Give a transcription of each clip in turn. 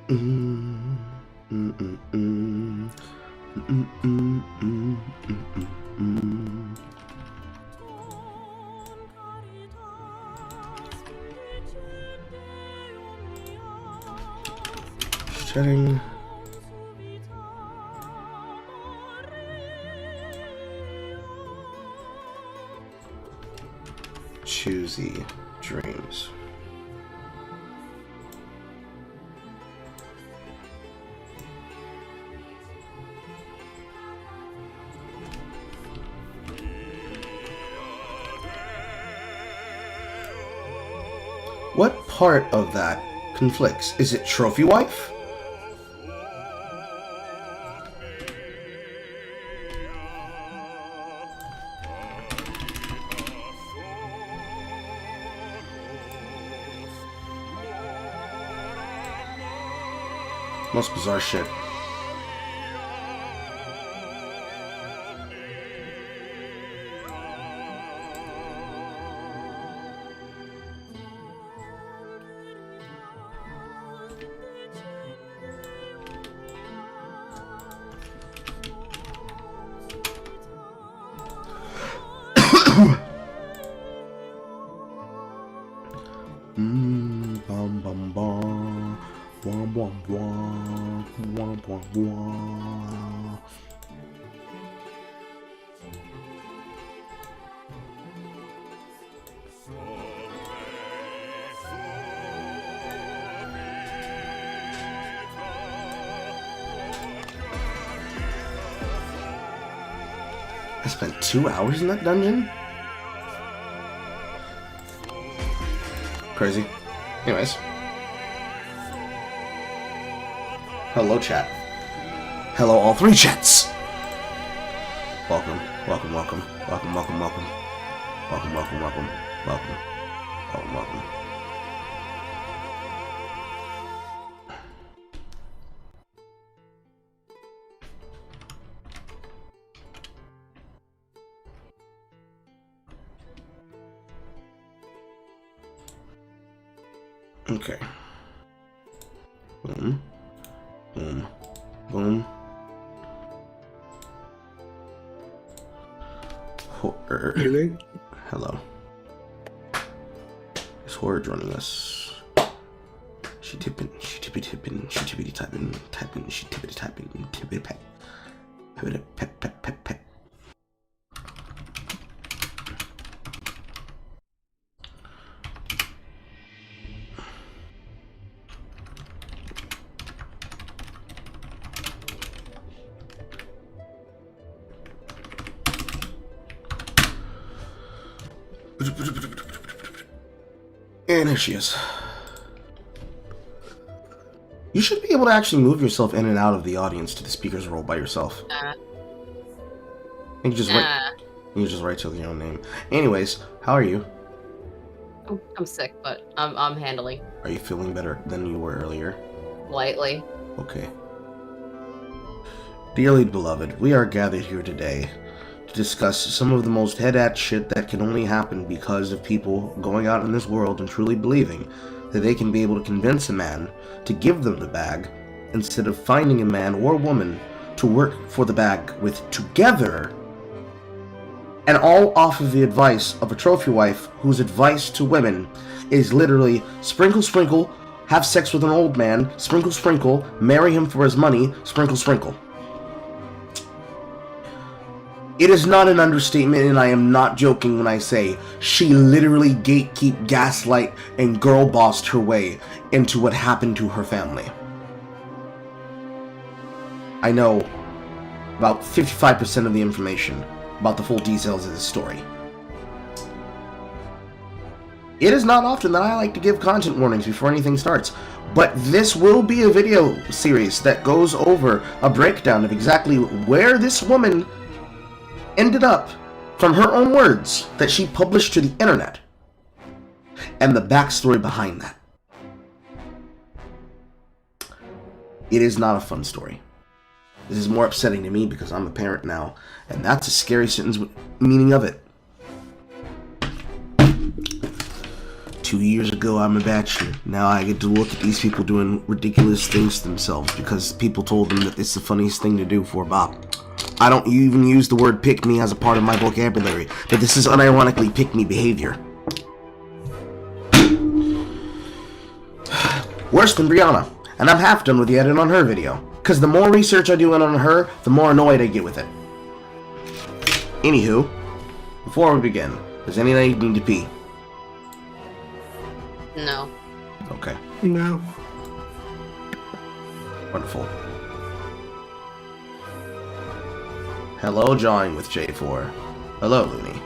Mm, mm, mm, mm, mm, mm, mm, mm, mm. Shedding. Choosy dreams. What part of that conflicts? Is it trophy wife? Most bizarre shit. Bum bum bum. Wah wah wah. Wah wah wah. I spent 2 hours in that dungeon? Crazy. Anyways. Hello, chat. Hello, all three chats! Welcome, welcome, welcome, welcome, welcome, welcome. Welcome, welcome, welcome, welcome, welcome, welcome. Okay. Boom. Boom. Boom. Horror. Hello. Is Horror joining us? She tipping, she tippy tipping, she tippity typing, typing, she tippity typing, tippity pet. Pet, pet, pet, pet, pet. And here she is. You should be able to actually move yourself in and out of the audience to the speaker's role by yourself. You can just write to your own name. Anyways, how are you? I'm sick, but I'm handling. Are you feeling better than you were earlier? Lightly. Okay. Dearly beloved, we are gathered here today to discuss some of the most head-at shit that can only happen because of people going out in this world and truly believing that they can be able to convince a man to give them the bag instead of finding a man or woman to work for the bag with together, and all off of the advice of a trophy wife whose advice to women is literally sprinkle sprinkle, have sex with an old man, sprinkle sprinkle, marry him for his money, sprinkle sprinkle. It is not an understatement, and I am not joking when I say she literally gatekeep, gaslight, and girl bossed her way into what happened to her family. I know about 55% of the information about the full details of this story. It is not often that I like to give content warnings before anything starts, but this will be a video series that goes over a breakdown of exactly where this woman ended up, from her own words, that she published to the internet, and the backstory behind that. It is not a fun story. This is more upsetting to me because I'm a parent now, and that's a scary sentence meaning of it. 2 years ago, I'm a bachelor. Now I get to look at these people doing ridiculous things to themselves because people told them that it's the funniest thing to do for Bob. I don't even use the word pick me as a part of my vocabulary, but this is unironically pick me behavior. Worse than Brianna, and I'm half done with the edit on her video, because the more research I do on her, the more annoyed I get with it. Anywho, before we begin, does anyone need to pee? No. Okay. No. Wonderful. Hello, Jawing with J4. Hello, Looney.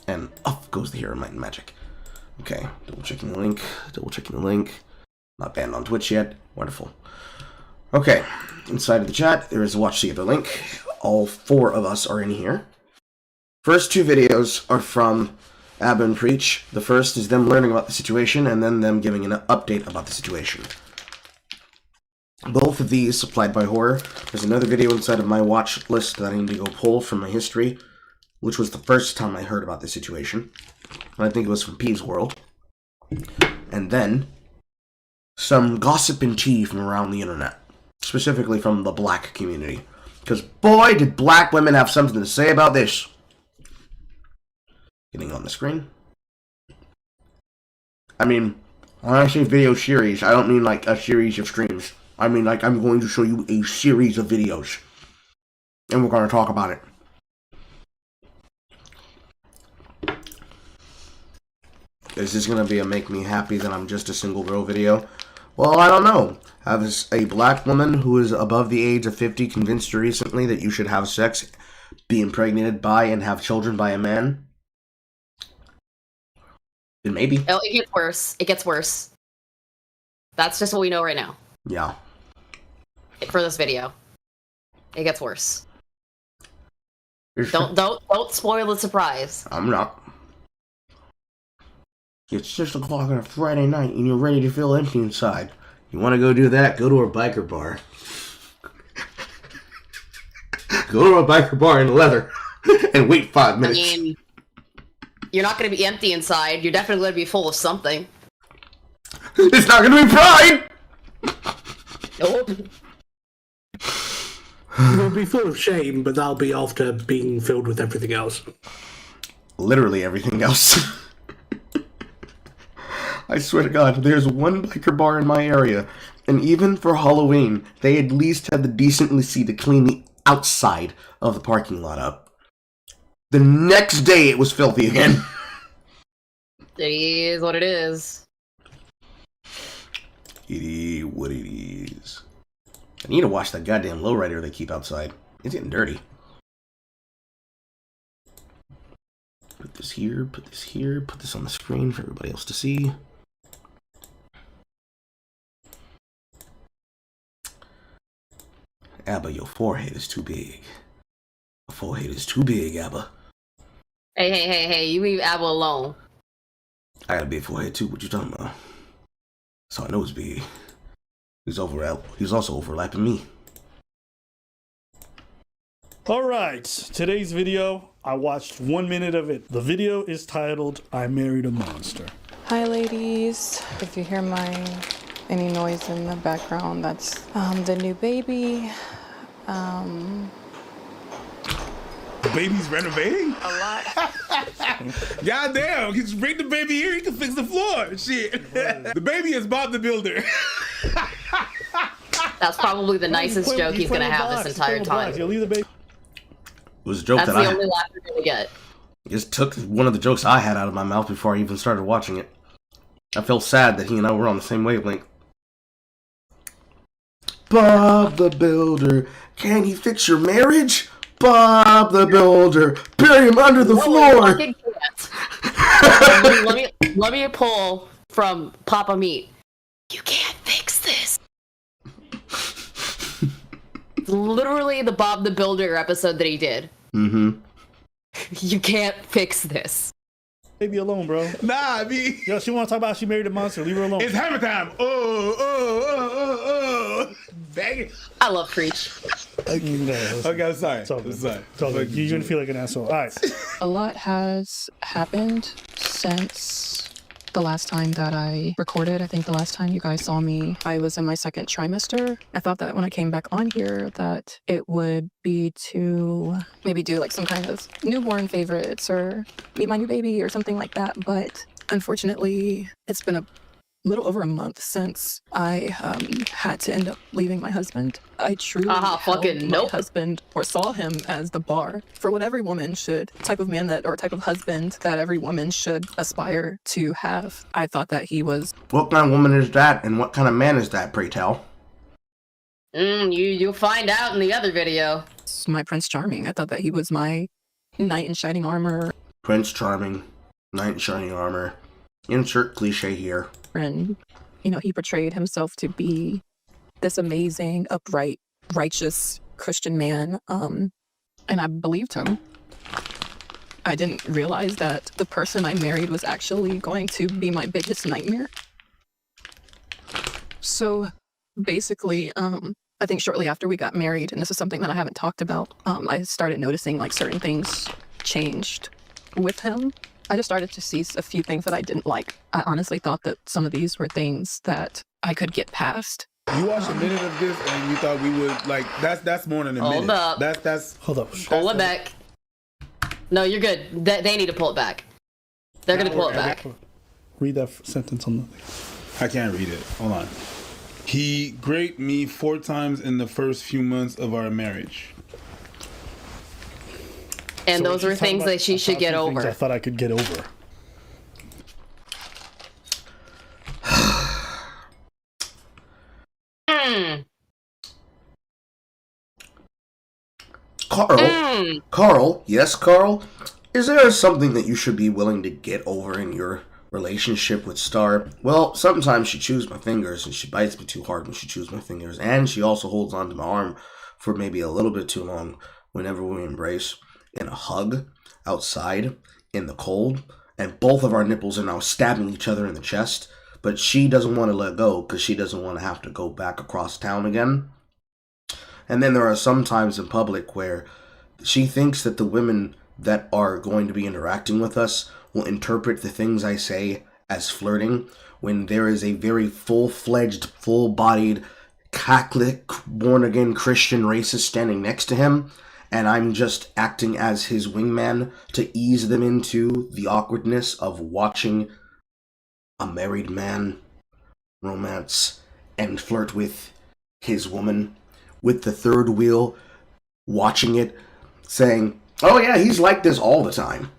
And off goes the hero might and magic. Okay, double checking the link. Double checking the link. Not banned on Twitch yet. Wonderful. Okay, inside of the chat, there is a watch the other link. All 4 of us are in here. First 2 videos are from Abba and Preach. The first is them learning about the situation, and then them giving an update about the situation. Both of these supplied by Horror. There's another video inside of my watch list that I need to go pull from my history, which was the first time I heard about the situation. And I think it was from P's World. And then some gossip and tea from around the internet, specifically from the black community. Because boy, did black women have something to say about this. Getting on the screen. I mean, when I say video series, I don't mean like a series of streams. I mean like I'm going to show you a series of videos. And we're going to talk about it. Is this going to be a make me happy that I'm just a single girl video? Well, I don't know. Has a black woman who is above the age of 50 convinced you recently that you should have sex, be impregnated by, and have children by a man? Then maybe. Oh, it gets worse. It gets worse. That's just what we know right now. Yeah. For this video. It gets worse. Sure? Don't spoil the surprise. I'm not. It's 6 o'clock on a Friday night and you're ready to feel empty inside. You want to go do that? Go to a biker bar. Go to a biker bar in leather and wait 5 minutes. I mean, you're not going to be empty inside. You're definitely going to be full of something. It's not going to be pride! Nope. You'll be full of shame, but that'll be after being filled with everything else. Literally everything else. I swear to God, there's one biker bar in my area, and even for Halloween, they at least had the decency to clean the outside of the parking lot up. The next day, it was filthy again. It is what it is. It is what it is. I need to wash that goddamn lowrider they keep outside. It's getting dirty. Put this here, put this here, put this on the screen for everybody else to see. Abba, your forehead is too big. Your forehead is too big, Abba. Hey, you leave Abba alone. I got a big forehead too, what you talking about? So I know it's big. He's also overlapping me. Alright, today's video, I watched 1 minute of it. The video is titled, I Married a Monster. Hi ladies, if you hear any noise in the background, that's the new baby. The baby's renovating? A lot. God damn, just bring the baby here, he can fix the floor. Shit. The baby is Bob the Builder. That's probably the nicest joke he's going to have this entire time. You'll leave the baby. It was a joke That's that the only laugh you're going to get. just took one of the jokes I had out of my mouth before I even started watching it. I felt sad that he and I were on the same wavelength. Bob the Builder, can he fix your marriage? Bob the Builder, bury him under the floor. Let me pull from Papa Meat. You can't fix this. It's literally the Bob the Builder episode that he did. Mm-hmm. You can't fix this. Baby alone, bro. Nah, I mean, Yo, she want to talk about how she married a monster. Leave her alone. it's hammer time. Oh. Bang it. I love Preach. Okay, I'm sorry. It's all good. I'm sorry. It's all good. You're going to feel like an asshole. All right. A lot has happened since the last time that I recorded. I think the last time you guys saw me, I was in my second trimester. I thought that when I came back on here that it would be to maybe do like some kind of newborn favorites or meet my new baby or something like that. But unfortunately, it's been a little over a month since I had to end up leaving my husband. I truly held my husband or saw him as the bar for what every woman should, type of man that or type of husband that every woman should aspire to have. I thought that he was. What kind of woman is that, and what kind of man is that, pray tell? You'll find out in the other video. My Prince Charming. I thought that he was my knight in shining armor. Prince Charming, knight in shining armor. Insert cliche here. And, you know, he portrayed himself to be this amazing, upright, righteous Christian man. And I believed him. I didn't realize that the person I married was actually going to be my biggest nightmare. So basically, I think shortly after we got married, and this is something that I haven't talked about, I started noticing like certain things changed with him. I just started to see a few things that I didn't like. I honestly thought that some of these were things that I could get past. You watched a minute of this and you thought we would like that's more than a minute. Hold up. That's Hold up. Pull it back. No, you're good. They need to pull it back. They're gonna pull it back. Read that sentence on the. I can't read it. Hold on. He raped me 4 times in the first few months of our marriage. And So those were things that she should get over. I thought I could get over. Carl, yes, Carl? Is there something that you should be willing to get over in your relationship with Star? Well, sometimes she chews my fingers and she bites me too hard when she chews my fingers, and she also holds onto my arm for maybe a little bit too long whenever we embrace in a hug outside in the cold, and both of our nipples are now stabbing each other in the chest, but she doesn't want to let go because she doesn't want to have to go back across town again. And then there are some times in public where she thinks that the women that are going to be interacting with us will interpret the things I say as flirting, when there is a very full-fledged, full-bodied, Catholic, born-again Christian racist standing next to him, and I'm just acting as his wingman to ease them into the awkwardness of watching a married man romance and flirt with his woman, with the third wheel watching it, saying, oh yeah, he's like this all the time.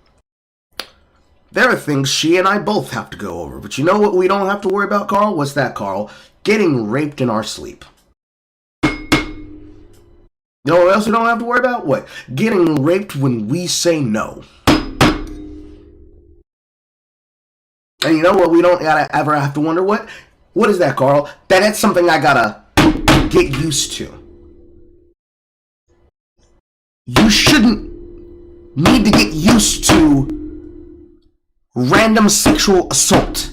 There are things she and I both have to go over, but you know what we don't have to worry about, Carl? What's that, Carl? Getting raped in our sleep. You know what else we don't have to worry about? What? Getting raped when we say no. And you know what we don't ever have to wonder? What? What is that, Carl? That's something I gotta get used to. You shouldn't need to get used to random sexual assault.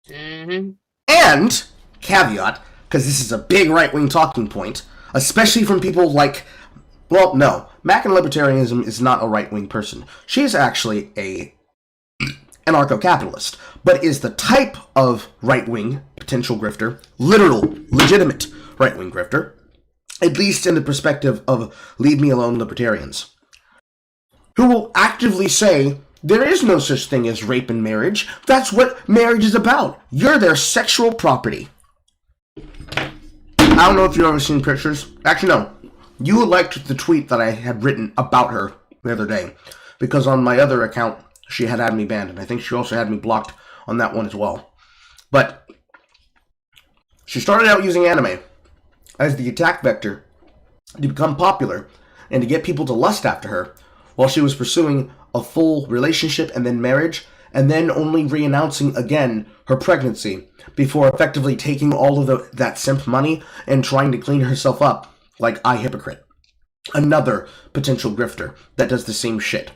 Mm-hmm. And, caveat, because this is a big right-wing talking point, especially from people like, well, no, Mackin libertarianism is not a right-wing person. She is actually a anarcho-capitalist, but is the type of right-wing potential grifter, literal, legitimate right-wing grifter, at least in the perspective of leave me alone libertarians, who will actively say, there is no such thing as rape in marriage. That's what marriage is about. You're their sexual property. I don't know if you've ever seen pictures. Actually, no. You liked the tweet that I had written about her the other day, because on my other account, she had me banned, and I think she also had me blocked on that one as well. But she started out using anime as the attack vector to become popular and to get people to lust after her, while she was pursuing a full relationship and then marriage, and then only re-announcing again her pregnancy before effectively taking all of that simp money and trying to clean herself up like I hypocrite. Another potential grifter that does the same shit.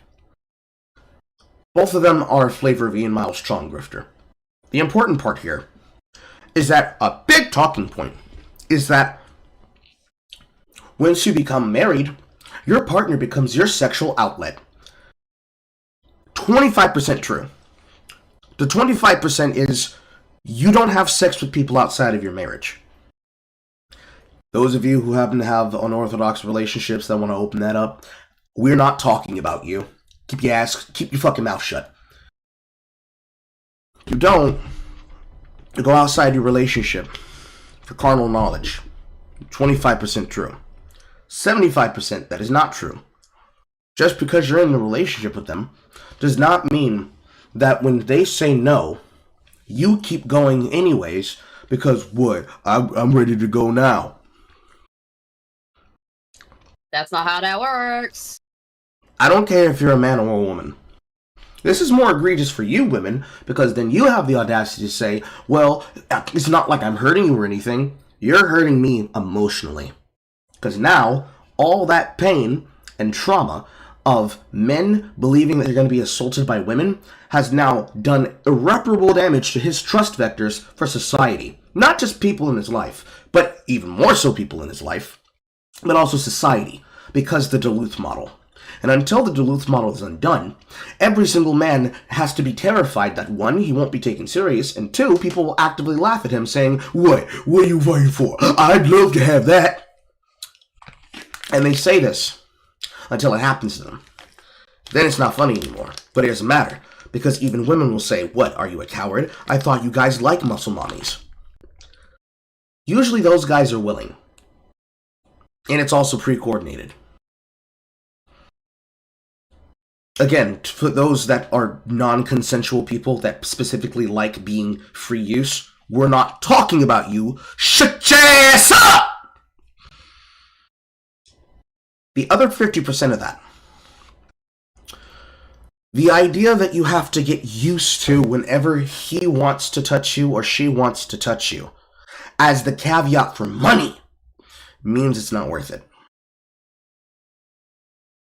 Both of them are Flavor V and Miles Strong grifter. The important part here is that a big talking point is that Once you become married, your partner becomes your sexual outlet. 25% true. The 25% is you don't have sex with people outside of your marriage. Those of you who happen to have unorthodox relationships that want to open that up, we're not talking about you. Keep your fucking mouth shut. You don't go outside your relationship for carnal knowledge. 25% true. 75% that is not true. Just because you're in a relationship with them does not mean that when they say no, you keep going anyways because, what, I'm ready to go now. That's not how that works. I don't care if you're a man or a woman. This is more egregious for you women because then you have the audacity to say, well, it's not like I'm hurting you or anything. You're hurting me emotionally. Because now, all that pain and trauma of men believing that they're going to be assaulted by women has now done irreparable damage to his trust vectors for society. Not just people in his life, but even more so people in his life, but also society, because the Duluth model. And until the Duluth model is undone, every single man has to be terrified that, one, he won't be taken serious, and two, people will actively laugh at him saying, what are you fighting for? I'd love to have that. And they say this until it happens to them. Then it's not funny anymore. But it doesn't matter, because even women will say, what, are you a coward? I thought you guys like muscle mommies. Usually those guys are willing. And it's also pre-coordinated. Again, for those that are non-consensual people that specifically like being free use, we're not talking about you. Shut your ass up! The other 50% of that. The idea that you have to get used to whenever he wants to touch you or she wants to touch you, as the caveat for money, means it's not worth it.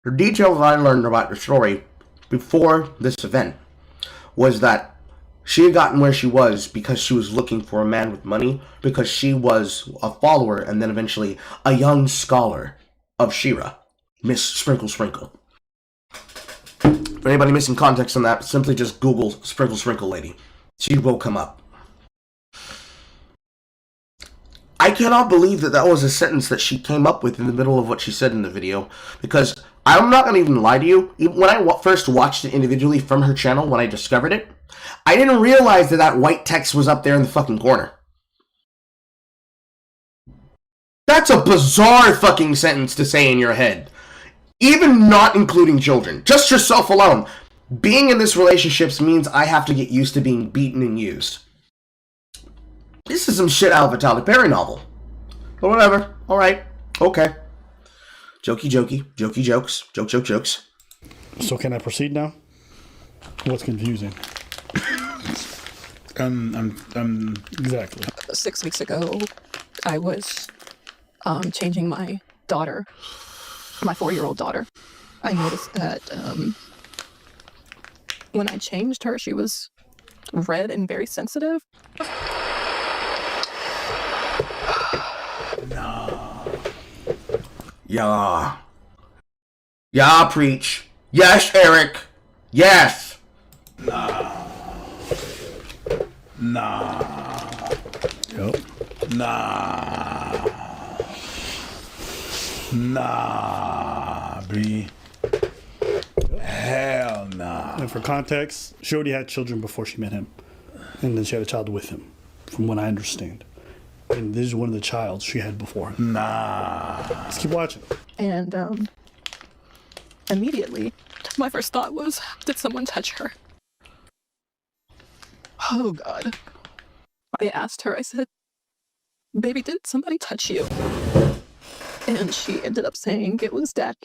The details I learned about the story before this event was that she had gotten where she was because she was looking for a man with money, because she was a follower and then eventually a young scholar of Shira, Miss Sprinkle Sprinkle. For anybody missing context on that, simply just Google Sprinkle Sprinkle Lady. She will come up. I cannot believe that that was a sentence that she came up with in the middle of what she said in the video, because I'm not going to even lie to you. Even when I first watched it individually from her channel, when I discovered it, I didn't realize that that white text was up there in the fucking corner. That's a bizarre fucking sentence to say in your head. Even not including children. Just yourself alone. Being in this relationship means I have to get used to being beaten and used. This is some shit out of a Tyler Perry novel. But whatever. Alright. Okay. Jokey jokey. Jokey jokes. Joke joke jokes. So can I proceed now? What's confusing? Exactly. 6 weeks ago, I was changing my daughter, my 4-year-old daughter. I noticed that when I changed her, she was red and very sensitive. Yeah. Yeah, preach. Yes, Eric. Yes. Nah. Yep. Nah, B. Hell nah. And for context, she already had children before she met him. And then she had a child with him, from what I understand. And this is one of the childs she had before. Nah. Let's keep watching. And immediately, my first thought was, did someone touch her? Oh, God. I asked her, I said, baby, did somebody touch you? And she ended up saying it was Daddy.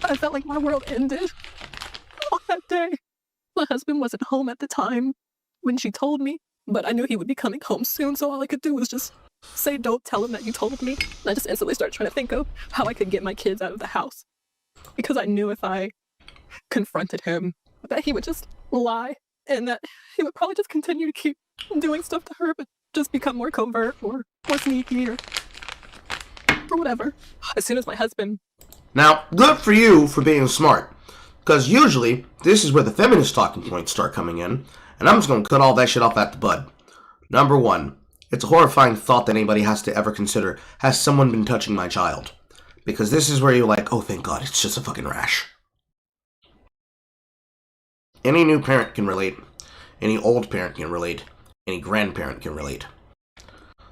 I felt like my world ended on that day. My husband wasn't home at the time when she told me, but I knew he would be coming home soon, so all I could do was just say, don't tell him that you told me. And I just instantly started trying to think of how I could get my kids out of the house. because I knew if I confronted him that he would just lie and that he would probably just continue to keep doing stuff to her, but just become more covert or more sneaky or whatever. As soon as my husband... Now, good for you for being smart, because usually this is where the feminist talking points start coming in, and I'm just going to cut all that shit off at the bud. Number one, it's a horrifying thought that anybody has to ever consider, has someone been touching my child? Because this is where you're like, oh, thank God, it's just a fucking rash. Any new parent can relate. Any old parent can relate. Any grandparent can relate.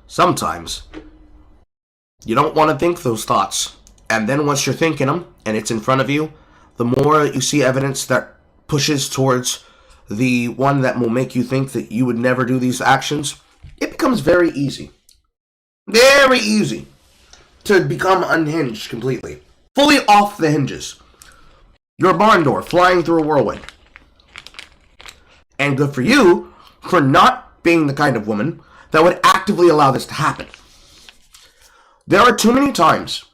Sometimes, you don't want to think those thoughts. And then once you're thinking them, and it's in front of you, the more you see evidence that pushes towards the one that will make you think that you would never do these actions, it becomes very easy. Very easy to become unhinged completely. Fully off the hinges. Your barn door flying through a whirlwind. And good for you for not being the kind of woman that would actively allow this to happen. There are too many times,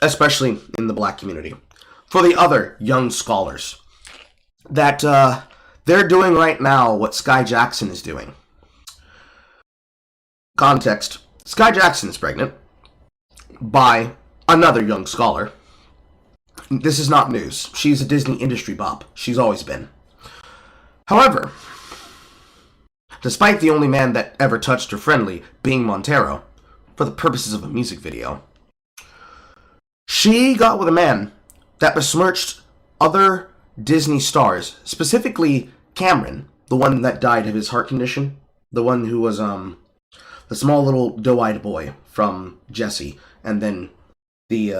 especially in the black community, for the other young scholars, that they're doing right now what Sky Jackson is doing. Context: Sky Jackson is pregnant by another young scholar. This is not news. She's a Disney industry bop. She's always been. However, despite the only man that ever touched her friendly being Montero, for the purposes of a music video, she got with a man that besmirched other Disney stars, specifically Cameron, the one that died of his heart condition, the one who was the small little doe-eyed boy from Jessie, and then the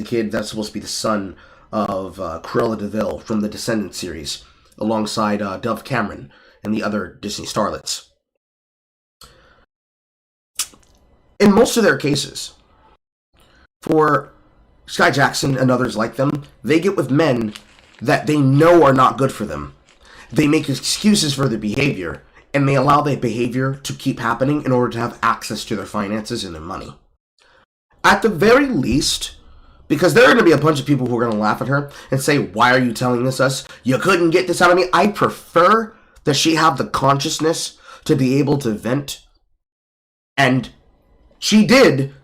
kid that's supposed to be the son of Cruella de Vil from the Descendants series, alongside Dove Cameron and the other Disney starlets. In most of their cases, for Sky Jackson and others like them, they get with men that they know are not good for them. They make excuses for their behavior, and they allow their behavior to keep happening in order to have access to their finances and their money. At the very least, because there are going to be a bunch of people who are going to laugh at her and say, why are you telling this us? You couldn't get this out of me. I prefer that she have the consciousness to be able to vent. And she did,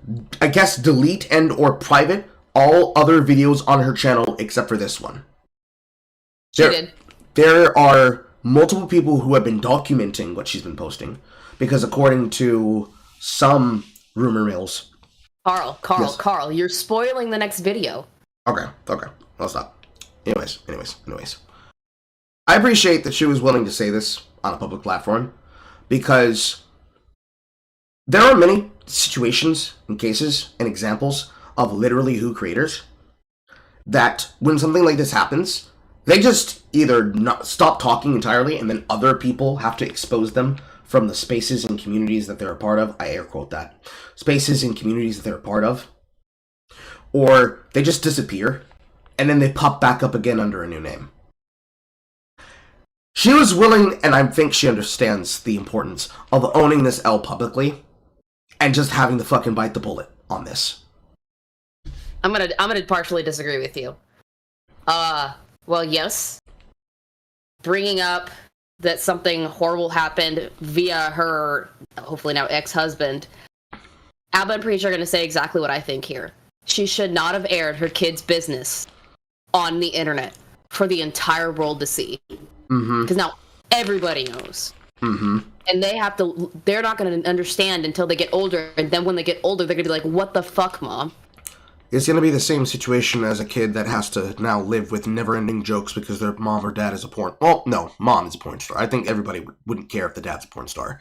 I guess, delete and or private all other videos on her channel except for this one. She did. There are multiple people who have been documenting what she's been posting, because according to some rumor mills... Carl, you're spoiling the next video. Okay, I'll stop. Anyways. I appreciate that she was willing to say this on a public platform, because there are many situations and cases and examples of literally who creators that when something like this happens, they just either not stop talking entirely, and then other people have to expose them from the spaces and communities that they're a part of. I air quote that. Spaces and communities that they're a part of. Or they just disappear, and then they pop back up again under a new name. She was willing, and I think she understands the importance of owning this L publicly, and just having to fucking bite the bullet on this. I'm gonna partially disagree with you. Well, yes. Bringing up that something horrible happened via her, hopefully now ex-husband, Abba and Preach are going to say exactly what I think here. She should not have aired her kid's business on the internet for the entire world to see. Because now everybody knows. And they're not going to understand until they get older, and then when they get older, they're going to be like, what the fuck, Mom? It's going to be the same situation as a kid that has to now live with never-ending jokes because their mom or dad is a porn... Well, no, mom is a porn star. I think everybody wouldn't care if the dad's a porn star.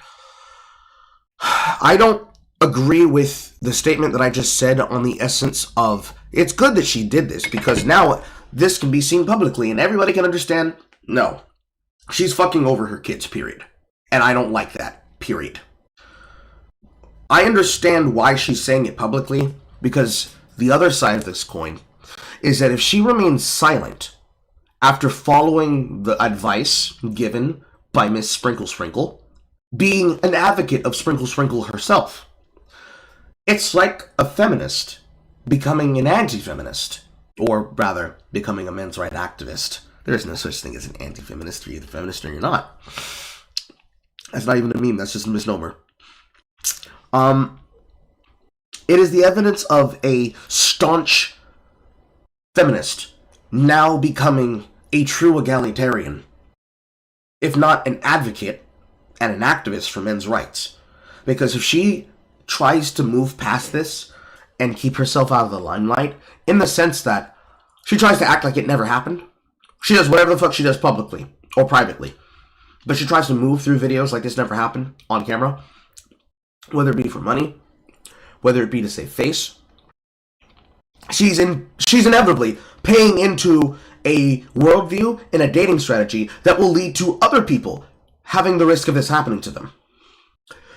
I don't agree with the statement that I just said on the essence of, it's good that she did this, because now this can be seen publicly and everybody can understand, no. She's fucking over her kids, period. And I don't like that, period. I understand why she's saying it publicly, because the other side of this coin is that if she remains silent after following the advice given by Miss Sprinkle Sprinkle, being an advocate of Sprinkle Sprinkle herself, it's like a feminist becoming an anti-feminist Or rather, becoming a men's rights activist. There is no such thing as an anti-feminist. You're either feminist or you're not. That's not even a meme. That's just a misnomer. It is the evidence of a staunch feminist now becoming a true egalitarian, if not an advocate and an activist for men's rights. Because if she tries to move past this and keep herself out of the limelight, in the sense that she tries to act like it never happened, she does whatever the fuck she does publicly or privately, but she tries to move through videos like this never happened on camera, whether it be for money, whether it be to save face, she's inevitably paying into a worldview and a dating strategy that will lead to other people having the risk of this happening to them.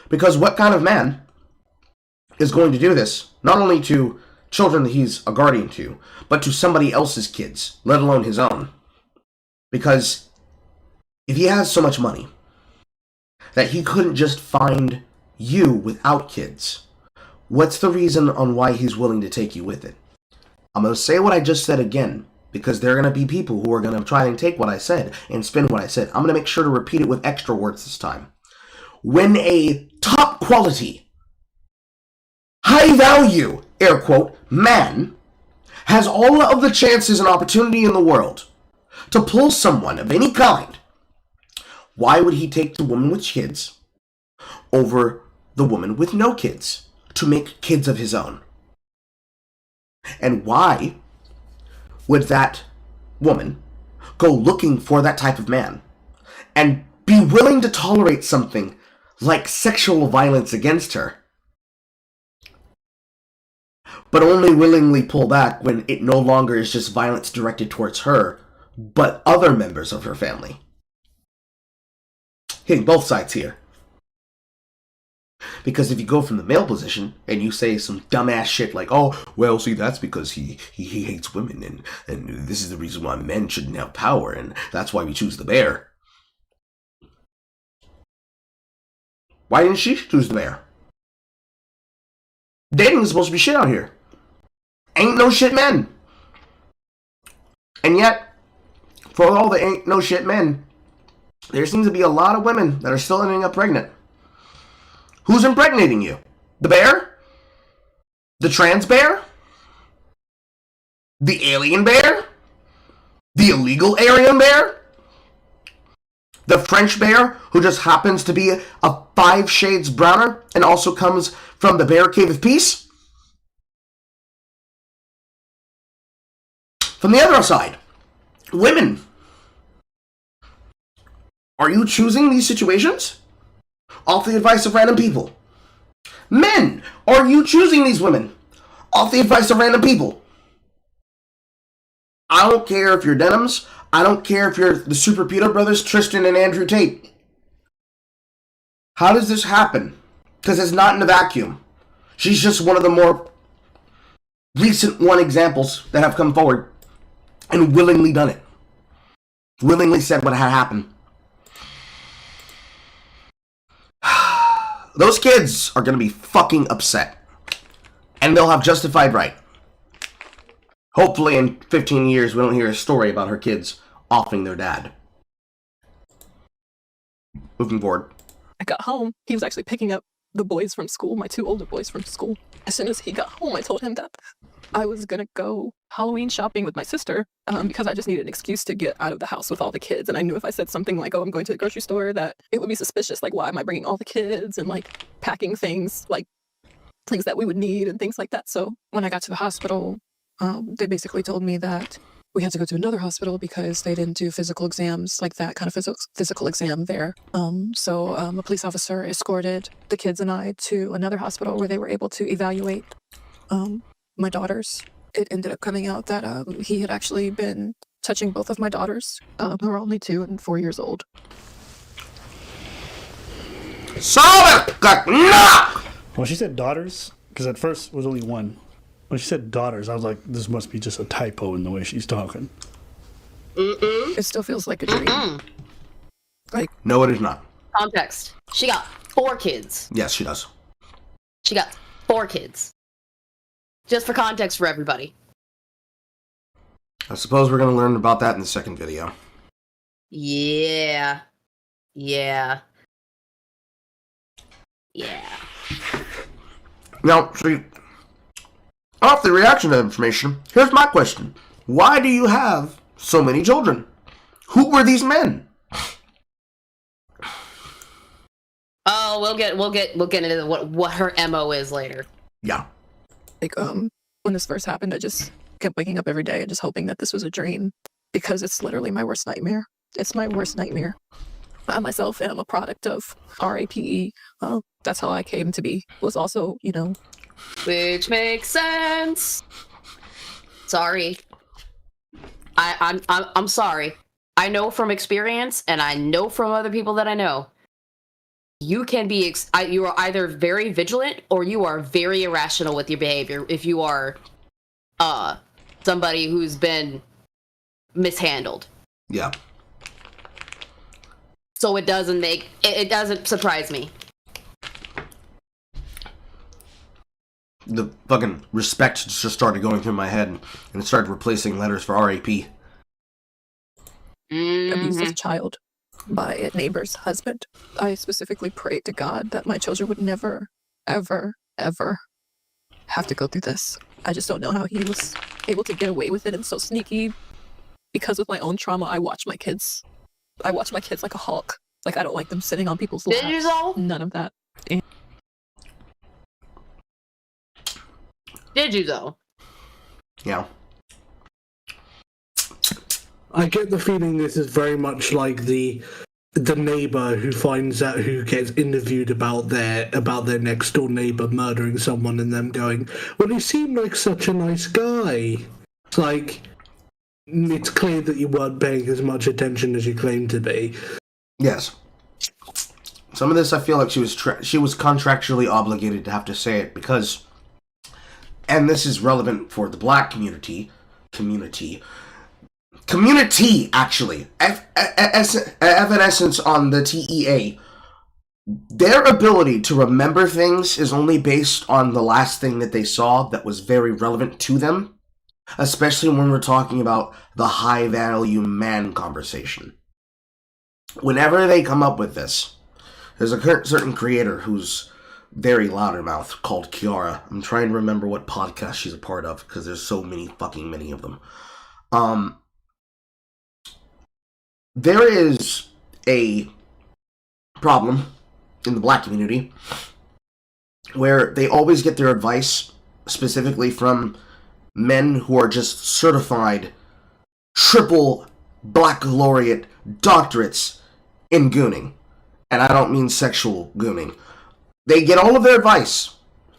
Because what kind of man is going to do this, not only to children that he's a guardian to, but to somebody else's kids, let alone his own? Because if he has so much money that he couldn't just find you without kids, what's the reason on why he's willing to take you with it? I'm going to say what I just said again, because there are going to be people who are going to try and take what I said and spin what I said. I'm going to make sure to repeat it with extra words this time. When a top quality, high value, air quote, man has all of the chances and opportunity in the world to pull someone of any kind, why would he take the woman with kids over the woman with no kids to make kids of his own? And why would that woman go looking for that type of man and be willing to tolerate something like sexual violence against her, but only willingly pull back when it no longer is just violence directed towards her, but other members of her family? Hitting both sides here. Because if you go from the male position and you say some dumbass shit like, oh, well, see, that's because he hates women, and this is the reason why men shouldn't have power, and that's why we choose the bear. Why didn't she choose the bear? Dating is supposed to be shit out here. Ain't no shit men. And yet, for all the ain't no shit men, there seems to be a lot of women that are still ending up pregnant. Who's impregnating you? The bear? The trans bear? The alien bear? The illegal Aryan bear? The French bear who just happens to be a 5 shades browner and also comes from the bear cave of peace? From the other side, women. Are you choosing these situations off the advice of random people? Men, are you choosing these women off the advice of random people? I don't care if you're Denims. I don't care if you're the Super Peter Brothers, Tristan and Andrew Tate. How does this happen? Because it's not in a vacuum. She's just one of the more recent examples that have come forward and willingly done it. Willingly said what had happened. Those kids are going to be fucking upset. And they'll have justified right. Hopefully in 15 years we don't hear a story about her kids offing their dad. Moving forward. I got home. He was actually picking up the boys from school, my 2 older boys from school. As soon as he got home, I told him that I was going to go Halloween shopping with my sister because I just needed an excuse to get out of the house with all the kids. And I knew if I said something like, oh, I'm going to the grocery store, that it would be suspicious. Like, why am I bringing all the kids and like packing things, like things that we would need and things like that. So when I got to the hospital, they basically told me that we had to go to another hospital because they didn't do physical exams, like that kind of physical exam there. So a police officer escorted the kids and I to another hospital where they were able to evaluate my daughters. It ended up coming out that he had actually been touching both of my daughters, who are only 2 and 4 years old. Well, she said daughters, because at first it was only 1. When she said daughters, I was like, this must be just a typo in the way she's talking. It still feels like a dream. Like, No, it is not. Context. She got 4 kids. Yes, she does. She got 4 kids. Just for context for everybody. I suppose we're going to learn about that in the second video. Yeah. Yeah. Now, see, off the reaction to information, here's my question. Why do you have so many children? Who were these men? Oh, we'll get into what her MO is later. Yeah. Like, when this first happened, I just kept waking up every day and just hoping that this was a dream, because it's literally my worst nightmare. It's my worst nightmare. I myself am a product of RAPE. Well, that's how I came to be. Was also, Which makes sense. Sorry. I'm sorry. I know from experience, and I know from other people that I know, you can be you are either very vigilant or you are very irrational with your behavior if you are somebody who's been mishandled. Yeah. So it doesn't surprise me. The fucking respect just started going through my head, and it started replacing letters for RAP. Abused as a child by a neighbor's husband. I specifically prayed to God that my children would never, ever, ever have to go through this. I just don't know how he was able to get away with it and so sneaky. Because with my own trauma, I watch my kids like a hawk. Like, I don't like them sitting on people's laps. Did you though? None of that. Did you though? Yeah. I get the feeling this is very much like the neighbor who finds out, who gets interviewed about their next door neighbor murdering someone, and them going, "Well, he seemed like such a nice guy." It's like, it's clear that you weren't paying as much attention as you claimed to be. Yes. Some of this, I feel like she was contractually obligated to have to say it because, and this is relevant for the black community, actually, evanescence on the TEA. Their ability to remember things is only based on the last thing that they saw that was very relevant to them, especially when we're talking about the high-value man conversation. Whenever they come up with this, there's a certain creator who's very loudermouth called Kiara. I'm trying to remember what podcast she's a part of because there's so many of them. There is a problem in the black community where they always get their advice specifically from men who are just certified triple baccalaureate doctorates in gooning. And I don't mean sexual gooning. They get all of their advice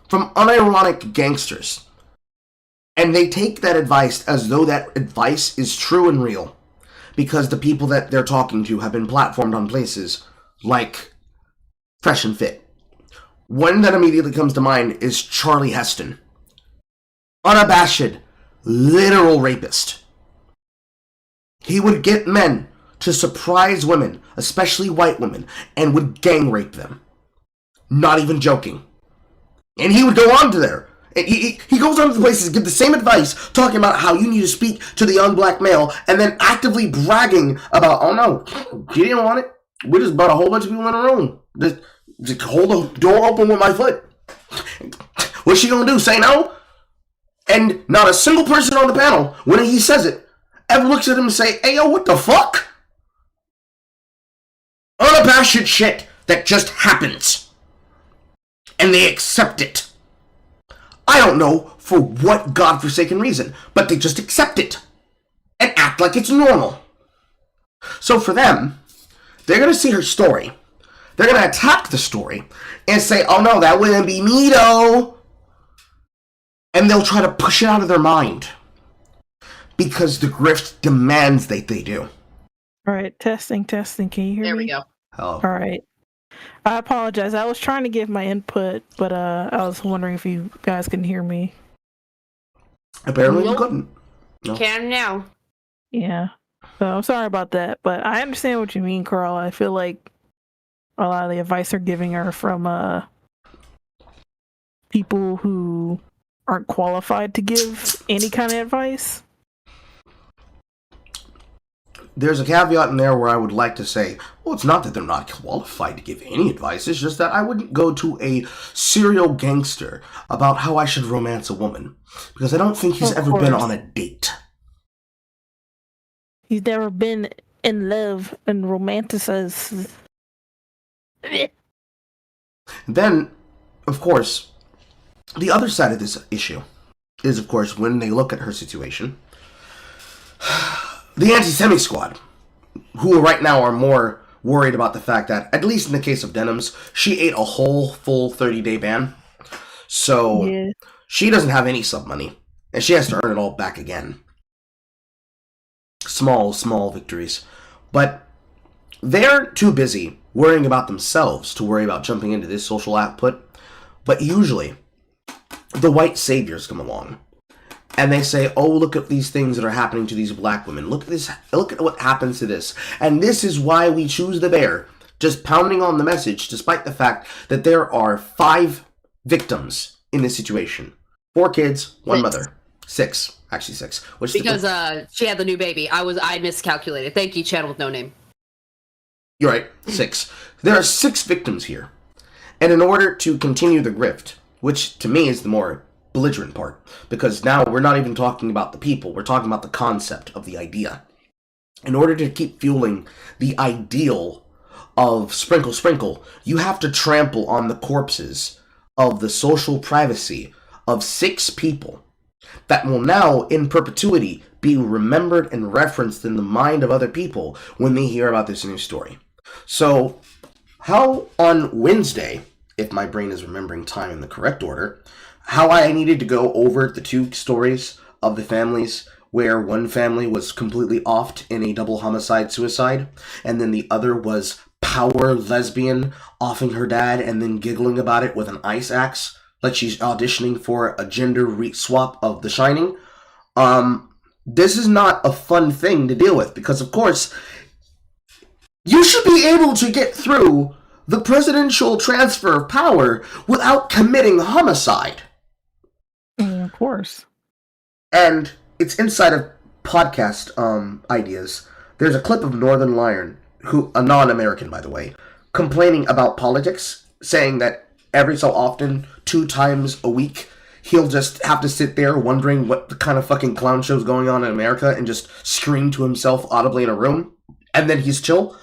from unironic gangsters. And they take that advice as though that advice is true and real. Because the people that they're talking to have been platformed on places like Fresh and Fit. One that immediately comes to mind is Charlie Heston. Unabashed, literal rapist. He would get men to surprise women, especially white women, and would gang rape them. Not even joking. And he would go on to there. He goes on to the places, give the same advice, talking about how you need to speak to the young black male, and then actively bragging about, oh no, he didn't want it. We just brought a whole bunch of people in a room. Just hold the door open with my foot. What's she gonna do, say no? And not a single person on the panel, when he says it, ever looks at him and say, hey yo, what the fuck? Unabashed shit that just happens. And they accept it. I don't know for what godforsaken reason, but they just accept it. And act like it's normal. So for them, they're going to see her story. They're going to attack the story and say, oh no, that wouldn't be me though. And they'll try to push it out of their mind. Because the grift demands that they do. All right, testing. Can you hear me? There we go. Oh. All right. I apologize. I was trying to give my input, but I was wondering if you guys can hear me. Apparently you Nope. couldn't. No. Can now. Yeah. So I'm sorry about that, but I understand what you mean, Carl. I feel like a lot of the advice they're giving are from people who aren't qualified to give any kind of advice. there's a caveat in there where I would like to say, well, it's not that they're not qualified to give any advice. It's just that I wouldn't go to a serial gangster about how I should romance a woman. Because I don't think he's ever been on a date. He's never been in love and romanticized. Then, of course, the other side of this issue is, of course, when they look at her situation, the anti-semi squad, who right now are more worried about the fact that, at least in the case of Denims, she ate a whole full 30-day ban. So she doesn't have any sub money, and she has to earn it all back again. Small victories. But they're too busy worrying about themselves to worry about jumping into this social output. But usually, the white saviors come along. And they say, oh, look at these things that are happening to these black women. Look at this. Look at what happens to this. And this is why we choose the bear. Just pounding on the message, despite the fact that there are 5 victims in this situation. 4 kids, 1 mother. 6. Actually 6. Because she had the new baby. I miscalculated. Thank you, Channel with No Name. You're right. 6. There are 6 victims here. And in order to continue the grift, which to me is the more belligerent part, because now we're not even talking about the people, we're talking about the concept of the idea. In order to keep fueling the ideal of sprinkle sprinkle, you have to trample on the corpses of the social privacy of 6 people that will now in perpetuity be remembered and referenced in the mind of other people when they hear about this new story. So how on Wednesday, if my brain is remembering time in the correct order, how I needed to go over the 2 stories of the families where one family was completely offed in a double homicide-suicide, and then the other was power lesbian offing her dad and then giggling about it with an ice axe, like she's auditioning for a gender swap of The Shining. This is not a fun thing to deal with, because of course, you should be able to get through the presidential transfer of power without committing homicide. Of course. And it's inside of podcast ideas. There's a clip of Northern Lion, who a non-American by the way, complaining about politics, saying that every so often, 2 times a week, he'll just have to sit there wondering what the kind of fucking clown show's going on in America and just scream to himself audibly in a room, and then he's chill.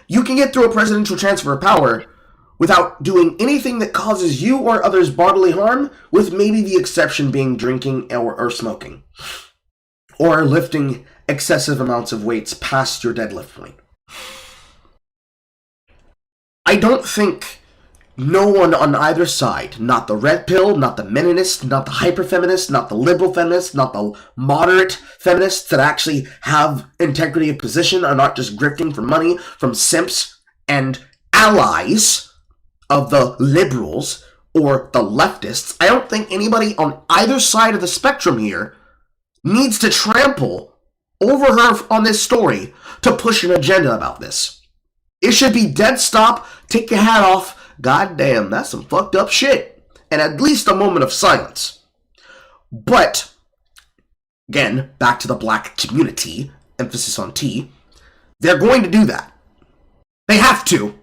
You can get through a presidential transfer of power without doing anything that causes you or others bodily harm, with maybe the exception being drinking or smoking. Or lifting excessive amounts of weights past your deadlift point. I don't think no one on either side, not the red pill, not the meninist, not the hyper-feminist, not the liberal feminist, not the moderate feminists that actually have integrity of position, are not just grifting for money from simps and allies of the liberals or the leftists. I don't think anybody on either side of the spectrum here needs to trample over her on this story to push an agenda about this. It should be dead stop, take your hat off, goddamn, that's some fucked up shit, and at least a moment of silence. But, again, back to the black community, emphasis on T, they're going to do that. They have to.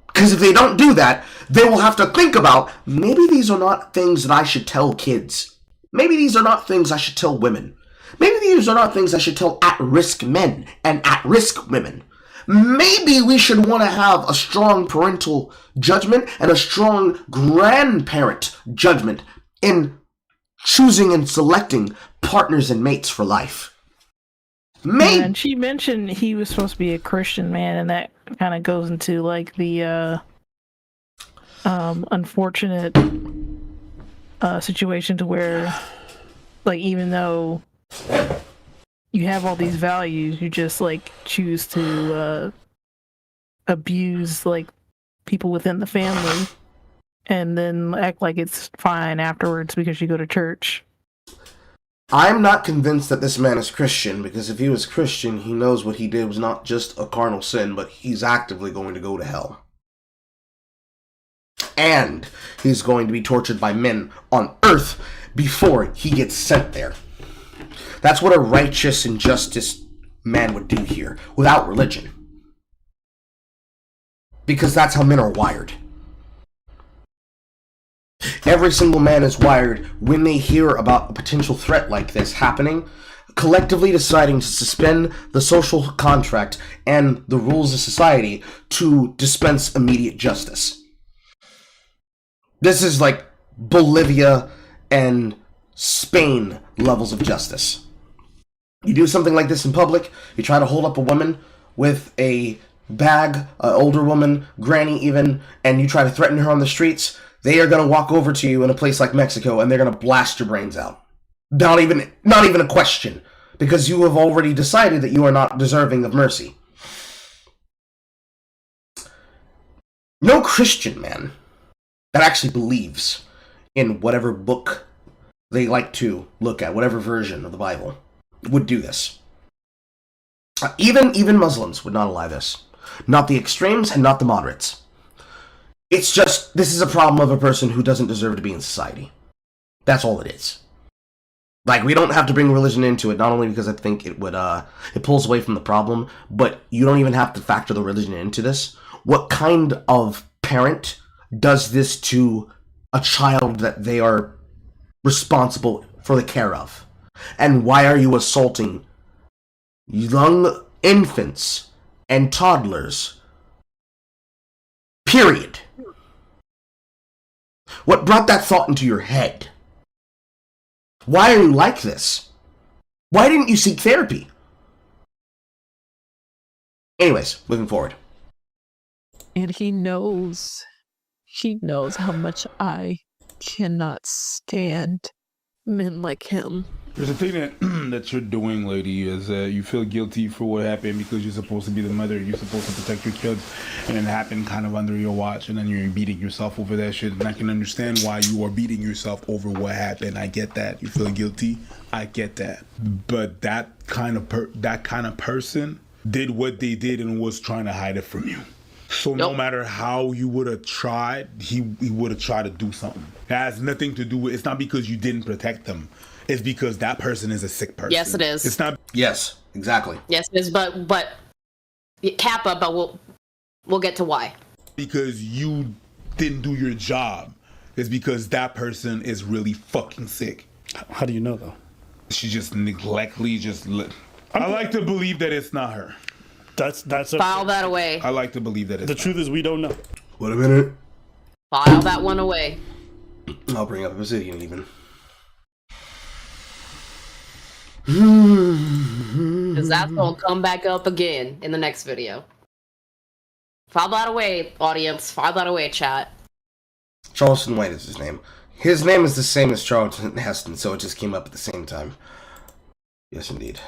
Because if they don't do that, they will have to think about, maybe these are not things that I should tell kids. Maybe these are not things I should tell women. Maybe these are not things I should tell at-risk men and at-risk women. Maybe we should want to have a strong parental judgment and a strong grandparent judgment in choosing and selecting partners and mates for life. Maybe. And she mentioned he was supposed to be a Christian man, and that kind of goes into like the unfortunate situation to where, like, even though you have all these values, you just like choose to abuse like people within the family, and then act like it's fine afterwards because you go to church. I'm not convinced that this man is Christian, because if he was Christian, he knows what he did was not just a carnal sin, but he's actively going to go to hell. And he's going to be tortured by men on earth before he gets sent there. That's what a righteous and justice man would do here without religion. Because that's how men are wired. Every single man is wired when they hear about a potential threat like this happening, collectively deciding to suspend the social contract and the rules of society to dispense immediate justice. This is like Bolivia and Spain levels of justice. You do something like this in public, you try to hold up a woman with a bag, an older woman, granny even, and you try to threaten her on the streets, they are going to walk over to you in a place like Mexico and they're going to blast your brains out. Not even a question, because you have already decided that you are not deserving of mercy. No Christian man that actually believes in whatever book they like to look at, whatever version of the Bible, would do this. Even Muslims would not allow this. Not the extremes and not the moderates. It's just, this is a problem of a person who doesn't deserve to be in society. That's all it is. Like, we don't have to bring religion into it, not only because I think it would, it pulls away from the problem, but you don't even have to factor the religion into this. What kind of parent does this to a child that they are responsible for the care of? And why are you assaulting young infants and toddlers? Period. What brought that thought into your head? Why are you like this? Why didn't you seek therapy? Anyways, moving forward. And he knows how much I cannot stand men like him. There's a thing that you're doing, lady, is you feel guilty for what happened because you're supposed to be the mother, you're supposed to protect your kids, and it happened kind of under your watch, and then you're beating yourself over that shit. And I can understand why you are beating yourself over what happened. I get that. You feel guilty. I get that. But that kind of person did what they did and was trying to hide it from you. So no matter how you would have tried, he would have tried to do something. It has nothing to do with, it's not because you didn't protect them. It's because that person is a sick person. Yes, it is. It's not. Yes, exactly. Yes, it is. But Kappa. But we'll get to why. Because you didn't do your job. It's because that person is really fucking sick. How do you know though? She just neglectly I like to believe that it's not her. That's a File that away. I like to believe that it's the truth is we don't know. Wait a minute. File that one away. I'll bring up Obsidian even. Because that's gonna come back up again in the next video. File that away, audience. File that away, chat. Charleston White is his name. His name is the same as Charlton Heston, so it just came up at the same time. Yes, indeed.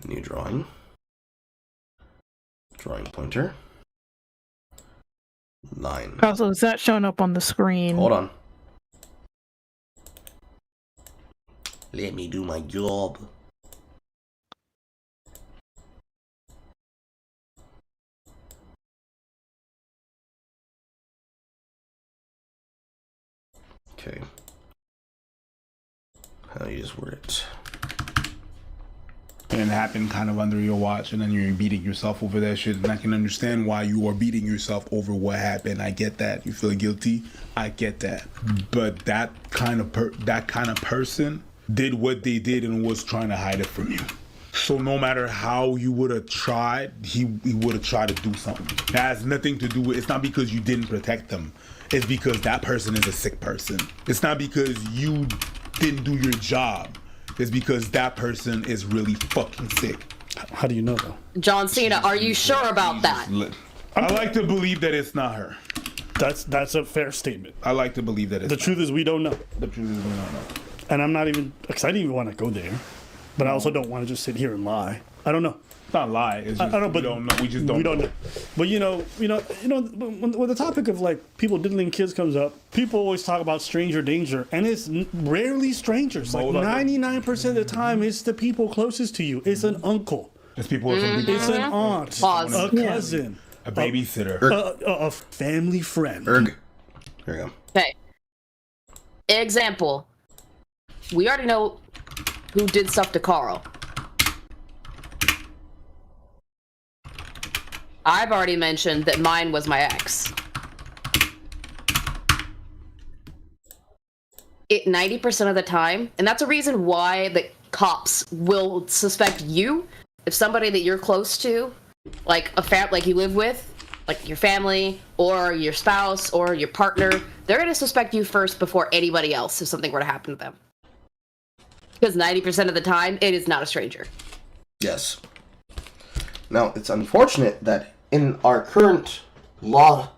New drawing. Drawing pointer. Line. Also, is that showing up on the screen? Hold on. Let me do my job. Okay. How do you just word it? And it happened kind of under your watch, and then you're beating yourself over that shit. And I can understand why you are beating yourself over what happened. I get that. You feel guilty. I get that. But that kind of person did what they did and was trying to hide it from you. So no matter how you would have tried, he would have tried to do something. It has nothing to do with, it's not because you didn't protect them. It's because that person is a sick person. It's not because you didn't do your job. It's because that person is really fucking sick. How do you know though? John Cena, are you sure about that? I like to believe that it's not her. That's a fair statement. I like to believe that it's the truth is we don't know. The truth is we don't know. And I'm not even, because I didn't even want to go there. But I also don't want to just sit here and lie. I don't know. It's not lie. It's just, I don't know, but we don't know. We just don't. We don't know. But when the topic of like people diddling kids comes up, people always talk about stranger danger, and it's rarely strangers. Like 99% of the time, it's the people closest to you. It's an uncle. It's people. It's an aunt, a cousin, a babysitter, a family friend. Erg. There you go. Okay. Example. We already know who did stuff to Carl. I've already mentioned that mine was my ex. 90% of the time, and that's a reason why the cops will suspect you if somebody that you're close to, like like you live with, like your family or your spouse or your partner, they're going to suspect you first before anybody else if something were to happen to them. Because 90% of the time, it is not a stranger. Yes. Now, it's unfortunate that in our current law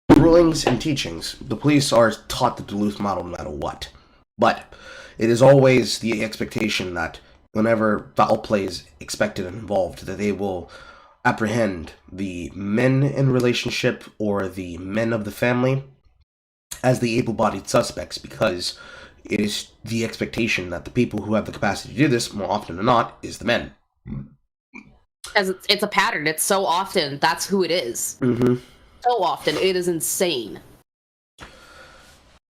rulings and teachings, the police are taught the Duluth model no matter what. But it is always the expectation that whenever foul play is expected and involved, that they will apprehend the men in relationship or the men of the family as the able-bodied suspects, because it is the expectation that the people who have the capacity to do this, more often than not, is the men. Because it's a pattern. It's so often that's who it is. Mm-hmm. So often. It is insane.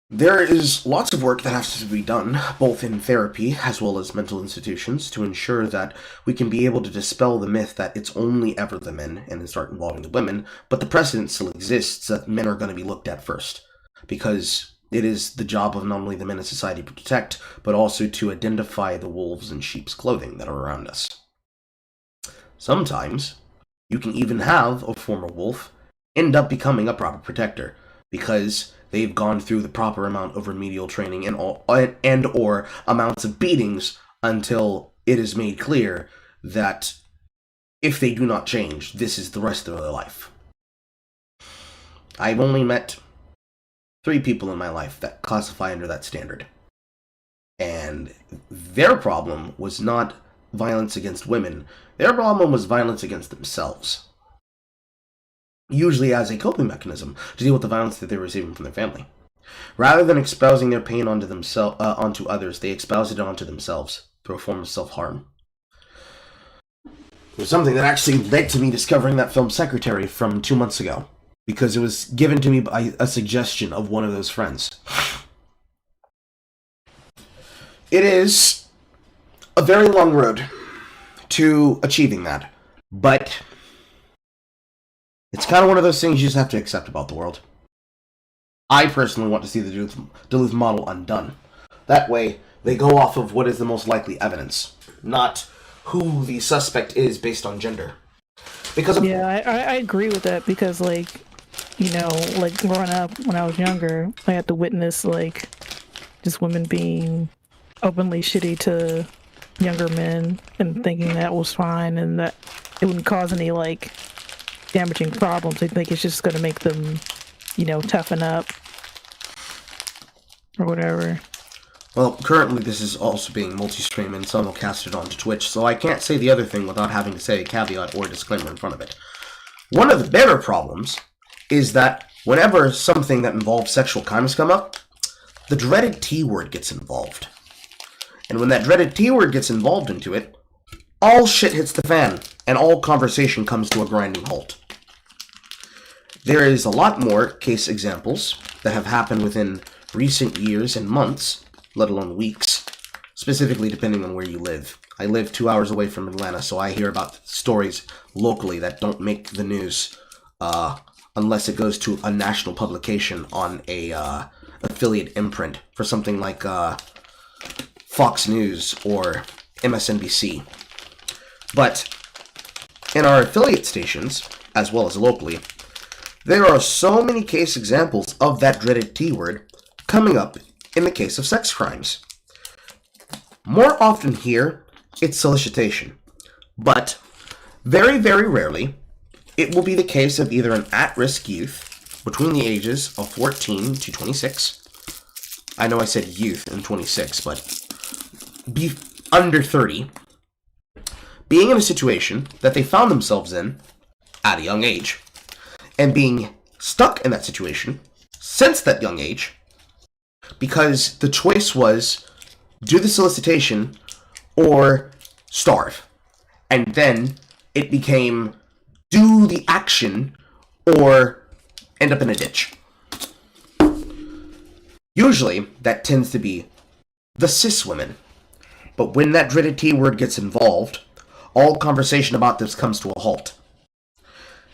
There is lots of work that has to be done, both in therapy as well as mental institutions, to ensure that we can be able to dispel the myth that it's only ever the men and then start involving the women, but the precedent still exists that men are going to be looked at first, because it is the job of not only the men in society to protect, but also to identify the wolves in sheep's clothing that are around us. Sometimes, you can even have a former wolf end up becoming a proper protector, because they've gone through the proper amount of remedial training and or amounts of beatings until it is made clear that if they do not change, this is the rest of their life. I've only met 3 people in my life that classify under that standard. And their problem was not violence against women. Their problem was violence against themselves. Usually as a coping mechanism to deal with the violence that they're receiving from their family. Rather than espousing their pain onto onto others, they espoused it onto themselves through a form of self-harm. It was something that actually led to me discovering that film Secretary from 2 months ago, because it was given to me by a suggestion of one of those friends. It is a very long road to achieving that, but it's kind of one of those things you just have to accept about the world. I personally want to see the Duluth model undone. That way, they go off of what is the most likely evidence, not who the suspect is based on gender. Because I agree with that, because, like, you know, like, growing up when I was younger, I had to witness, like, just women being openly shitty to younger men and thinking that was fine and that it wouldn't cause any, like, damaging problems. They think it's just going to make them, you know, toughen up or whatever. Well, currently this is also being multi-streamed and simulcasted onto Twitch, so I can't say the other thing without having to say a caveat or a disclaimer in front of it. One of the better problems is that whenever something that involves sexual kindness come up, the dreaded T word gets involved. And when that dreaded T word gets involved into it, all shit hits the fan, and all conversation comes to a grinding halt. There is a lot more case examples that have happened within recent years and months, let alone weeks, specifically depending on where you live. I live 2 hours away from Atlanta, so I hear about stories locally that don't make the news unless it goes to a national publication on a affiliate imprint for something like Fox News or MSNBC. But in our affiliate stations, as well as locally, there are so many case examples of that dreaded T word coming up in the case of sex crimes. More often here, it's solicitation. But very, very rarely, it will be the case of either an at-risk youth between the ages of 14 to 26. I know I said youth and 26, but be under 30. Being in a situation that they found themselves in at a young age, and being stuck in that situation since that young age, because the choice was do the solicitation or starve. And then it became do the action or end up in a ditch. Usually, that tends to be the cis women But when that dreaded T word gets involved, all conversation about this comes to a halt.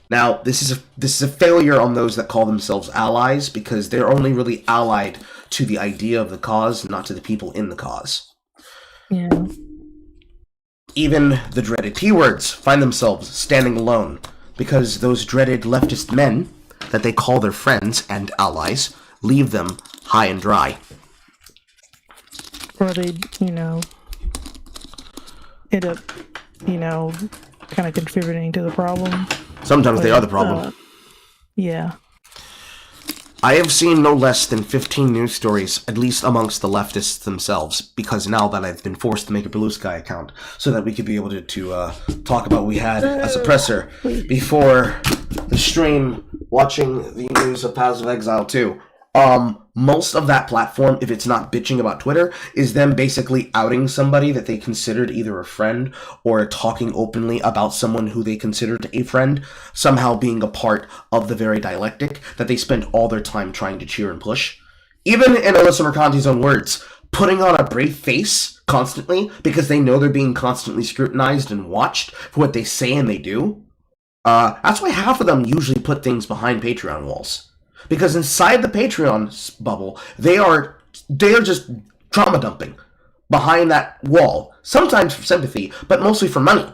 Now, this is a failure on those that call themselves allies, because they're only really allied to the idea of the cause, not to the people in the cause. Yeah. Even the dreaded T-words find themselves standing alone, because those dreaded leftist men that they call their friends and allies leave them high and dry. Or they, end up, kind of contributing to the problem. Sometimes they are the problem. Yeah. I have seen no less than 15 news stories, at least amongst the leftists themselves, because now that I've been forced to make a Blue Sky account, so that we could be able to talk about what we had a suppressor before the stream, watching the news of Paths of Exile 2. Most of that platform, if it's not bitching about Twitter, is them basically outing somebody that they considered either a friend or talking openly about someone who they considered a friend, somehow being a part of the very dialectic that they spent all their time trying to cheer and push. Even in Alyssa Mercanti's own words, putting on a brave face constantly because they know they're being constantly scrutinized and watched for what they say and they do. That's why half of them usually put things behind Patreon walls. Because inside the Patreon bubble, they are just trauma dumping behind that wall. Sometimes for sympathy, but mostly for money.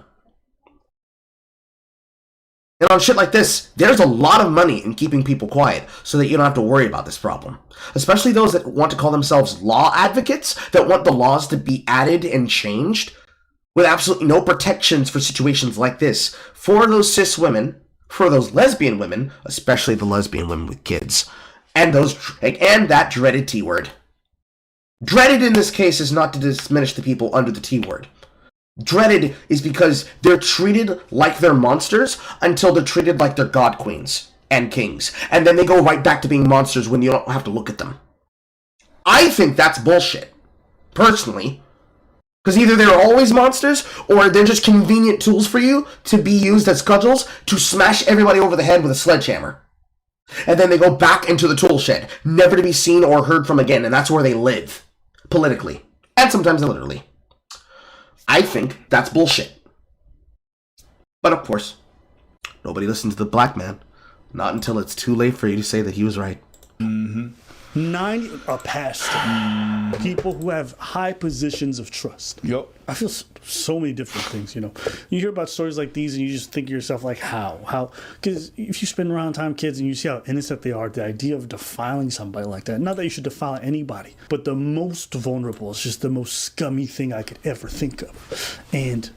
And on shit like this, there's a lot of money in keeping people quiet so that you don't have to worry about this problem. Especially those that want to call themselves law advocates, that want the laws to be added and changed with absolutely no protections for situations like this. For those cis women, for those lesbian women, especially the lesbian women with kids, and that dreaded T word. Dreaded in this case is not to diminish the people under the T word. Dreaded is because they're treated like they're monsters until they're treated like they're god queens and kings, and then they go right back to being monsters when you don't have to look at them. I think that's bullshit, personally. Because either they're always monsters, or they're just convenient tools for you to be used as cudgels to smash everybody over the head with a sledgehammer. And then they go back into the tool shed, never to be seen or heard from again, and that's where they live. Politically. And sometimes literally. I think that's bullshit. But of course, nobody listens to the black man. Not until it's too late for you to say that he was right. Mm-hmm. 90 are pastor. People who have high positions of trust. Yep. I feel so many different things, You hear about stories like these and you just think to yourself, like, how? Because if you spend around time kids and you see how innocent they are, the idea of defiling somebody like that, not that you should defile anybody, but the most vulnerable is just the most scummy thing I could ever think of. And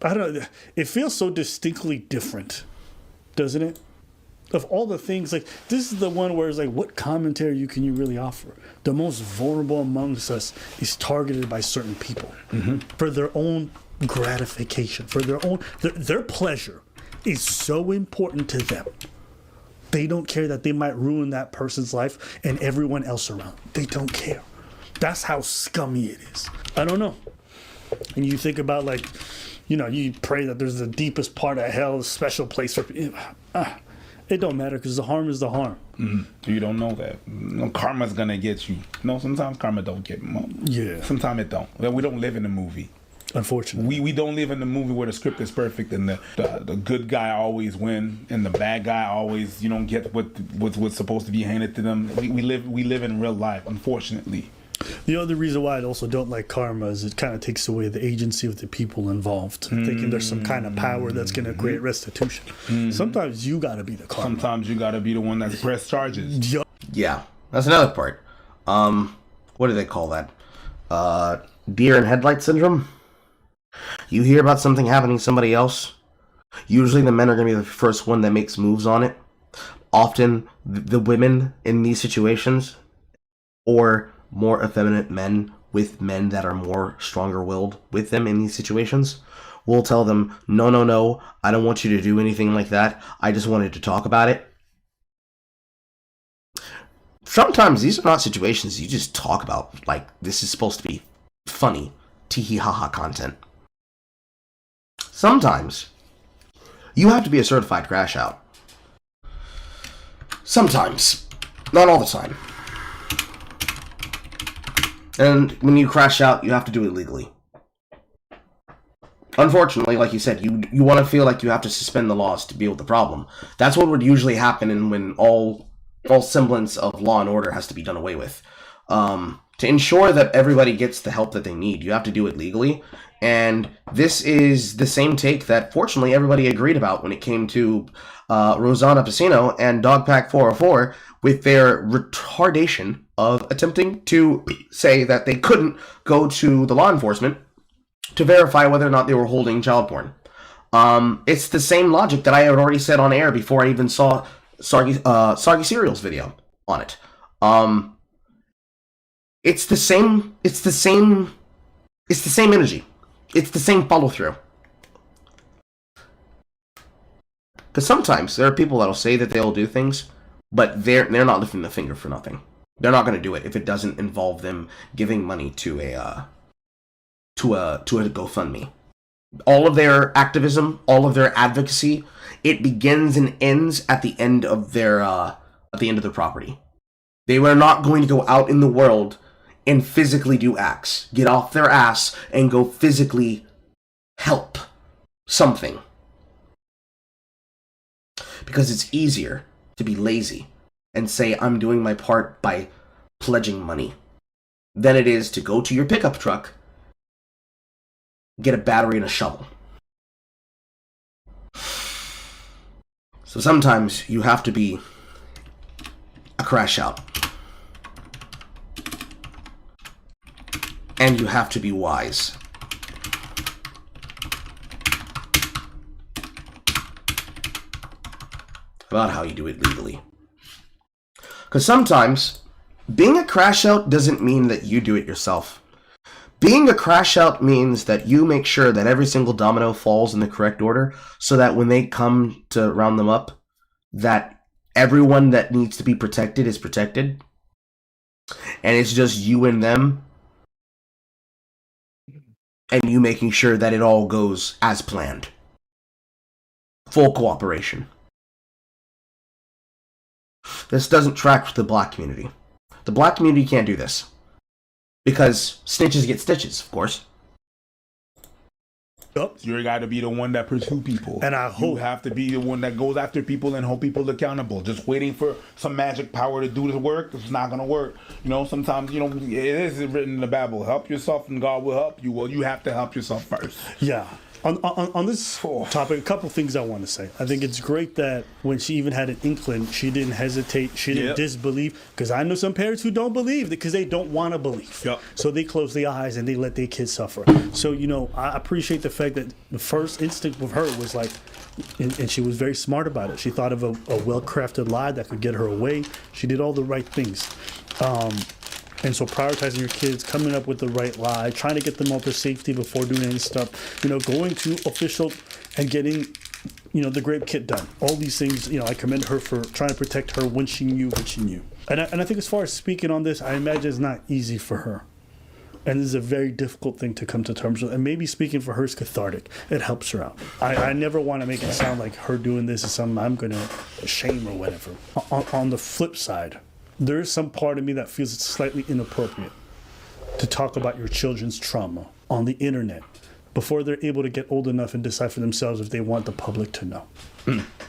I don't know, it feels so distinctly different, doesn't it? Of all the things, like, this is the one where it's like, what commentary can you really offer? The most vulnerable amongst us is targeted by certain people for their own gratification, for their pleasure is so important to them. They don't care that they might ruin that person's life and everyone else around. They don't care. That's how scummy it is. I don't know. And you think about, like, you pray that there's the deepest part of hell, a special place for people. It don't matter because the harm is the harm. Mm-hmm. You don't know that. Karma's gonna get you. Sometimes karma don't get them. Yeah. Sometimes it don't. We don't live in a movie. Unfortunately. We don't live in a movie where the script is perfect and the good guy always win and the bad guy always get what's supposed to be handed to them. We live in real life, unfortunately. The other reason why I also don't like karma is it kind of takes away the agency of the people involved, thinking there's some kind of power that's going to create restitution. Sometimes you got to be the karma. Sometimes you got to be the one that press charges. Yeah, that's another part. What do they call that? Deer in headlight syndrome? You hear about something happening to somebody else, usually the men are going to be the first one that makes moves on it. Often the women in these situations, or more effeminate men with men that are more stronger-willed with them in these situations, will tell them, no, I don't want you to do anything like that. I just wanted to talk about it. Sometimes these are not situations you just talk about, like, this is supposed to be funny, tee-hee-ha-ha content. Sometimes you have to be a certified crash out. Sometimes. Not all the time. And when you crash out, you have to do it legally. unfortunately, like you said, you want to feel like you have to suspend the laws to deal with the problem. That's what would usually happen when all semblance of law and order has to be done away with. To ensure that everybody gets the help that they need, you have to do it legally. And this is the same take that, fortunately, everybody agreed about when it came to Rosanna Pacino and Dogpack 404 with their retardation of attempting to say that they couldn't go to the law enforcement to verify whether or not they were holding child porn. It's the same logic that I had already said on air before I even saw Soggy Cereal's video on it. It's the same energy. It's the same follow through. Because sometimes there are people that'll say that they'll do things, but they're not lifting the finger for nothing. They're not going to do it if it doesn't involve them giving money to a GoFundMe. All of their activism, all of their advocacy, it begins and ends at the end of their property. They were not going to go out in the world and physically do acts, get off their ass and go physically help something. Because it's easier to be lazy and say I'm doing my part by pledging money than it is to go to your pickup truck, get a battery and a shovel. So sometimes you have to be a crash out. And you have to be wise. About how you do it legally. Because sometimes being a crash out doesn't mean that you do it yourself. Being a crash out means that you make sure that every single domino falls in the correct order so that when they come to round them up, that everyone that needs to be protected is protected. And it's just you and them. And you making sure that it all goes as planned. Full cooperation. This doesn't track with the black community. The black community can't do this. Because snitches get stitches, of course. Yep. You got to be the one that pursue people. And I hope you have to be the one that goes after people and hold people accountable. Just waiting for some magic power to do the work, it's not going to work. You know, sometimes, you know, it is written in the Bible. Help yourself and God will help you. Well, you have to help yourself first. Yeah. On this topic, a couple things I want to say. I think it's great that when she even had an inkling, she didn't hesitate, she didn't disbelieve. Because I know some parents who don't believe because they don't want to believe. Yep. So they close their eyes and they let their kids suffer. So, you know, I appreciate the fact that the first instinct with her was like, and she was very smart about it. She thought of a well-crafted lie that could get her away. She did all the right things. And so prioritizing your kids, coming up with the right lie, trying to get them all to safety before doing any stuff, you know, going to official and getting, you know, the grape kit done. All these things, you know, I commend her for trying to protect her when she knew what she knew. And I think as far as speaking on this, I imagine it's not easy for her. And this is a very difficult thing to come to terms with. And maybe speaking for her is cathartic. It helps her out. I never want to make it sound like her doing this is something I'm going to shame or whatever. On the flip side, there is some part of me that feels it's slightly inappropriate to talk about your children's trauma on the internet before they're able to get old enough and decide for themselves if they want the public to know.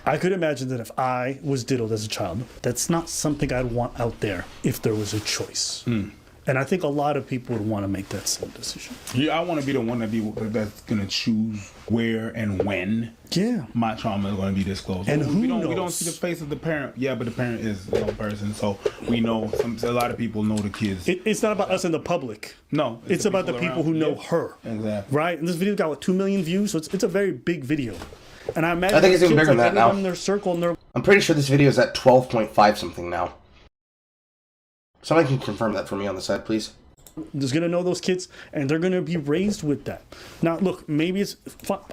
I could imagine that if I was diddled as a child, that's not something I'd want out there if there was a choice. And I think a lot of people would want to make that same decision. Yeah, I want to be the one that's going to choose where and when my trauma is going to be disclosed. And who knows? We don't see the face of the parent. Yeah, but the parent is a person, so we know. A lot of people know the kids. It's not about us in the public. No. It's about the people who know her. Exactly. Right? And this video got, 2 million views, so it's a very big video. And I imagine I think it's even bigger than that now. In their circle and their... I'm pretty sure this video is at 12.5 something now. Somebody can confirm that for me on the side, please. There's going to know those kids, and they're going to be raised with that. Now, look, maybe it's...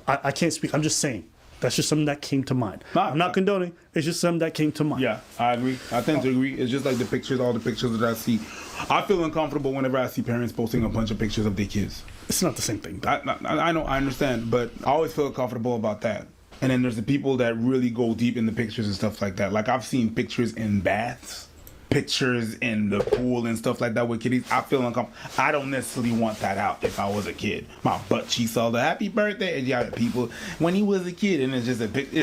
I can't speak. I'm just saying. That's just something that came to mind. I'm not condoning. It's just something that came to mind. Yeah, I agree. I tend to agree. It's just like the pictures, all the pictures that I see. I feel uncomfortable whenever I see parents posting a bunch of pictures of their kids. It's not the same thing. I know, I understand, but I always feel comfortable about that. And then there's the people that really go deep in the pictures and stuff like that. Like I've seen pictures in baths pictures in the pool and stuff like that with kiddies. I feel uncomfortable. I don't necessarily want that out if I was a kid. My butt cheeks all the happy birthday, and you got people when he was a kid, and it's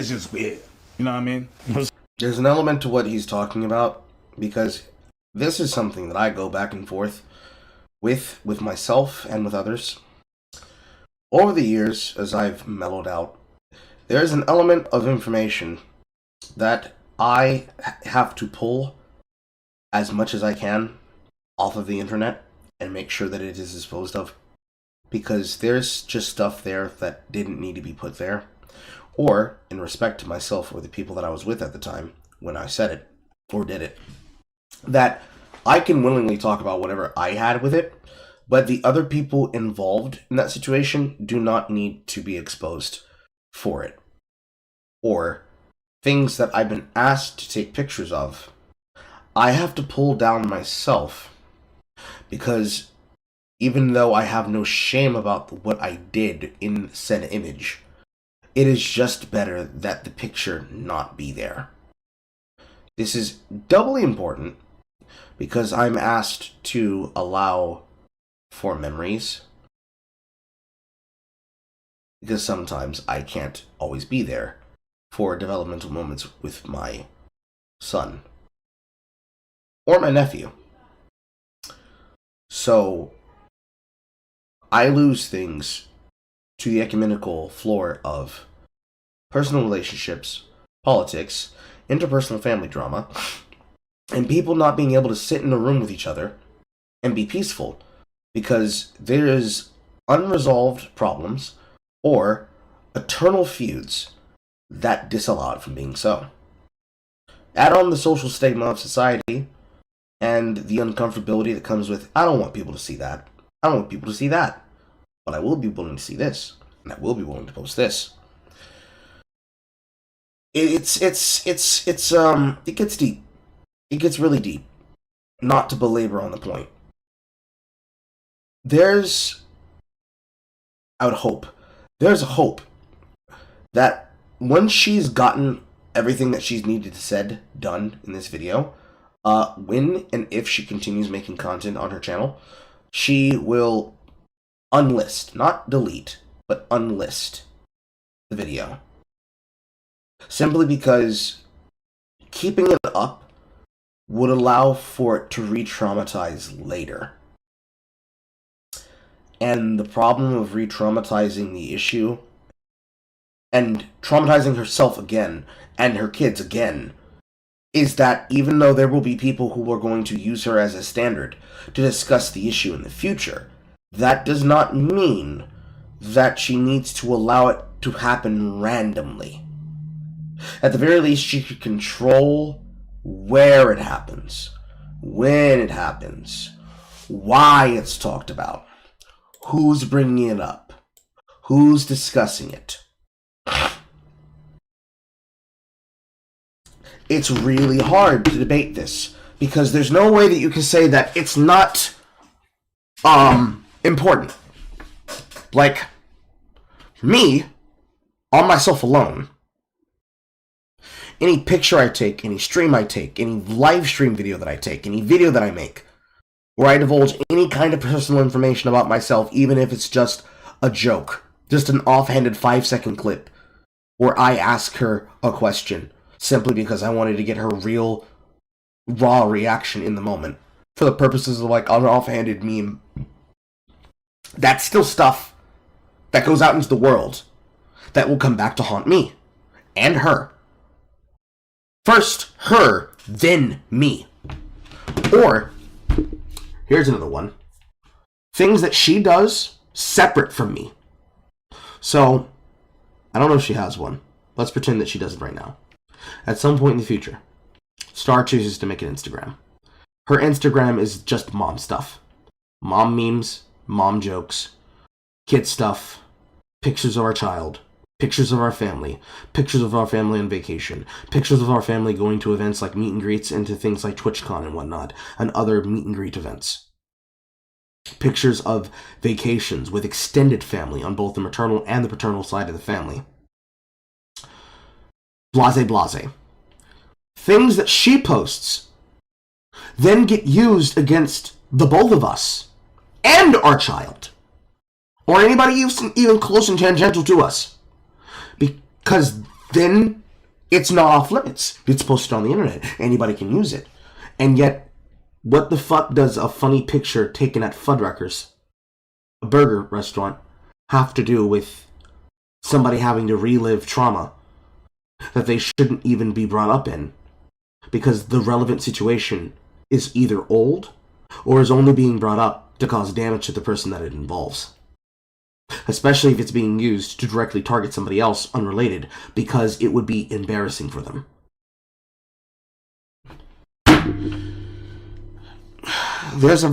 just weird. You know what I mean? There's an element to what he's talking about, because this is something that I go back and forth with myself and with others. Over the years, as I've mellowed out, there's an element of information that I have to pull as much as I can off of the internet and make sure that it is disposed of, because there's just stuff there that didn't need to be put there, or in respect to myself or the people that I was with at the time when I said it or did it, that I can willingly talk about whatever I had with it, but the other people involved in that situation do not need to be exposed for it. Or things that I've been asked to take pictures of, I have to pull down myself, because even though I have no shame about what I did in said image, it is just better that the picture not be there. This is doubly important because I'm asked to allow for memories, because sometimes I can't always be there for developmental moments with my son or my nephew. So I lose things to the ecumenical floor of personal relationships, politics, interpersonal family drama, and people not being able to sit in a room with each other and be peaceful, because there is unresolved problems or eternal feuds that disallow it from being so. Add on the social stigma of society and the uncomfortability that comes with, I don't want people to see that. I don't want people to see that. But I will be willing to see this, and I will be willing to post this. It gets deep. It gets really deep. Not to belabor on the point. There's a hope that once she's gotten everything that she's needed to said done in this video, when and if she continues making content on her channel, she will unlist, not delete, but unlist the video. Simply because keeping it up would allow for it to re-traumatize later. And the problem of re-traumatizing the issue and traumatizing herself again and her kids again is that even though there will be people who are going to use her as a standard to discuss the issue in the future, that does not mean that she needs to allow it to happen randomly. At the very least, she could control where it happens, when it happens, why it's talked about, who's bringing it up, who's discussing it. It's really hard to debate this, because there's no way that you can say that it's not important. Like, me, on myself alone, any picture I take, any stream I take, any live stream video that I take, any video that I make, where I divulge any kind of personal information about myself, even if it's just a joke, just an offhanded 5-second clip, where I ask her a question, simply because I wanted to get her real, raw reaction in the moment, for the purposes of, like, an offhanded meme. That's still stuff that goes out into the world that will come back to haunt me and her. First her, then me. Or, here's another one. Things that she does separate from me. So, I don't know if she has one. Let's pretend that she doesn't right now. At some point in the future, Star chooses to make an Instagram. Her Instagram is just mom stuff. Mom memes, mom jokes, kid stuff, pictures of our child, pictures of our family on vacation, pictures of our family going to events like meet and greets and to things like TwitchCon and whatnot, and other meet and greet events. Pictures of vacations with extended family on both the maternal and the paternal side of the family. Blase blase. Things that she posts then get used against the both of us and our child, or anybody even close and tangential to us, because then it's not off limits. It's posted on the internet. Anybody can use it. And yet, what the fuck does a funny picture taken at Fuddruckers, a burger restaurant, have to do with somebody having to relive trauma that they shouldn't even be brought up in? Because the relevant situation is either old or is only being brought up to cause damage to the person that it involves. Especially if it's being used to directly target somebody else unrelated, because it would be embarrassing for them. There's a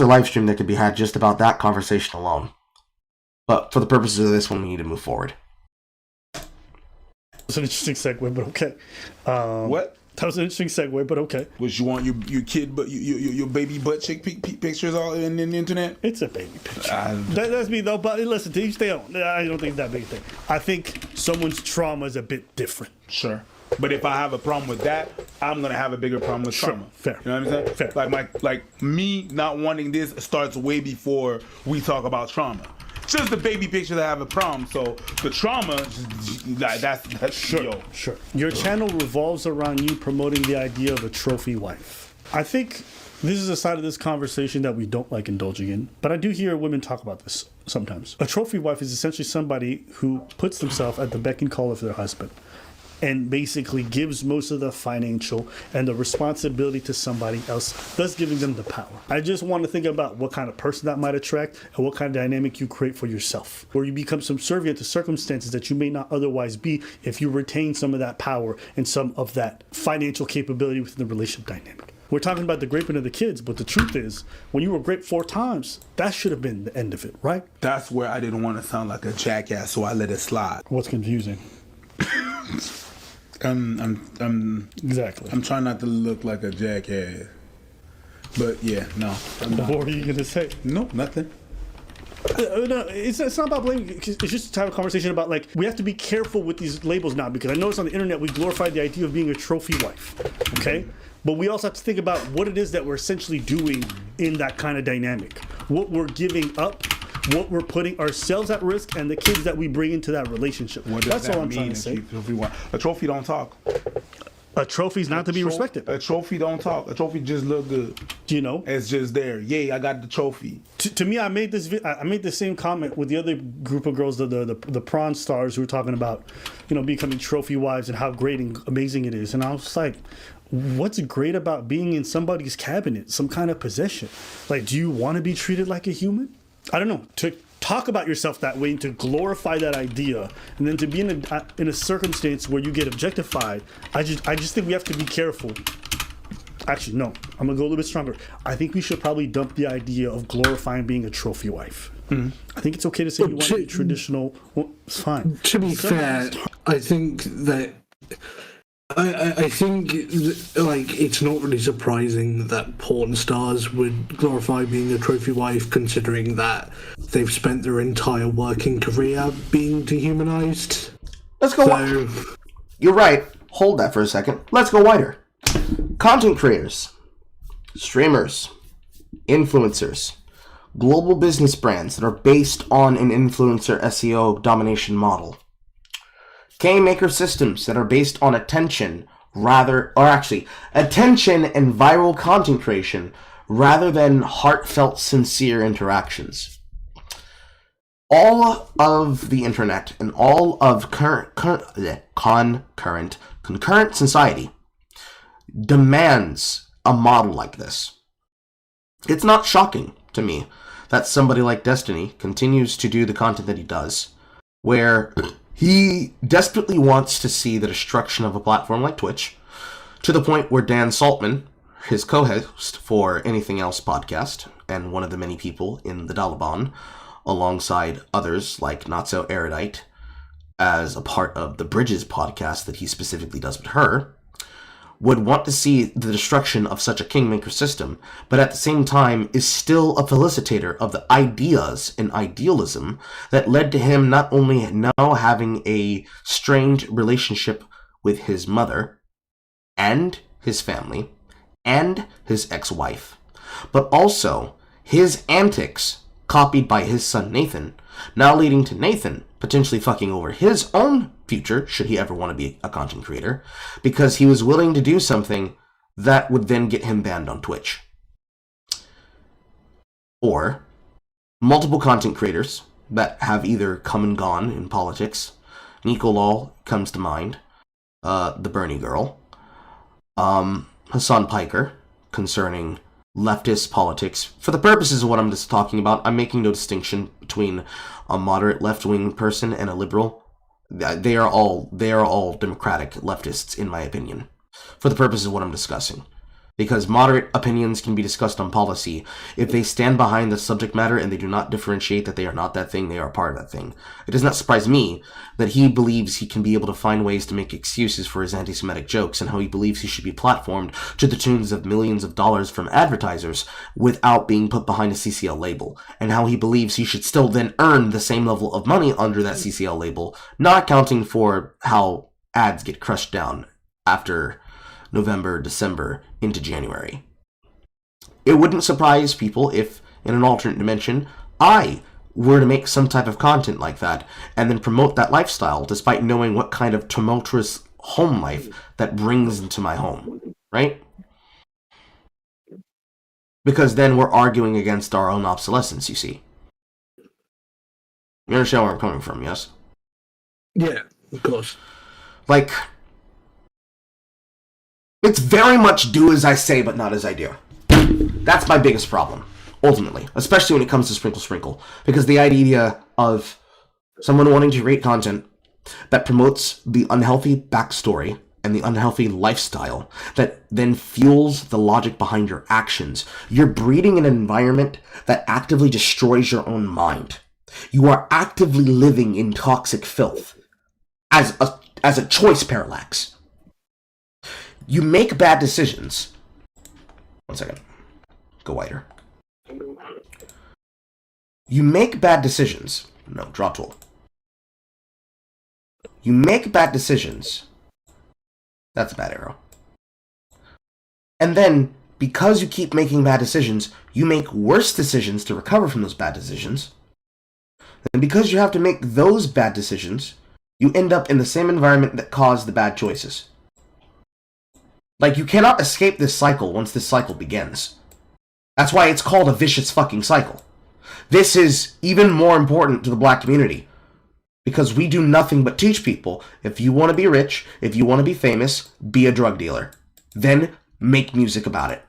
live stream that could be had just about that conversation alone. But for the purposes of this one, we need to move forward. It's an interesting segue, but okay. What? That was an interesting segue, but okay. Was you want your kid, but your baby butt cheek pictures all in the internet? It's a baby picture. That's me though. But listen, to each their own. I don't think it's that big a thing. I think someone's trauma is a bit different. Sure. But if I have a problem with that, I'm gonna have a bigger problem with trauma. Fair. You know what I'm saying? Fair. Like me not wanting this starts way before we talk about trauma. It's just the baby picture that I have a problem. So the trauma, that's Sure. Your channel revolves around you promoting the idea of a trophy wife. I think this is a side of this conversation that we don't like indulging in, but I do hear women talk about this sometimes. A trophy wife is essentially somebody who puts themselves at the beck and call of their husband and basically gives most of the financial and the responsibility to somebody else, thus giving them the power. I just want to think about what kind of person that might attract and what kind of dynamic you create for yourself, where you become subservient to circumstances that you may not otherwise be if you retain some of that power and some of that financial capability within the relationship dynamic. We're talking about the graping of the kids, but the truth is, when you were raped 4 times, that should have been the end of it, right? That's where I didn't want to sound like a jackass, so I let it slide. What's confusing? Exactly. I'm trying not to look like a jackass. But yeah, no. What were you gonna say? No, nothing. No, it's not about blaming. It's just to have a conversation about, like, we have to be careful with these labels now, because I notice on the internet we glorify the idea of being a trophy wife. Okay? But we also have to think about what it is that we're essentially doing in that kind of dynamic. What we're giving up, what we're putting ourselves at risk, and the kids that we bring into that relationship. That's all I'm trying to say. A trophy don't talk. A trophy's not to be respected. A trophy don't talk. A trophy just look good. You know, it's just there. Yay, I got the trophy. To me, I made the same comment with the other group of girls, the prawn stars, who were talking about, you know, becoming trophy wives and how great and amazing it is. And I was just like, what's great about being in somebody's cabinet, some kind of possession? Like, do you want to be treated like a human? I don't know. To talk about yourself that way and to glorify that idea, and then to be in a circumstance where you get objectified, I just think we have to be careful. Actually, no. I'm gonna go a little bit stronger. I think we should probably dump the idea of glorifying being a trophy wife. Mm-hmm. I think it's okay to say you want to be traditional. Well, it's fine. To be fair, I think that. I think, like, it's not really surprising that porn stars would glorify being a trophy wife, considering that they've spent their entire working career being dehumanized. Let's go. You're right. Hold that for a second. Let's go wider. Content creators, streamers, influencers, global business brands that are based on an influencer SEO domination model. K-maker systems that are based on attention and viral content creation rather than heartfelt, sincere interactions. All of the internet and all of concurrent society demands a model like this. It's not shocking to me that somebody like Destiny continues to do the content that he does, where he desperately wants to see the destruction of a platform like Twitch, to the point where Dan Saltman, his co-host for Anything Else podcast, and one of the many people in the Taliban, alongside others like Not So Erudite, as a part of the Bridges podcast that he specifically does with her, would want to see the destruction of such a kingmaker system, but at the same time is still a felicitator of the ideas and idealism that led to him not only now having a strained relationship with his mother and his family, and his ex-wife, but also his antics copied by his son Nathan, now leading to Nathan potentially fucking over his own future, should he ever want to be a content creator, because he was willing to do something that would then get him banned on Twitch. Or multiple content creators that have either come and gone in politics. Nicolol comes to mind, the Bernie girl, Hassan Piker, concerning leftist politics. For the purposes of what I'm just talking about, I'm making no distinction between a moderate left-wing person and a liberal. They are all democratic leftists, in my opinion, for the purposes of what I'm discussing. Because moderate opinions can be discussed on policy if they stand behind the subject matter and they do not differentiate that they are not that thing, they are part of that thing. It does not surprise me that he believes he can be able to find ways to make excuses for his anti-Semitic jokes, and how he believes he should be platformed to the tunes of millions of dollars from advertisers without being put behind a CCL label, and how he believes he should still then earn the same level of money under that CCL label, not accounting for how ads get crushed down after November, December, into January. It wouldn't surprise people if, in an alternate dimension, I were to make some type of content like that, and then promote that lifestyle, despite knowing what kind of tumultuous home life that brings into my home, right? Because then we're arguing against our own obsolescence, you see. You understand where I'm coming from, yes? Yeah, of course. Like, it's very much do as I say, but not as I do. That's my biggest problem, ultimately. Especially when it comes to Sprinkle Sprinkle. Because the idea of someone wanting to create content that promotes the unhealthy backstory and the unhealthy lifestyle that then fuels the logic behind your actions. You're breeding an environment that actively destroys your own mind. You are actively living in toxic filth as a choice parallax. You make bad decisions. One second. Go wider. You make bad decisions. No, draw tool. You make bad decisions. That's a bad arrow. And then, because you keep making bad decisions, you make worse decisions to recover from those bad decisions. And because you have to make those bad decisions, you end up in the same environment that caused the bad choices. Like, you cannot escape this cycle once this cycle begins. That's why it's called a vicious fucking cycle. This is even more important to the black community. Because we do nothing but teach people, if you want to be rich, if you want to be famous, be a drug dealer. Then make music about it.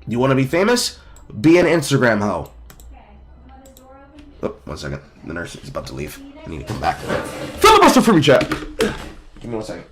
You want to be famous? Be an Instagram hoe. Oh, one second. The nurse is about to leave. I need to come back. Filibuster for me, chat! Give me one second.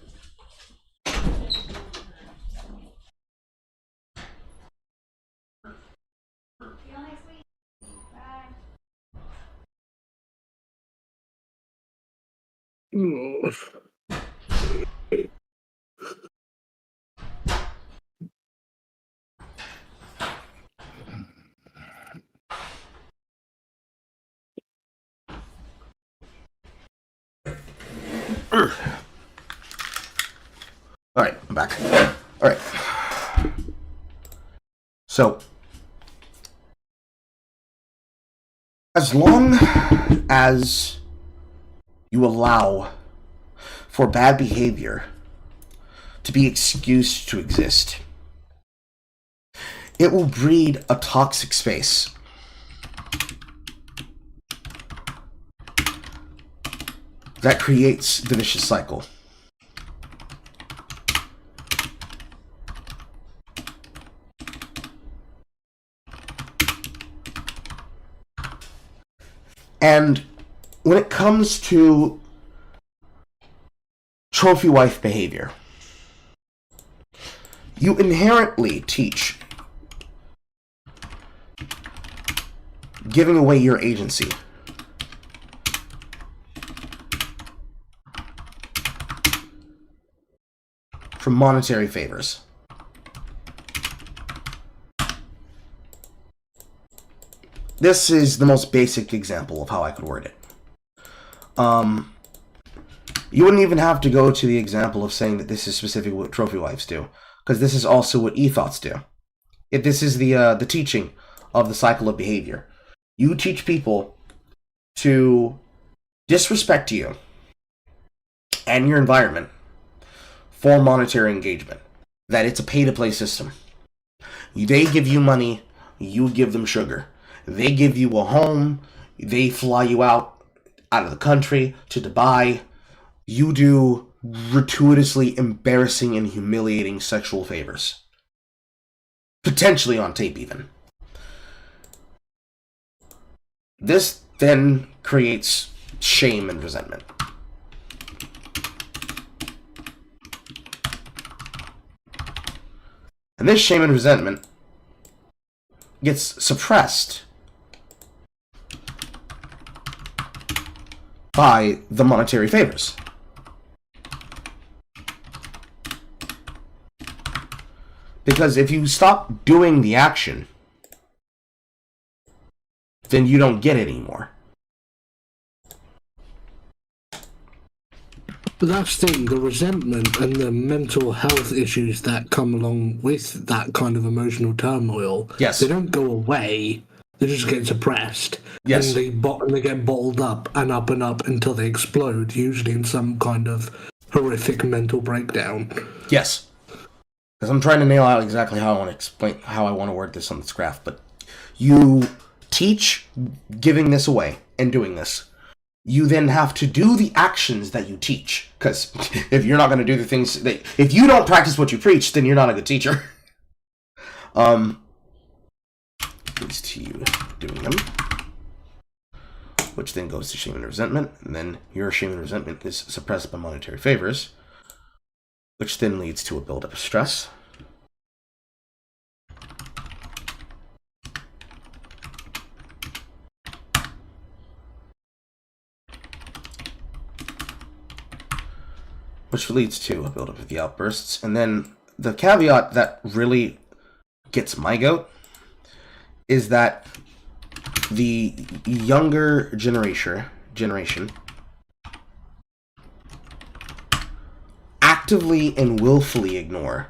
Alright, I'm back. Alright. So, as long as you allow for bad behavior to be excused to exist, it will breed a toxic space. That creates the vicious cycle. And when it comes to trophy wife behavior, you inherently teach giving away your agency. For monetary favors. This is the most basic example of how I could word it. You wouldn't even have to go to the example of saying that this is specifically what trophy wives do, because this is also what ethos do. This is the teaching of the cycle of behavior. You teach people to disrespect you and your environment for monetary engagement. That it's a pay-to-play system. They give you money, you give them sugar. They give you a home, they fly you out of the country to Dubai. You do gratuitously embarrassing and humiliating sexual favors. Potentially on tape even. This then creates shame and resentment. And this shame and resentment gets suppressed by the monetary favors. Because if you stop doing the action, then you don't get it anymore. But that's the thing, the resentment and the mental health issues that come along with that kind of emotional turmoil. Yes. They don't go away. They just get suppressed. Yes. And they get bottled up and up until they explode, usually in some kind of horrific mental breakdown. Yes. Because I'm trying to nail out exactly how I want to explain, how I want to word this on this graph. But you teach giving this away and doing this. You then have to do the actions that you teach. Because if you're not going to do the things that... If you don't practice what you preach, then you're not a good teacher. Leads to you doing them. Which then goes to shame and resentment. And then your shame and resentment is suppressed by monetary favors. Which then leads to a buildup of stress. Which leads to a buildup of the outbursts. And then the caveat that really gets my goat is that the younger generation actively and willfully ignore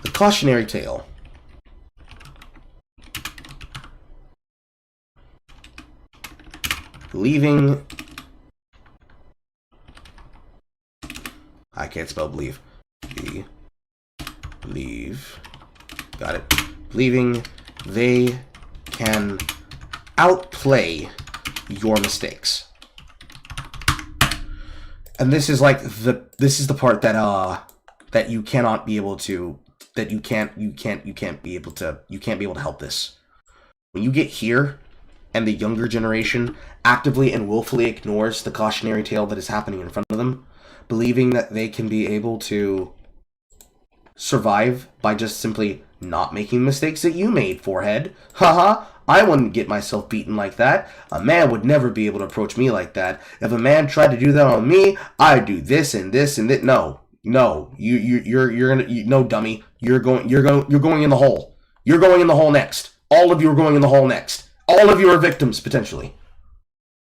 the cautionary tale believing... I can't spell believe. Believe. Got it. Believing they can outplay your mistakes. And this is like this is the part that you cannot be able to you can't be able to help this. When you get here and the younger generation actively and willfully ignores the cautionary tale that is happening in front of them, believing that they can be able to survive by just simply not making mistakes that you made, forehead. Haha, I wouldn't get myself beaten like that. A man would never be able to approach me like that. If a man tried to do that on me, I'd do this and this and that. No, you're gonna, no, dummy. You're going in the hole. You're going in the hole next. All of you are going in the hole next. All of you are victims, potentially.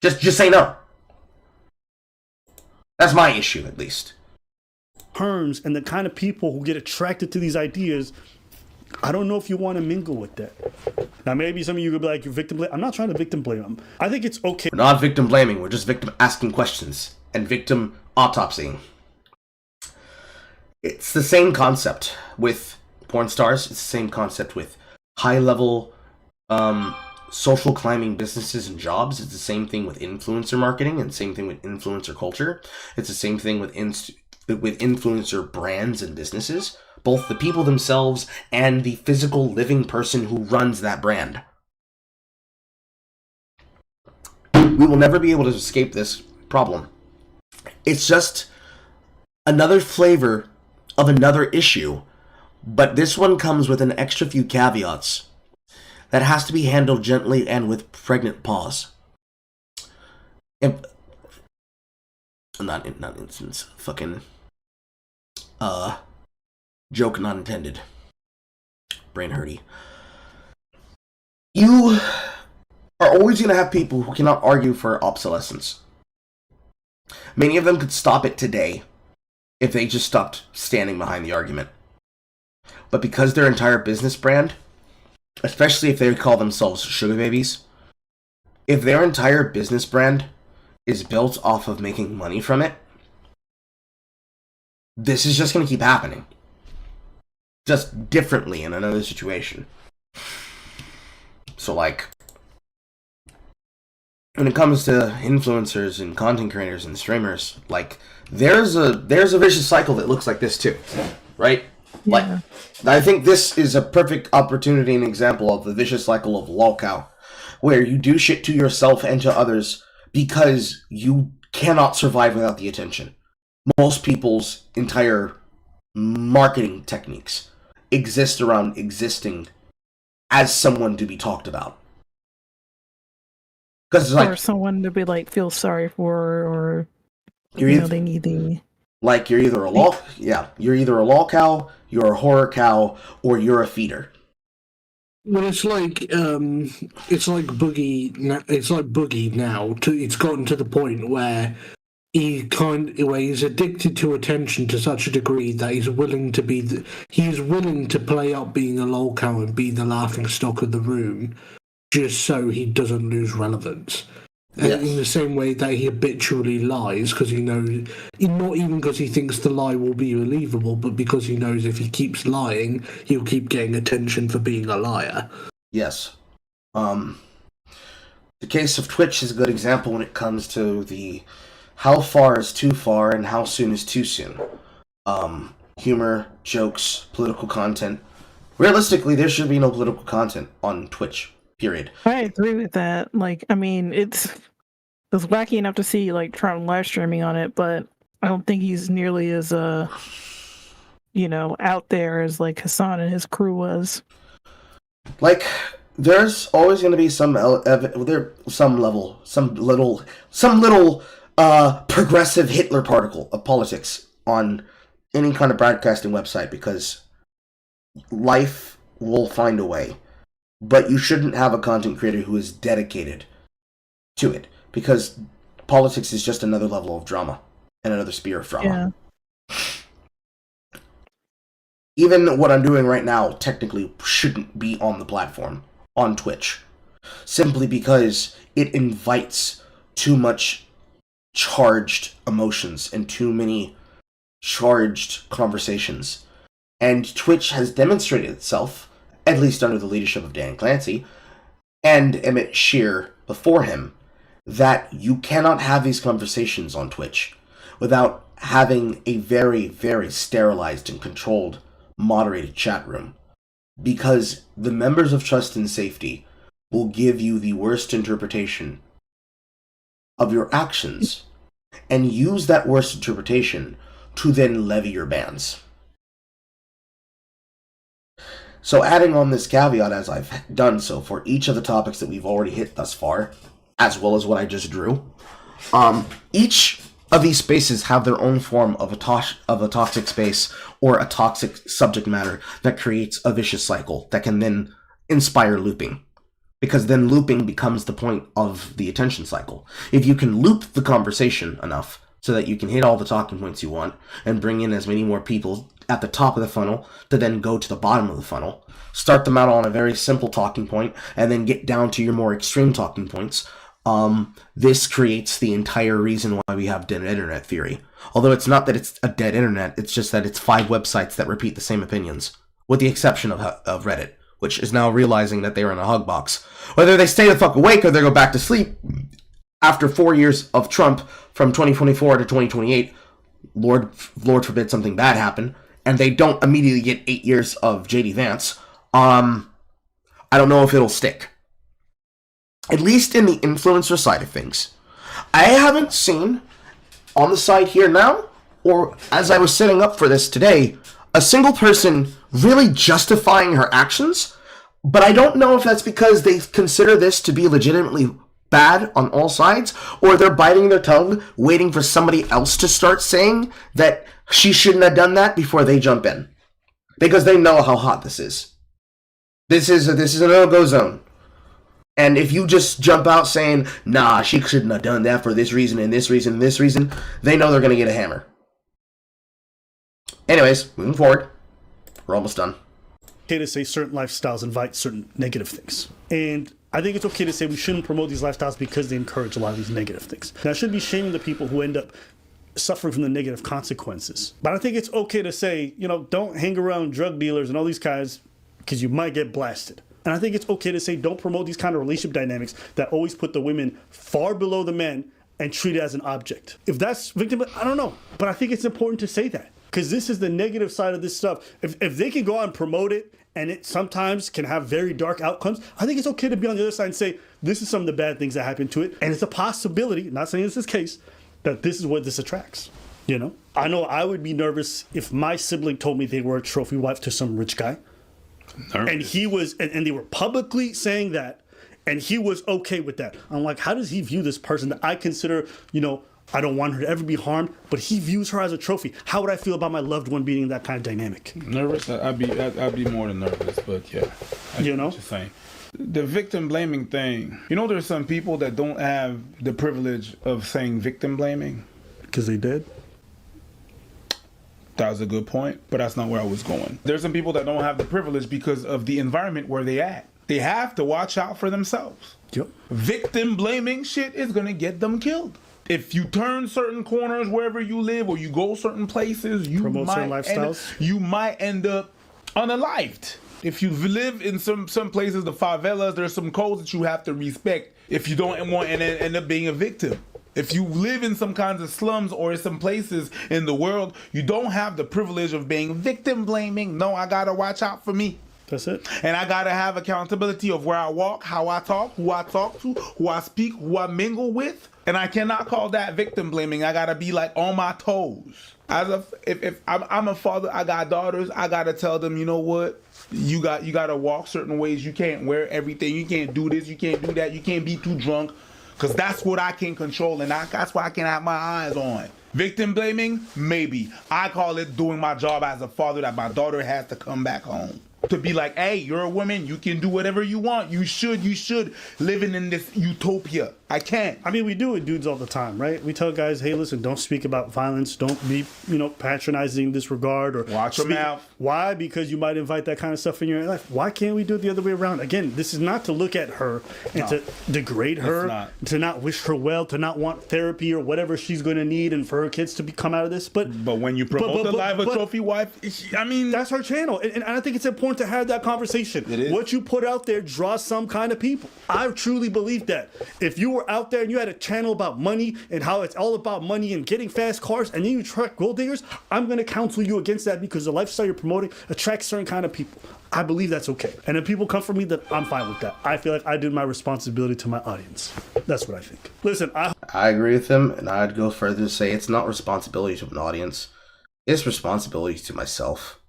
Just say no. That's my issue, at least. Terms and the kind of people who get attracted to these ideas, I don't know if you want to mingle with that. Now, maybe some of you could be like, you're victim blame. I'm not trying to victim blame them. I think it's okay. We're not victim blaming. We're just victim asking questions and victim autopsying. It's the same concept with porn stars. It's the same concept with high-level social climbing businesses and jobs. It's the same thing with influencer marketing and same thing with influencer culture. It's the same thing with influencer brands and businesses. Both the people themselves and the physical living person who runs that brand. We will never be able to escape this problem. It's just another flavor of another issue, but this one comes with an extra few caveats that has to be handled gently and with pregnant pause. Not instance. Fucking joke not intended. Brain hurty. You are always going to have people who cannot argue for obsolescence. Many of them could stop it today if they just stopped standing behind the argument. But because their entire business brand, especially if they call themselves sugar babies, if their entire business brand is built off of making money from it, this is just going to keep happening. Just differently in another situation. So, like, when it comes to influencers and content creators and streamers, like, there's a vicious cycle that looks like this too, right? Yeah. Like, I think this is a perfect opportunity and example of the vicious cycle of lolcow, where you do shit to yourself and to others because you cannot survive without the attention. Most people's entire marketing techniques exist around existing as someone to be talked about. Because it's like, or someone to be like feel sorry for, or they need the. Like you're either a you're either a lol cow, you're a horror cow, or you're a feeder. Well, it's like Boogie. It's like Boogie now. It's gotten to the point where he's addicted to attention to such a degree that he's willing to play up being a lol cow and be the laughing stock of the room, just so he doesn't lose relevance. Yes. In the same way that he habitually lies, because he knows, not even because he thinks the lie will be believable, but because he knows if he keeps lying, he'll keep getting attention for being a liar. Yes. The case of Twitch is a good example when it comes to the how far is too far and how soon is too soon. Humor, jokes, political content. Realistically, there should be no political content on Twitch. Period. I agree with that. Like, I mean, it's wacky enough to see like Trump live streaming on it, but I don't think he's nearly as out there as like Hassan and his crew was. Like, there's always going to be some little progressive Hitler particle of politics on any kind of broadcasting website, because life will find a way. But you shouldn't have a content creator who is dedicated to it, because politics is just another level of drama and another sphere of drama. Yeah. Even what I'm doing right now technically shouldn't be on the platform, on Twitch, simply because it invites too much charged emotions and too many charged conversations. And Twitch has demonstrated itself, at least under the leadership of Dan Clancy, and Emmett Shear before him, that you cannot have these conversations on Twitch without having a very, very sterilized and controlled, moderated chat room. Because the members of Trust and Safety will give you the worst interpretation of your actions, and use that worst interpretation to then levy your bans. So adding on this caveat, as I've done so for each of the topics that we've already hit thus far, as well as what I just drew, each of these spaces have their own form of a toxic space or a toxic subject matter that creates a vicious cycle that can then inspire looping. Because then looping becomes the point of the attention cycle. If you can loop the conversation enough so that you can hit all the talking points you want and bring in as many more people at the top of the funnel to then go to the bottom of the funnel, start them out on a very simple talking point and then get down to your more extreme talking points, this creates the entire reason why we have dead internet theory. Although it's not that it's a dead internet, it's just that it's 5 websites that repeat the same opinions, with the exception of Reddit, which is now realizing that they are in a hug box. Whether they stay the fuck awake or they go back to sleep after 4 years of Trump from 2024 to 2028, Lord forbid something bad happen, and they don't immediately get 8 years of JD Vance, I don't know if it'll stick. At least in the influencer side of things. I haven't seen, on the side here now, or as I was setting up for this today, a single person really justifying her actions, but I don't know if that's because they consider this to be legitimately bad on all sides, or they're biting their tongue, waiting for somebody else to start saying that she shouldn't have done that before they jump in. Because they know how hot this is. This is a no-go zone. And if you just jump out saying, nah, she shouldn't have done that for this reason and this reason and this reason, they know they're going to get a hammer. Anyways, moving forward. We're almost done. Okay to say certain lifestyles invite certain negative things. And I think it's okay to say we shouldn't promote these lifestyles because they encourage a lot of these negative things. Now, I shouldn't be shaming the people who end up suffering from the negative consequences. But I think it's okay to say, don't hang around drug dealers and all these guys because you might get blasted. And I think it's okay to say don't promote these kind of relationship dynamics that always put the women far below the men and treat it as an object. If that's victim, I don't know. But I think it's important to say that because this is the negative side of this stuff. If they can go out and promote it and it sometimes can have very dark outcomes, I think it's okay to be on the other side and say this is some of the bad things that happen to it. And it's a possibility, not saying this is the case, that this is what this attracts. I know I would be nervous if my sibling told me they were a trophy wife to some rich guy. Nervous. And he was, and they were publicly saying that, and he was okay with that. I'm like, how does he view this person that I consider, I don't want her to ever be harmed, but he views her as a trophy? How would I feel about my loved one being in that kind of dynamic? Nervous? I'd be more than nervous, but yeah. I get what you're saying. The victim blaming thing. There's some people that don't have the privilege of saying victim blaming. Because they did? That was a good point, but that's not where I was going. There's some people that don't have the privilege because of the environment where they at. They have to watch out for themselves. Yep. Victim blaming shit is gonna get them killed. If you turn certain corners wherever you live or you go certain places, you might end up unalived. If you live in some places, the favelas, there's some codes that you have to respect if you don't want and end up being a victim. If you live in some kinds of slums or some places in the world, you don't have the privilege of being victim blaming. No, I gotta watch out for me. That's it. And I gotta have accountability of where I walk, how I talk, who I talk to, who I speak, who I mingle with. And I cannot call that victim blaming. I gotta be like on my toes. If I'm a father, I got daughters, I gotta tell them, you know what? You gotta walk certain ways. You can't wear everything. You can't do this. You can't do that. You can't be too drunk. Because that's what I can control and that's what I can have my eyes on. Victim blaming? Maybe. I call it doing my job as a father that my daughter has to come back home. To be like, hey, you're a woman, you can do whatever you want. You should living in this utopia. I can't. I mean, we do it dudes all the time, right? We tell guys, hey, listen, don't speak about violence. Don't be, patronizing, disregard, or watch your mouth. Why? Because you might invite that kind of stuff in your life. Why can't we do it the other way around? Again, this is not to look at her and to degrade her, to not wish her well, to not want therapy or whatever she's going to need and for her kids to come out of this. But when you promote the life of trophy wife, I mean, that's her channel. And I think it's important to have that conversation. It is. What you put out there draws some kind of people. I truly believe that. If you were out there and you had a channel about money and how it's all about money and getting fast cars and then you attract gold diggers, I'm going to counsel you against that because the lifestyle you're promoting attracts certain kind of people. I believe that's okay. And if people come for me, then I'm fine with that. I feel like I did my responsibility to my audience. That's what I think. Listen, I agree with him, and I'd go further to say it's not responsibility to an audience. It's responsibility to myself.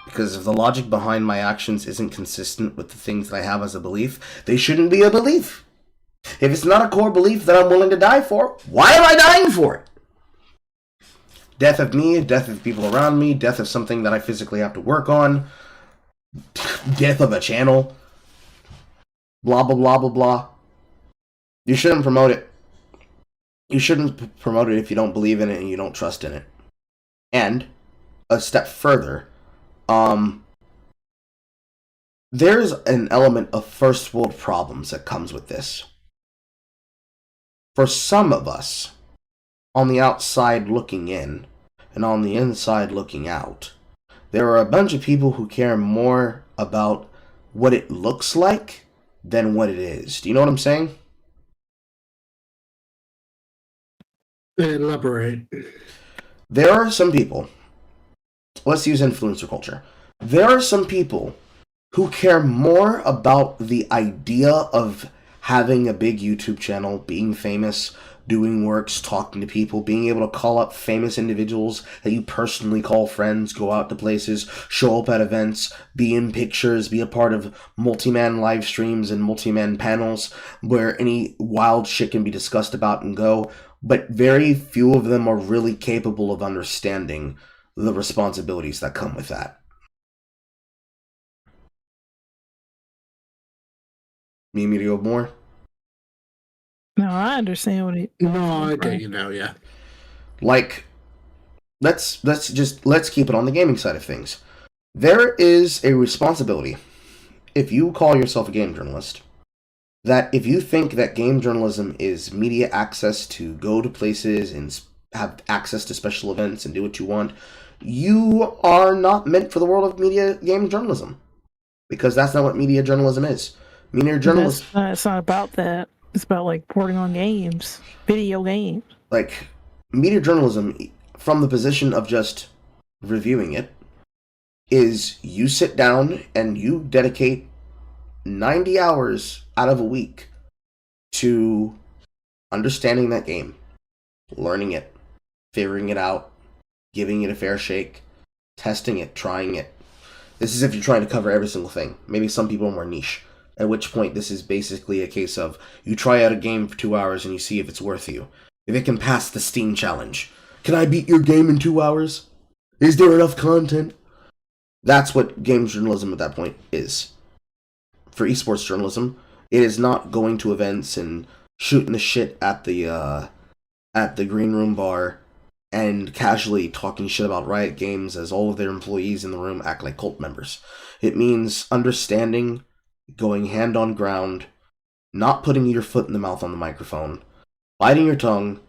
Because if the logic behind my actions isn't consistent with the things that I have as a belief, they shouldn't be a belief. If it's not a core belief that I'm willing to die for, why am I dying for it? Death of me, death of people around me, death of something that I physically have to work on, death of a channel, blah, blah, blah, blah, blah. You shouldn't promote it. You shouldn't promote it if you don't believe in it and you don't trust in it. And, a step further, there's an element of first world problems that comes with this. For some of us, on the outside looking in, and on the inside looking out, there are a bunch of people who care more about what it looks like than what it is. Do you know what I'm saying? Elaborate. There are some people, let's use influencer culture. There are some people who care more about the idea of having a big YouTube channel, being famous, doing works, talking to people, being able to call up famous individuals that you personally call friends, go out to places, show up at events, be in pictures, be a part of multi-man live streams and multi-man panels where any wild shit can be discussed about and go. But very few of them are really capable of understanding the responsibilities that come with that. Me and me to go more? No, I understand what it. No, I get you now. Yeah. Like, let's keep it on the gaming side of things. There is a responsibility, if you call yourself a game journalist, that if you think that game journalism is media access to go to places and have access to special events and do what you want, you are not meant for the world of media game journalism. Because that's not what media journalism is. Media journalism... It's not about that. It's about, like, reporting on games. Video games. Like, media journalism, from the position of just reviewing it, is you sit down and you dedicate 90 hours out of a week to understanding that game, learning it, figuring it out, giving it a fair shake, testing it, trying it. This is if you're trying to cover every single thing. Maybe some people are more niche. At which point, this is basically a case of you try out a game for 2 hours and you see if it's worth you. If it can pass the Steam challenge. Can I beat your game in 2 hours? Is there enough content? That's what games journalism at that point is. For esports journalism, it is not going to events and shooting the shit at the green room bar and casually talking shit about Riot Games as all of their employees in the room act like cult members. It means understanding, going hand on ground, not putting your foot in the mouth on the microphone, biting your tongue,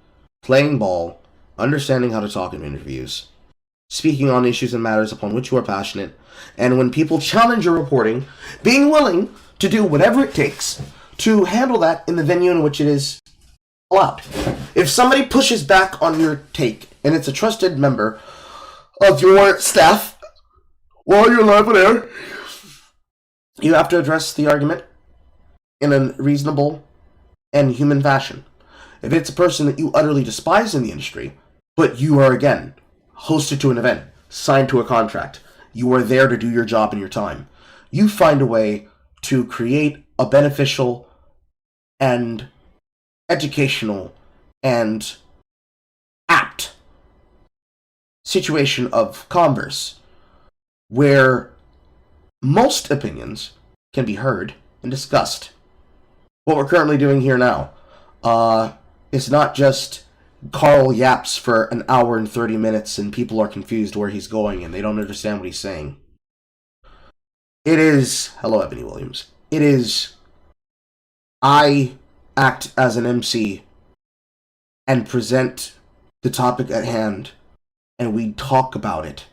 playing ball, understanding how to talk in interviews, speaking on issues and matters upon which you are passionate, and when people challenge your reporting, being willing to do whatever it takes to handle that in the venue in which it is allowed. If somebody pushes back on your take, and it's a trusted member of your staff while you're live on air, you have to address the argument in a reasonable and human fashion. If it's a person that you utterly despise in the industry, but you are, again, hosted to an event, signed to a contract, you are there to do your job in your time, you find a way to create a beneficial and educational and apt situation of converse where most opinions can be heard and discussed. What we're currently doing here now is not just Carl yaps for an hour and 30 minutes and people are confused where he's going and they don't understand what he's saying. It is... Hello, Ebony Williams. It is... I act as an MC and present the topic at hand and we talk about it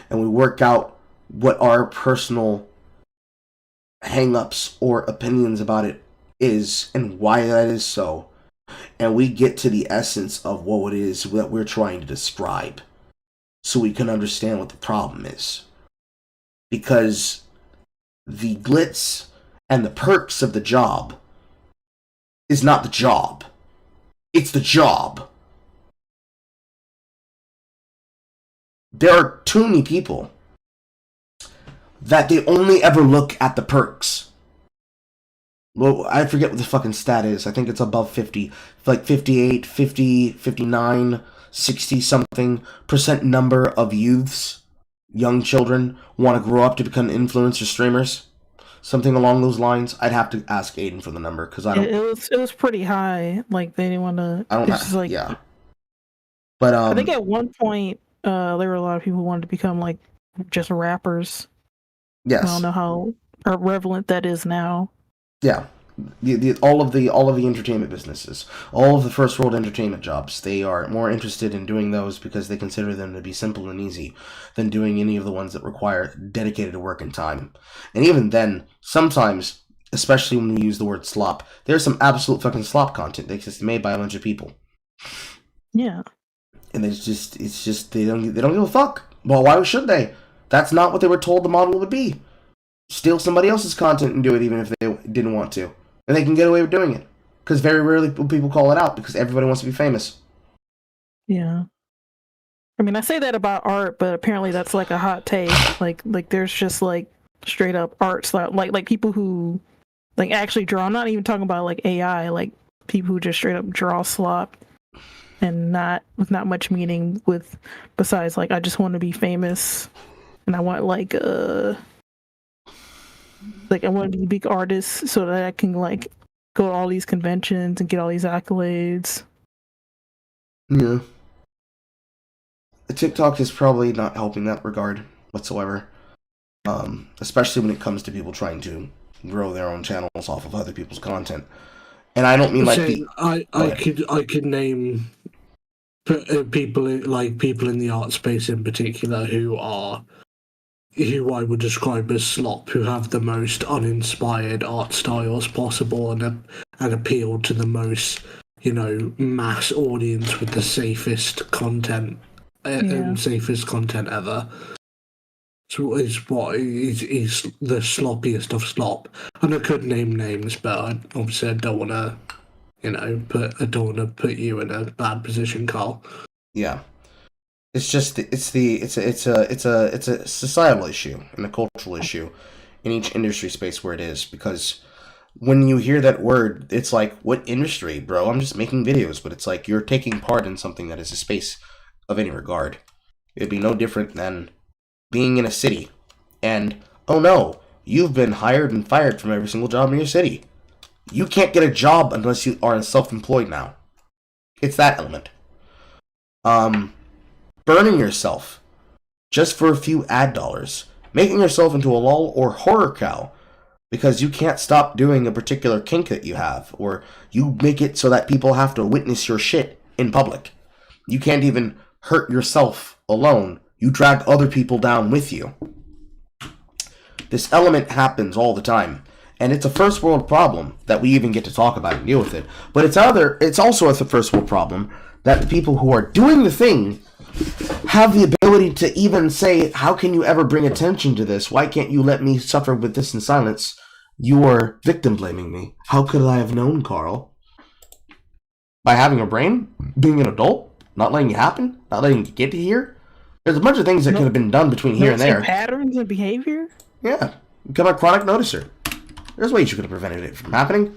and we work out what our personal hang-ups or opinions about it is and why that is so. And we get to the essence of what it is that we're trying to describe so we can understand what the problem is. Because the glitz and the perks of the job is not the job. It's the job. There are too many people that they only ever look at the perks. Well, I forget what the fucking stat is. I think it's above 50. Like 58, 50, 59, 60 something % number of youths, young children, want to grow up to become influencer streamers. Something along those lines. I'd have to ask Aiden for the number because I don't. It was pretty high. Like they didn't want to. I don't know. Like, yeah. But I think at one point there were a lot of people who wanted to become like just rappers. Yes. I don't know how prevalent that is now. Yeah. All of the entertainment businesses, all of the first world entertainment jobs, they are more interested in doing those because they consider them to be simple and easy than doing any of the ones that require dedicated work and time. And even then, sometimes, especially when we use the word slop, there's some absolute fucking slop content that's just made by a bunch of people. Yeah. And it's just they don't give a fuck. Well, why should they? That's not what they were told the model would be. Steal somebody else's content and do it even if they didn't want to. And they can get away with doing it. Because very rarely people call it out because everybody wants to be famous. Yeah. I mean, I say that about art, but apparently that's like a hot take. Like there's just like straight up art like people who like actually draw. I'm not even talking about like AI, like people who just straight up draw slop and with not much meaning with besides like I just want to be famous and I want like Like I want to be a big artist so that I can like go to all these conventions and get all these accolades. Yeah. TikTok is probably not helping that regard whatsoever. Especially when it comes to people trying to grow their own channels off of other people's content. And I don't mean like I could name people in the art space in particular who I would describe as slop, who have the most uninspired art styles possible and appeal to the most, mass audience with the safest content and safest content ever. So is the sloppiest of slop. And I could name names, but obviously I don't want to, put you in a bad position, Carl. Yeah. It's a societal issue and a cultural issue in each industry space where it is, because when you hear that word, it's like, what industry, bro? I'm just making videos, but it's like you're taking part in something that is a space of any regard. It'd be no different than being in a city and, oh no, you've been hired and fired from every single job in your city. You can't get a job unless you are self-employed now. It's that element. Burning yourself just for a few ad dollars, making yourself into a lol or horror cow because you can't stop doing a particular kink that you have, or you make it so that people have to witness your shit in public. You can't even hurt yourself alone. You drag other people down with you. This element happens all the time, and it's a first world problem that we even get to talk about and deal with it. But it's also a first world problem that the people who are doing the thing have the ability to even say, how can you ever bring attention to this? Why can't you let me suffer with this in silence? You are victim blaming me. How could I have known, Carl? By having a brain? Being an adult? Not letting it happen? Not letting it get to here? There's a bunch of things that could have been done between here and there. Patterns of behavior? Yeah. Become a chronic noticer. There's ways you could have prevented it from happening.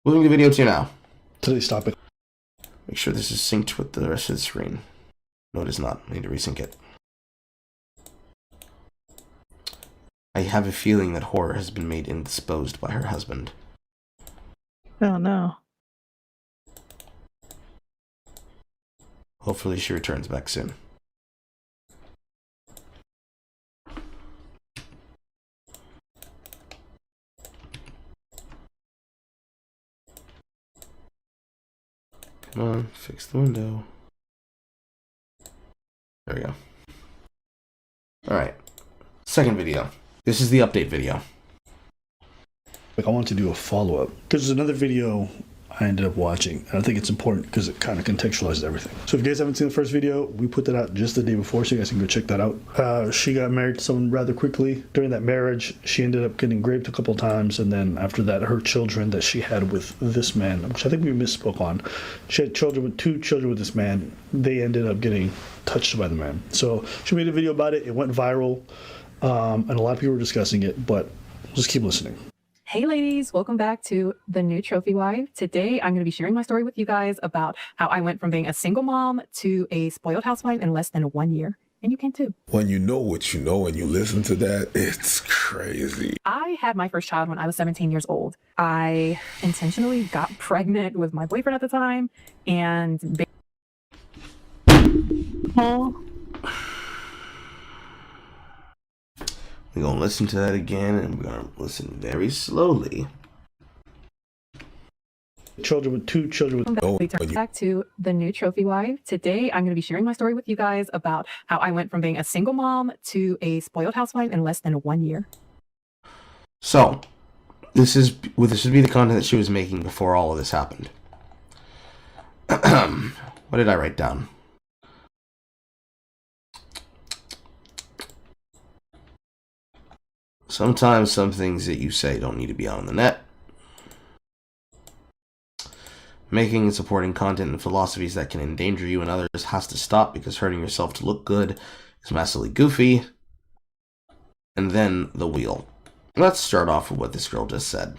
Moving to video 2 now. Today's topic. Make sure this is synced with the rest of the screen. No, it is not. I need to resync it. I have a feeling that Horror has been made indisposed by her husband. Oh no. Hopefully she returns back soon. Come on, fix the window. There we go. Alright. Second video. This is the update video. I want to do a follow-up because there's another video I ended up watching, and I think it's important because it kind of contextualizes everything. So if you guys haven't seen the first video, we put that out just the day before, so you guys can go check that out. She got married to someone rather quickly. During that marriage, she ended up getting raped a couple times, and then after that, her children that she had with this man, which I think we misspoke on, she had two children with this man. They ended up getting touched by the man. So she made a video about it. It went viral, and a lot of people were discussing it, but just keep listening. Hey ladies, welcome back to The New Trophy Wife. Today I'm going to be sharing my story with you guys about how I went from being a single mom to a spoiled housewife in less than 1 year. And you can too. When you know what you know and you listen to that, it's crazy. I had my first child when I was 17 years old. I intentionally got pregnant with my boyfriend at the time and... We're going to listen to that again, and we're going to listen very slowly. Two children with... Back to The New Trophy Wife. Today, I'm going to be sharing my story with you guys about how I went from being a single mom to a spoiled housewife in less than 1 year. So, this would be the content that she was making before all of this happened. What did I write down? Sometimes some things that you say don't need to be out on the net. Making and supporting content and philosophies that can endanger you and others has to stop because hurting yourself to look good is massively goofy. And then the wheel. Let's start off with what this girl just said.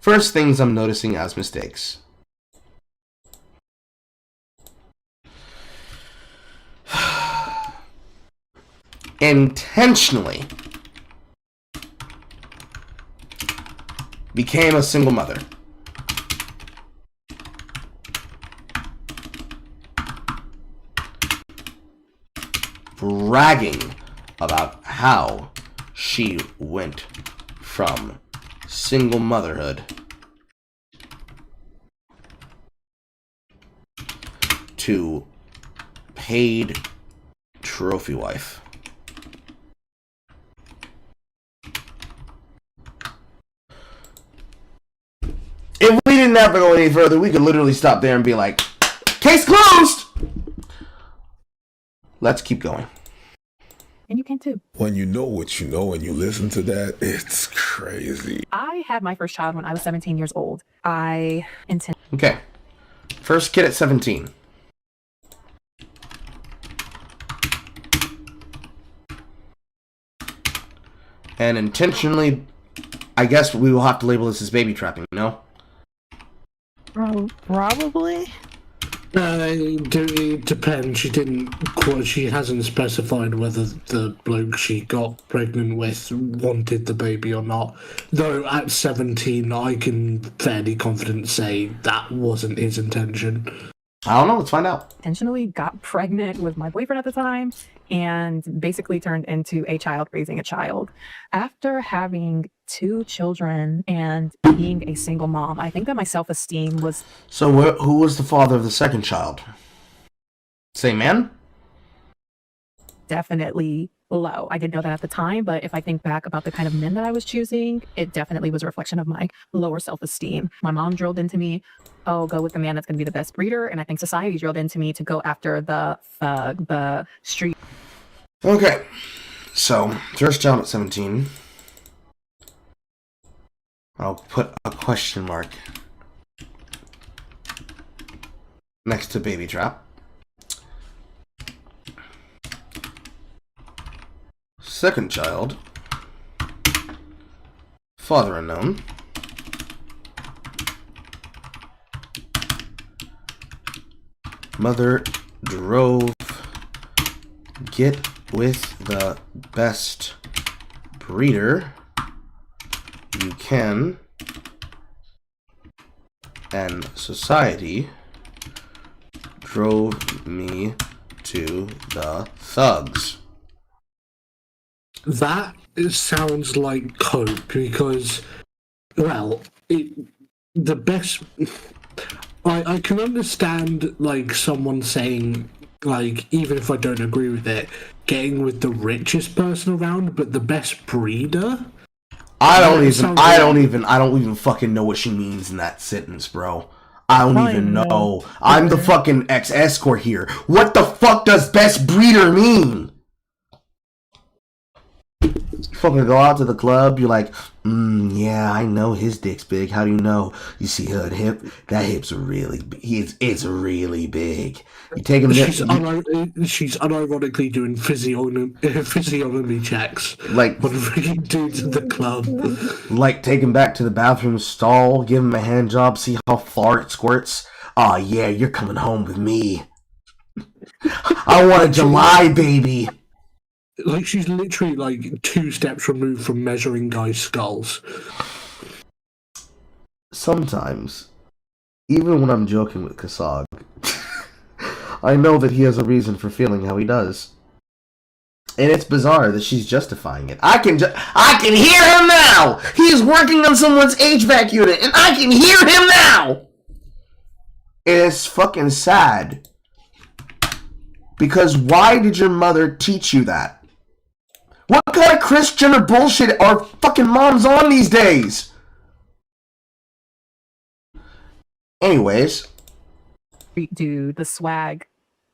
First things I'm noticing as mistakes. Intentionally became a single mother. Bragging about how she went from single motherhood to paid trophy wife. If we didn't have to go any further, we could literally stop there and be like, case closed! Let's keep going. And you can too. When you know what you know and you listen to that, it's crazy. I had my first child when I was 17 years old. I intend. Okay. First kid at 17. And intentionally, I guess we will have to label this as baby trapping, no? Probably. It depends. She hasn't specified whether the bloke she got pregnant with wanted the baby or not. Though at 17, I can fairly confidently say that wasn't his intention. I don't know. Let's find out. Intentionally got pregnant with my boyfriend at the time and basically turned into a child raising a child. After having 2 children and being a single mom, I think that my self-esteem was... So who was the father of the second child? Same man? definitely low. I didn't know that at the time, but if I think back about the kind of men that I was choosing, it definitely was a reflection of my lower self-esteem. My mom drilled into me, oh, go with the man that's going to be the best breeder. And I think society drilled into me to go after the thug, the street. Okay. So, first child at 17. I'll put a question mark next to baby trap. Second child, father unknown. Mother drove, get with the best breeder you can, and society drove me to the thugs. That sounds like cope because, well, the best. I can understand like someone saying like even if I don't agree with it, getting with the richest person around, but the best breeder. I don't even fucking know what she means in that sentence, bro. I don't even know. I'm the fucking ex-escort here. What the fuck does best breeder mean? You fucking go out to the club, you're like, yeah, I know his dick's big. How do you know? You see her hip? That hip's really big. It's really big. You take him there. She's unironically doing physiognomy checks. Like, what freaking dudes at the club. Like, take him back to the bathroom stall, give him a hand job, see how far it squirts. Oh, yeah, you're coming home with me. I want a July baby. Like, she's literally, like, 2 steps removed from measuring guys' skulls. Sometimes, even when I'm joking with Kasag, I know that he has a reason for feeling how he does. And it's bizarre that she's justifying it. I can hear him now! He's working on someone's HVAC unit, and I can hear him now! It's fucking sad. Because why did your mother teach you that? What kind of Christian or bullshit are fucking moms on these days? Anyways. Dude, the swag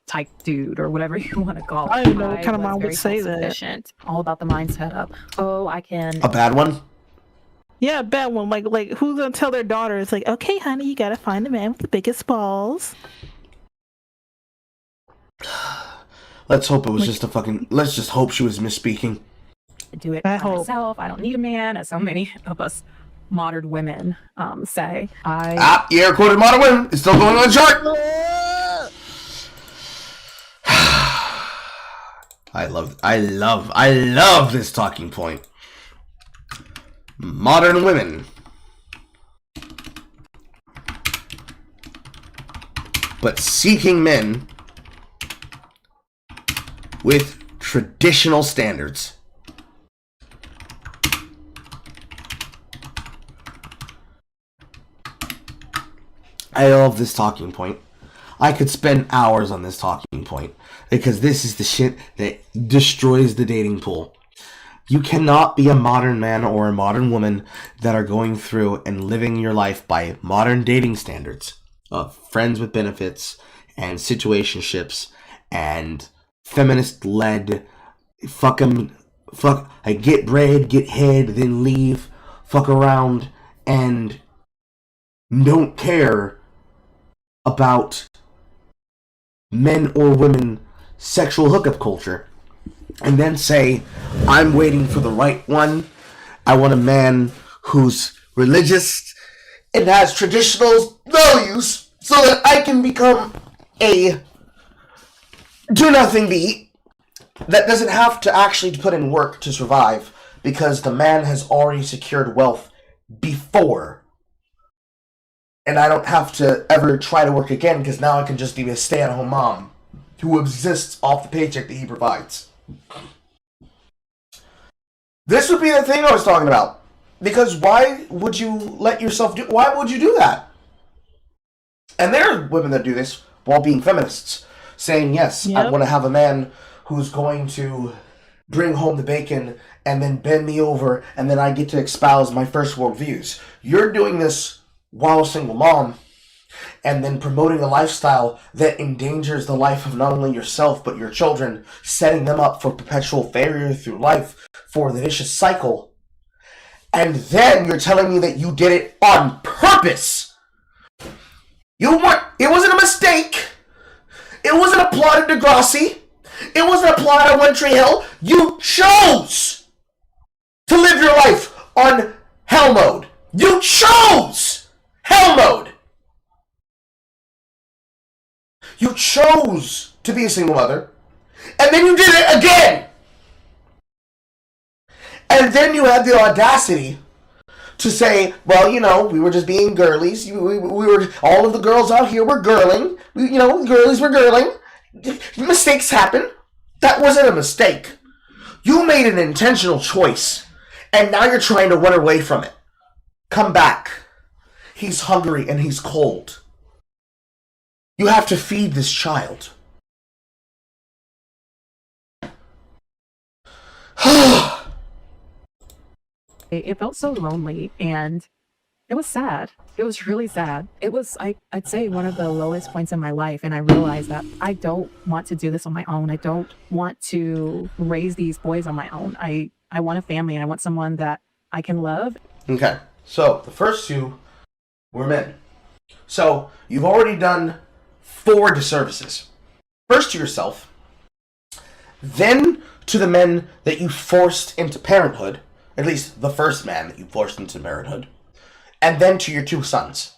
type dude, or whatever you want to call it. I don't know what kind of mom would say that. All about the mindset of, oh, I can... A bad one? Yeah, a bad one. Like who's gonna tell their daughter, it's like, okay, honey, you gotta find the man with the biggest balls. Let's hope it was just a fucking... Let's just hope she was misspeaking. Do it for myself. I don't need a man, as so many of us modern women say. You air quoted modern women. It's still going on the chart. I love this talking point. Modern women. but seeking men with traditional standards. I love this talking point. I could spend hours on this talking point because this is the shit that destroys the dating pool. You cannot be a modern man or a modern woman that are going through and living your life by modern dating standards of friends with benefits and situationships and feminist-led I get bread, get head, then leave, fuck around, and don't care about men or women sexual hookup culture, and then say, I'm waiting for the right one. I want a man who's religious and has traditional values so that I can become a do-nothing bee that doesn't have to actually put in work to survive because the man has already secured wealth before. And I don't have to ever try to work again because now I can just be a stay-at-home mom who exists off the paycheck that he provides. This would be the thing I was talking about. Because why would you let yourself do... Why would you do that? And there are women that do this while being feminists. Saying, yes, I want to have a man who's going to bring home the bacon and then bend me over and then I get to espouse my first world views. You're doing this while a single mom, and then promoting a lifestyle that endangers the life of not only yourself but your children, setting them up for perpetual failure through life, for the vicious cycle. And then you're telling me that you did it on purpose. It wasn't a mistake. It wasn't a plot of Degrassi. It wasn't a plot of One Tree Hill. You chose to live your life on hell mode. You chose hell mode. You chose to be a single mother, and then you did it again. And then you had the audacity to say, well, we were just being girlies. We were, all of the girls out here were girling. Girlies were girling. Mistakes happen. That wasn't a mistake. You made an intentional choice, and now you're trying to run away from it. Come back. He's hungry and he's cold. You have to feed this child. It felt so lonely, and it was sad. It was really sad. It was, I'd say, one of the lowest points in my life, and I realized that I don't want to do this on my own. I don't want to raise these boys on my own. I want a family, and I want someone that I can love. Okay, so the first two were men. So you've already done 4 disservices. First to yourself, then to the men that you forced into parenthood, at least the first man that you forced into parenthood, and then to your 2 sons.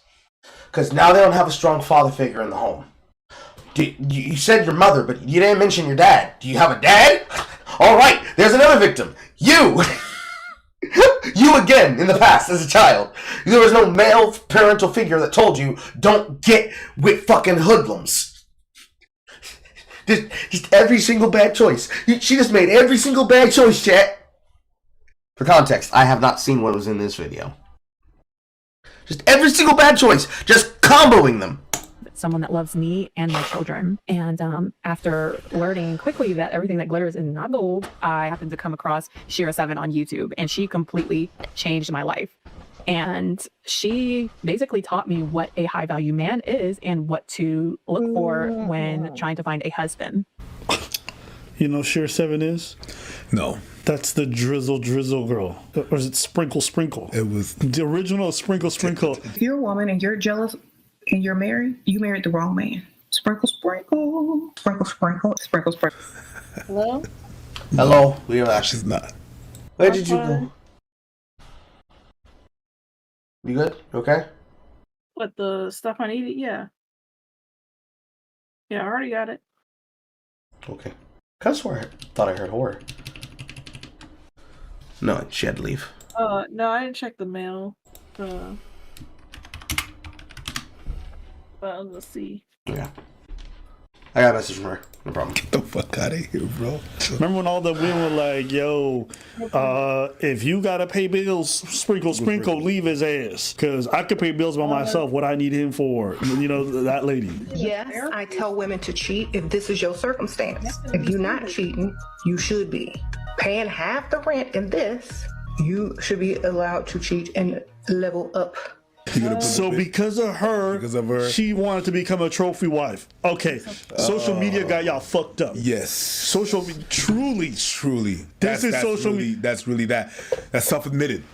Because now they don't have a strong father figure in the home. You said your mother, but you didn't mention your dad. Do you have a dad? Alright, there's another victim. You! You again, in the past, as a child. There was no male parental figure that told you, don't get with fucking hoodlums. Just every single bad choice. She just made every single bad choice, chat. For context, I have not seen what was in this video. Just every single bad choice. Just comboing them. Someone that loves me and my children. And after learning quickly that everything that glitters is not gold, I happened to come across Shira7 on YouTube, and she completely changed my life. And she basically taught me what a high value man is and what to look for when trying to find a husband. You know Shira7 is? No. That's the drizzle girl. Or is it sprinkle? It was the original sprinkle. If you're a woman and you're jealous and you're married, you married the wrong man. Sprinkle. Hello? Hello, we are she's not. Where did you go? You good? You okay? What, the stuff I needed? Yeah. Yeah, I already got it. Okay. I swear I thought I heard horror. No, she had to leave. No, I didn't check the mail. Well, let's see. Yeah. I got a message from her. No problem. Get the fuck out of here, bro. Remember when all the women were like, yo, if you gotta pay bills, sprinkle, leave his ass. Because I could pay bills by myself. What I need him for. You know, that lady. Yes, I tell women to cheat if this is your circumstance. If you're not cheating, you should be. Paying half the rent in this, you should be allowed to cheat and level up. So because of her, she wanted to become a trophy wife. Okay, social media got y'all fucked up. Yes. Social media, truly. This is social media. That's really that. That's self-admitted.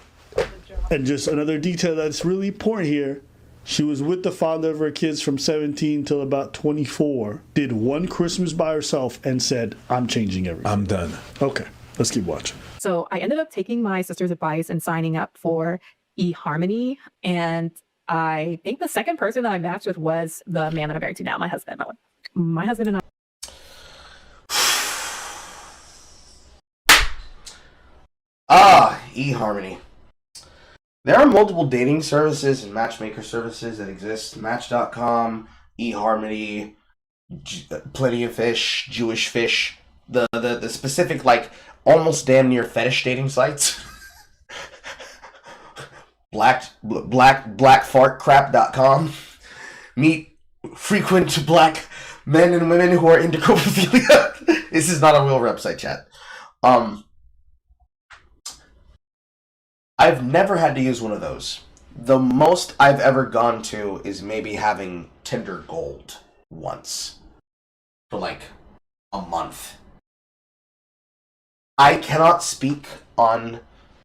And just another detail that's really important here. She was with the father of her kids from 17 till about 24. Did one Christmas by herself and said, I'm changing everything. I'm done. Okay, let's keep watching. So I ended up taking my sister's advice and signing up for eHarmony, and I think the second person that I matched with was the man that I'm married to now, my husband. My husband and I. eHarmony. There are multiple dating services and matchmaker services that exist. Match.com, eHarmony, Plenty of Fish, Jewish Fish, the specific, like, almost damn near fetish dating sites. blackfartcrap.com. Meet frequent black men and women who are into coprophilia. This is not a real website, chat. I've never had to use one of those. The most I've ever gone to is maybe having Tinder Gold once for like a month. I cannot speak on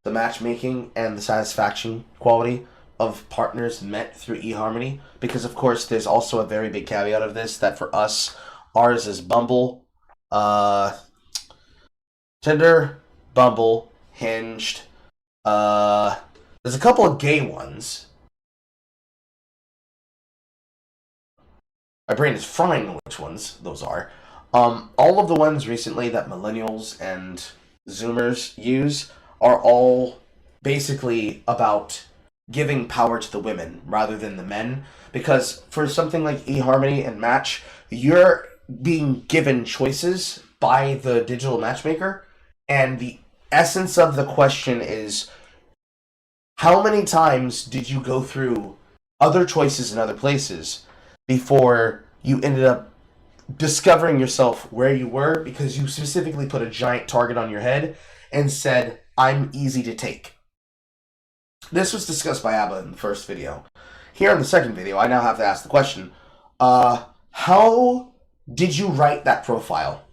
the matchmaking and the satisfaction quality of partners met through eHarmony, because of course there's also a very big caveat of this, that for us, ours is Bumble, Tinder, Bumble, Hinged, there's a couple of gay ones. My brain is frying which ones those are. All of the ones recently that millennials and Zoomers use are all basically about giving power to the women rather than the men. Because for something like eHarmony and Match, you're being given choices by the digital matchmaker, and the essence of the question is, how many times did you go through other choices in other places before you ended up discovering yourself where you were, because you specifically put a giant target on your head and said, I'm easy to take. This was discussed by Abba in the first video. Here in the second video, I now have to ask the question, how did you write that profile?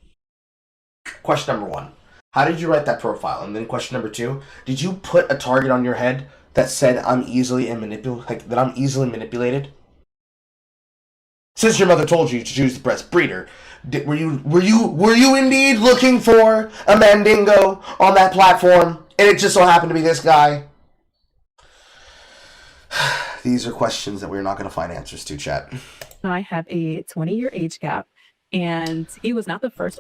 Question number one. How did you write that profile? And then question number two, did you put a target on your head that said I'm easily manipulated? Since your mother told you to choose the breast breeder, were you indeed looking for a mandingo on that platform, and it just so happened to be this guy? These are questions that we're not going to find answers to, chat. I have a 20-year age gap, and he was not the first.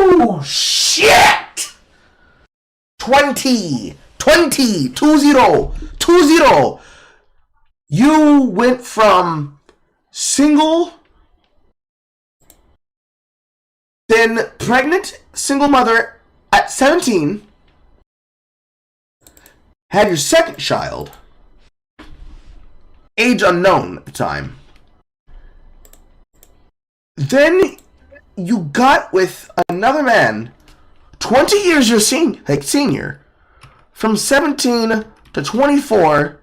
Woo! Shit! 20. You went from single, then pregnant, single mother at 17, had your second child, age unknown at the time. Then you got with another man, 20 years your senior, from 17 to 24.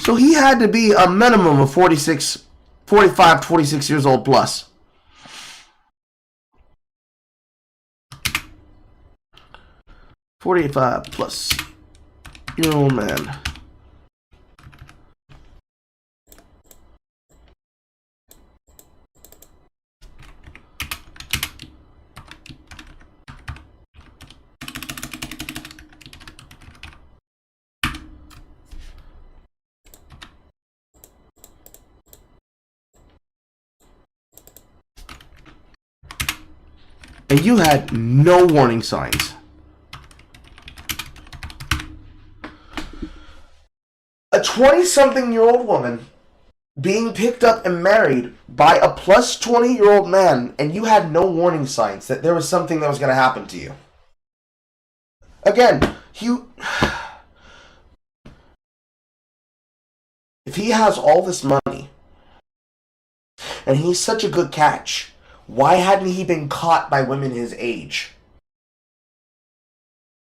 So he had to be a minimum of 45, 46 years old plus. +45-year-old man. And you had no warning signs. A 20-something-year-old woman being picked up and married by a plus 20-year-old man, and you had no warning signs that there was something that was going to happen to you. Again, if he has all this money, and he's such a good catch, why hadn't he been caught by women his age?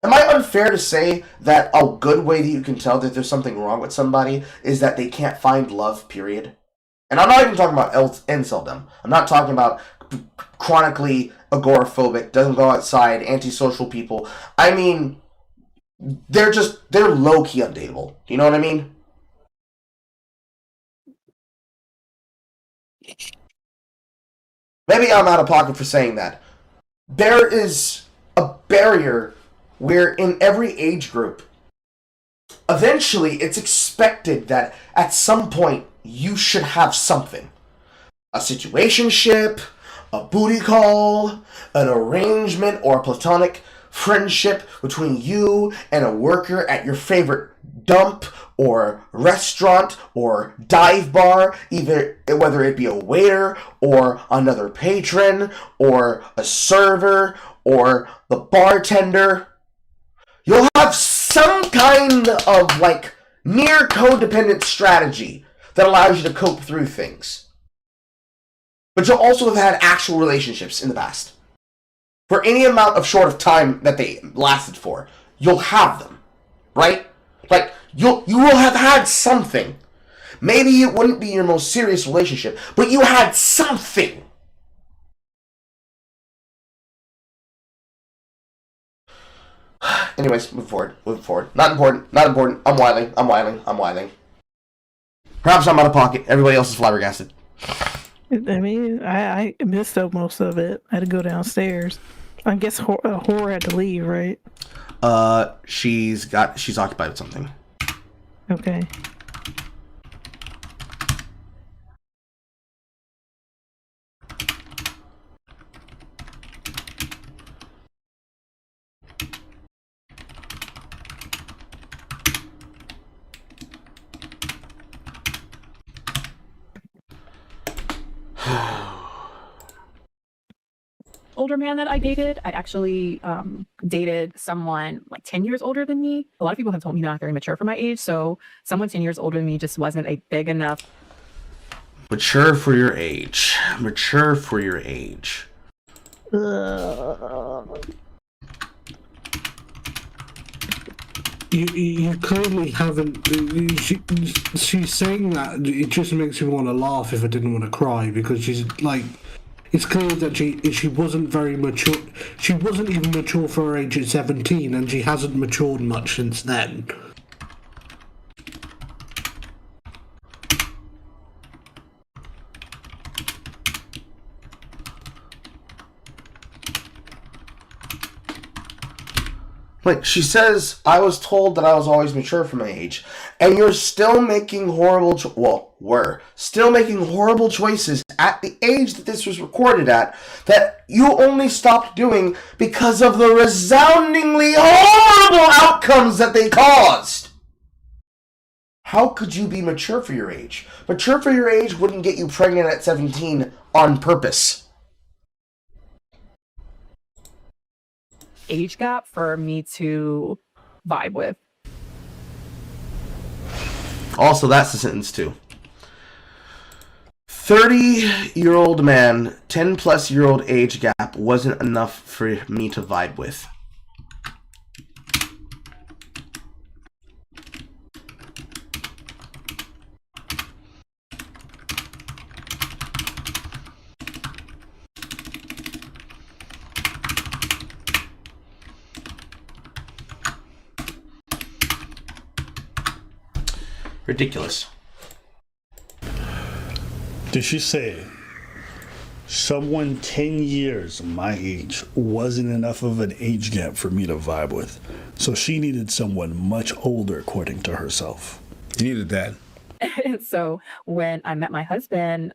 Am I unfair to say that a good way that you can tell that there's something wrong with somebody is that they can't find love, period? And I'm not even talking about inceldom. I'm not talking about chronically agoraphobic, doesn't go outside, antisocial people. I mean, they're low-key undateable. Do you know what I mean? Maybe I'm out of pocket for saying that. There is a barrier where in every age group, eventually it's expected that at some point you should have something. A situationship, a booty call, an arrangement or a platonic friendship between you and a worker at your favorite dump or restaurant or dive bar, either whether it be a waiter or another patron or a server or the bartender. You'll have some kind of near codependent strategy that allows you to cope through things. But you'll also have had actual relationships in the past. For any amount of short of time that they lasted for, you'll have them, right? You will have had something. Maybe it wouldn't be your most serious relationship, but you had something. Anyways, move forward. Not important. I'm whiling. Perhaps I'm out of pocket. Everybody else is flabbergasted. I mean, I missed out most of it. I had to go downstairs. I guess Horror had to leave, right? She's occupied with something. Okay. Older man that I dated, I actually dated someone 10 years older than me. A lot of people have told me not very mature for my age, so someone 10 years older than me just wasn't a big enough. Mature for your age. You clearly haven't. She's saying that it just makes me want to laugh if I didn't want to cry, because she's it's clear that she wasn't very mature. She wasn't even mature for her age at 17, and she hasn't matured much since then. She says, I was told that I was always mature for my age, and you're still making were still making horrible choices at the age that this was recorded at, that you only stopped doing because of the resoundingly horrible outcomes that they caused. How could you be mature for your age? Mature for your age wouldn't get you pregnant at 17 on purpose. Age gap for me to vibe with. Also, that's the sentence too. 30-year-old man, 10-plus-year-old age gap wasn't enough for me to vibe with. Ridiculous. Did she say someone 10 years my age wasn't enough of an age gap for me to vibe with? So she needed someone much older, according to herself. You needed that. And so when I met my husband,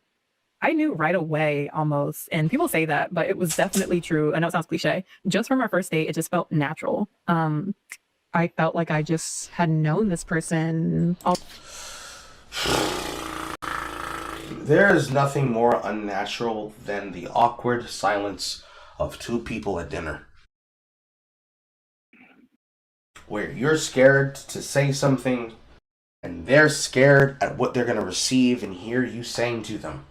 I knew right away almost, and people say that, but it was definitely true. I know it sounds cliche. Just from our first date, it just felt natural. I felt like I just had known this person There is nothing more unnatural than the awkward silence of two people at dinner, where you're scared to say something and they're scared at what they're going to receive and hear you saying to them.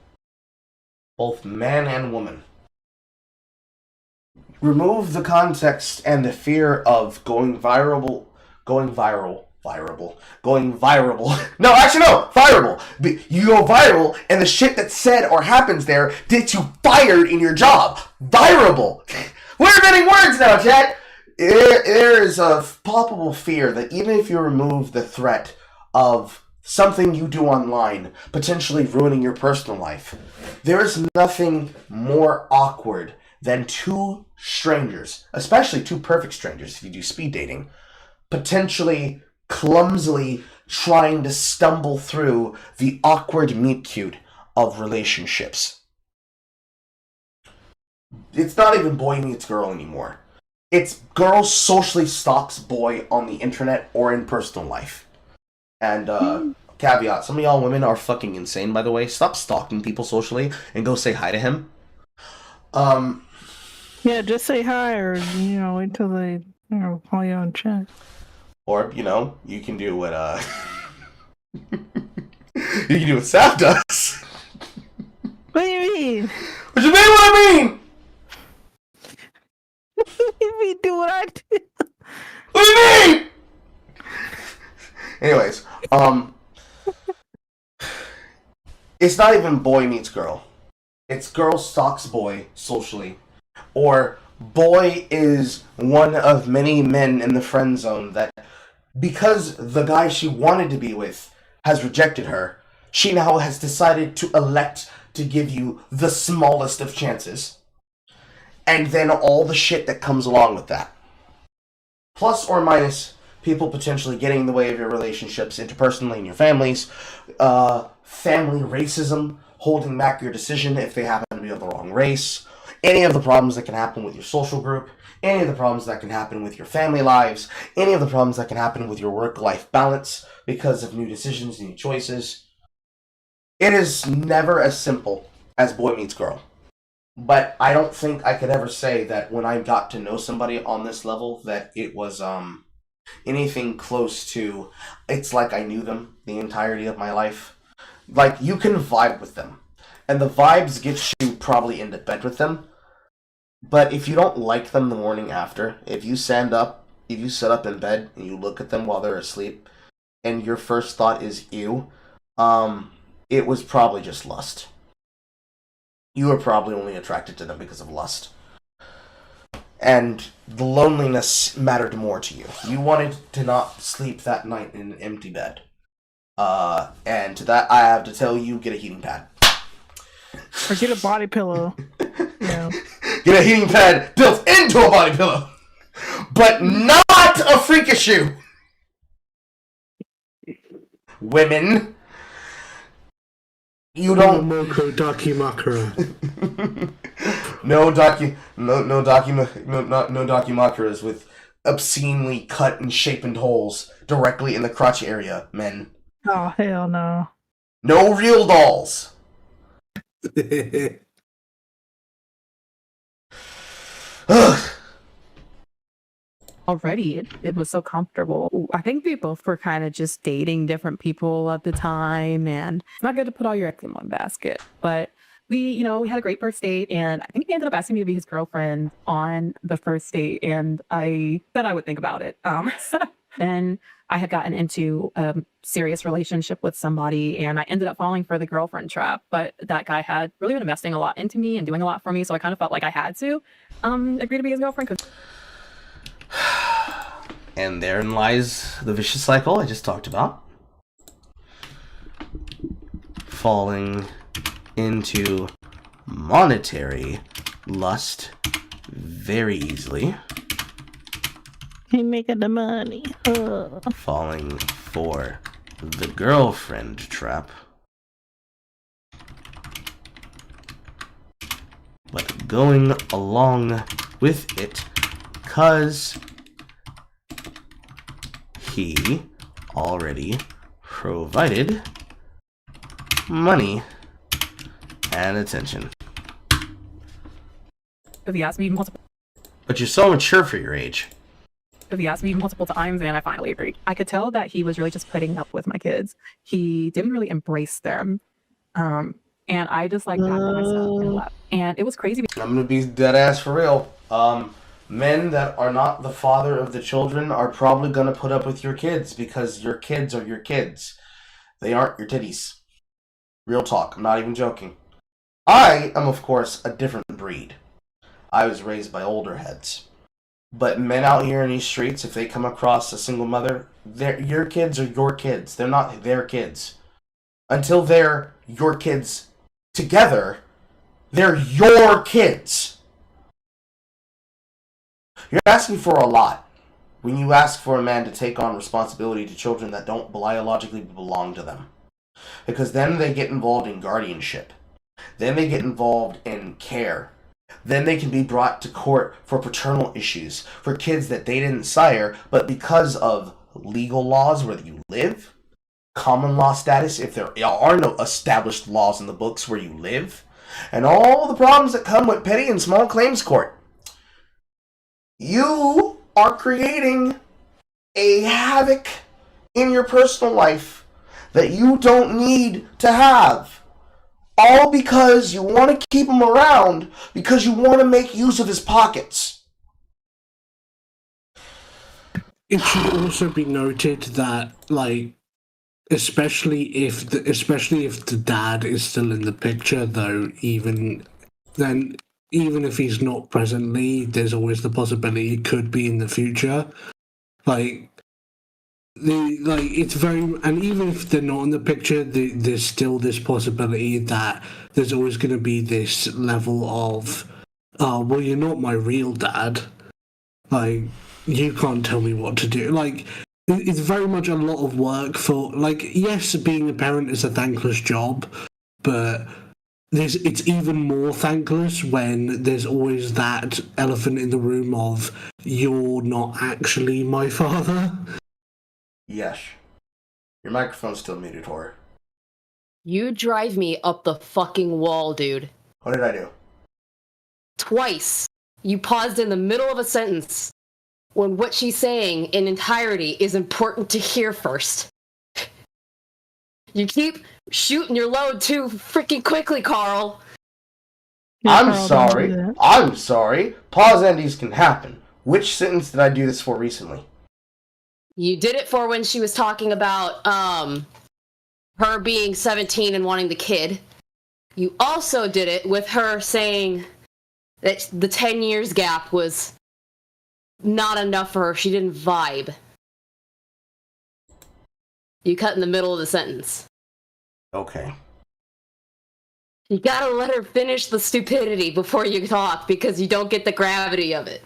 Both man and woman. Remove the context and the fear of going viral. No, actually, no, viral. You go viral, and the shit that's said or happens there gets you fired in your job. Virable. We're inventing words now, chat. There is a palpable fear that even if you remove the threat of something you do online potentially ruining your personal life, there is nothing more awkward than two strangers, especially two perfect strangers if you do speed dating, potentially clumsily trying to stumble through the awkward meet-cute of relationships. It's not even boy meets girl anymore. It's girl socially stalks boy on the internet or in personal life. And, caveat, some of y'all women are fucking insane, by the way. Stop stalking people socially and go say hi to him. Yeah, just say hi or, wait till they, call you on chat. Or, you can do what, you can do what Sav does. What do you mean? What you mean what I mean? What do you mean do what I do? What do you mean? Anyways, it's not even boy meets girl. It's girl stalks boy socially. Or boy is one of many men in the friend zone that, because the guy she wanted to be with has rejected her, she now has decided to elect to give you the smallest of chances. And then all the shit that comes along with that. Plus or minus people potentially getting in the way of your relationships interpersonally in your families, family racism, holding back your decision if they happen to be of the wrong race, any of the problems that can happen with your social group, any of the problems that can happen with your family lives, any of the problems that can happen with your work-life balance because of new decisions, new choices. It is never as simple as boy meets girl. But I don't think I could ever say that when I got to know somebody on this level that it was anything close to, it's like I knew them the entirety of my life. Like, you can vibe with them. And the vibes get you probably into bed with them. But if you don't like them the morning after, if you sit up in bed and you look at them while they're asleep, and your first thought is ew, it was probably just lust. You were probably only attracted to them because of lust. And the loneliness mattered more to you. You wanted to not sleep that night in an empty bed. And to that, I have to tell you, get a heating pad. Or get a body pillow. Get a heating pad built into a body pillow. But not a freakish shoe. Women. You don't. Moko Dakimakura. No documakuras with obscenely cut and shapen holes directly in the crotch area, men. Oh, hell no. No real dolls. Ugh. Already, it was so comfortable. I think we both were kind of just dating different people at the time, and it's not good to put all your eggs in one basket. But we had a great first date, and I think he ended up asking me to be his girlfriend on the first date, and I said I would think about it. Then I had gotten into a serious relationship with somebody, and I ended up falling for the girlfriend trap. But that guy had really been investing a lot into me and doing a lot for me, so I kind of felt like I had to agree to be his girlfriend. And therein lies the vicious cycle I just talked about. Falling into monetary lust very easily. He making the money. Falling for the girlfriend trap. But going along with it because he already provided money, and attention. If he asked me multiple But you're so mature for your age. times, and I finally agreed. I could tell that he was really just putting up with my kids. He didn't really embrace them. And I just like packed up my stuff and left. And it was crazy. I'm gonna be dead ass for real. Men that are not the father of the children are probably gonna put up with your kids because your kids are your kids. They aren't your titties. Real talk. I'm not even joking. I am, of course, a different breed. I was raised by older heads. But men out here in these streets, if they come across a single mother, your kids are your kids. They're not their kids. Until they're your kids together, they're your kids. You're asking for a lot when you ask for a man to take on responsibility to children that don't biologically belong to them. Because then they get involved in guardianship. Then they get involved in care. Then they can be brought to court for paternal issues for kids that they didn't sire, but because of legal laws where you live, common law status if there are no established laws in the books where you live, and all the problems that come with petty and small claims court. You are creating a havoc in your personal life that you don't need to have. All because you want to keep him around because you want to make use of his pockets. It should also be noted that, like, especially if the dad is still in the picture, though, even if he's not presently, there's always the possibility he could be in the future. It's very, and even if they're not in the picture, there's still this possibility that there's always going to be this level of, well, you're not my real dad. Like, you can't tell me what to do. Like, it's very much a lot of work for, like, yes, being a parent is a thankless job, but it's even more thankless when there's always that elephant in the room of, you're not actually my father. Yes. Your microphone's still muted, Horror. You drive me up the fucking wall, dude. What did I do? Twice. You paused in the middle of a sentence when what she's saying in entirety is important to hear first. You keep shooting your load too freaking quickly, Carl. Yeah, I'm Carl, don't do sorry. that. I'm sorry. Pause endings can happen. Which sentence did I do this for recently? You did it for when she was talking about her being 17 and wanting the kid. You also did it with her saying that the 10 years gap was not enough for her. She didn't vibe. You cut in the middle of the sentence. Okay. You gotta let her finish the stupidity before you talk because you don't get the gravity of it.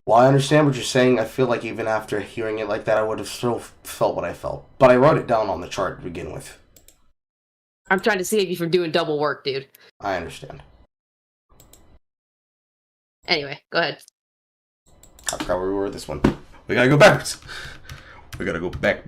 While I understand what you're saying, I feel like even after hearing it like that, I would have still felt what I felt. But I wrote it down on the chart to begin with. I'm trying to save you from doing double work, dude. I understand. Anyway, go ahead. I forgot where we were with this one. We gotta go backwards. We gotta go back.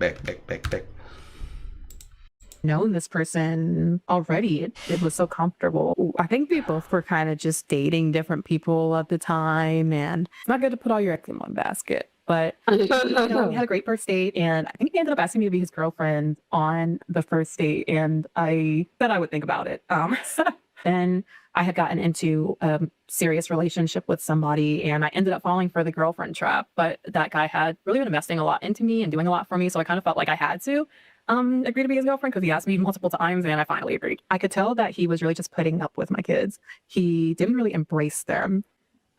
Known this person already. It was so comfortable. I think we both were kind of just dating different people at the time, and it's not good to put all your eggs in one basket. But we had a great first date, and I think he ended up asking me to be his girlfriend on the first date, and I said I would think about it. Then I had gotten into a serious relationship with somebody, and I ended up falling for the girlfriend trap. But that guy had really been investing a lot into me and doing a lot for me, so I kind of felt like I had to agree to be his girlfriend because he asked me multiple times, and I finally agreed. I could tell that he was really just putting up with my kids. He didn't really embrace them.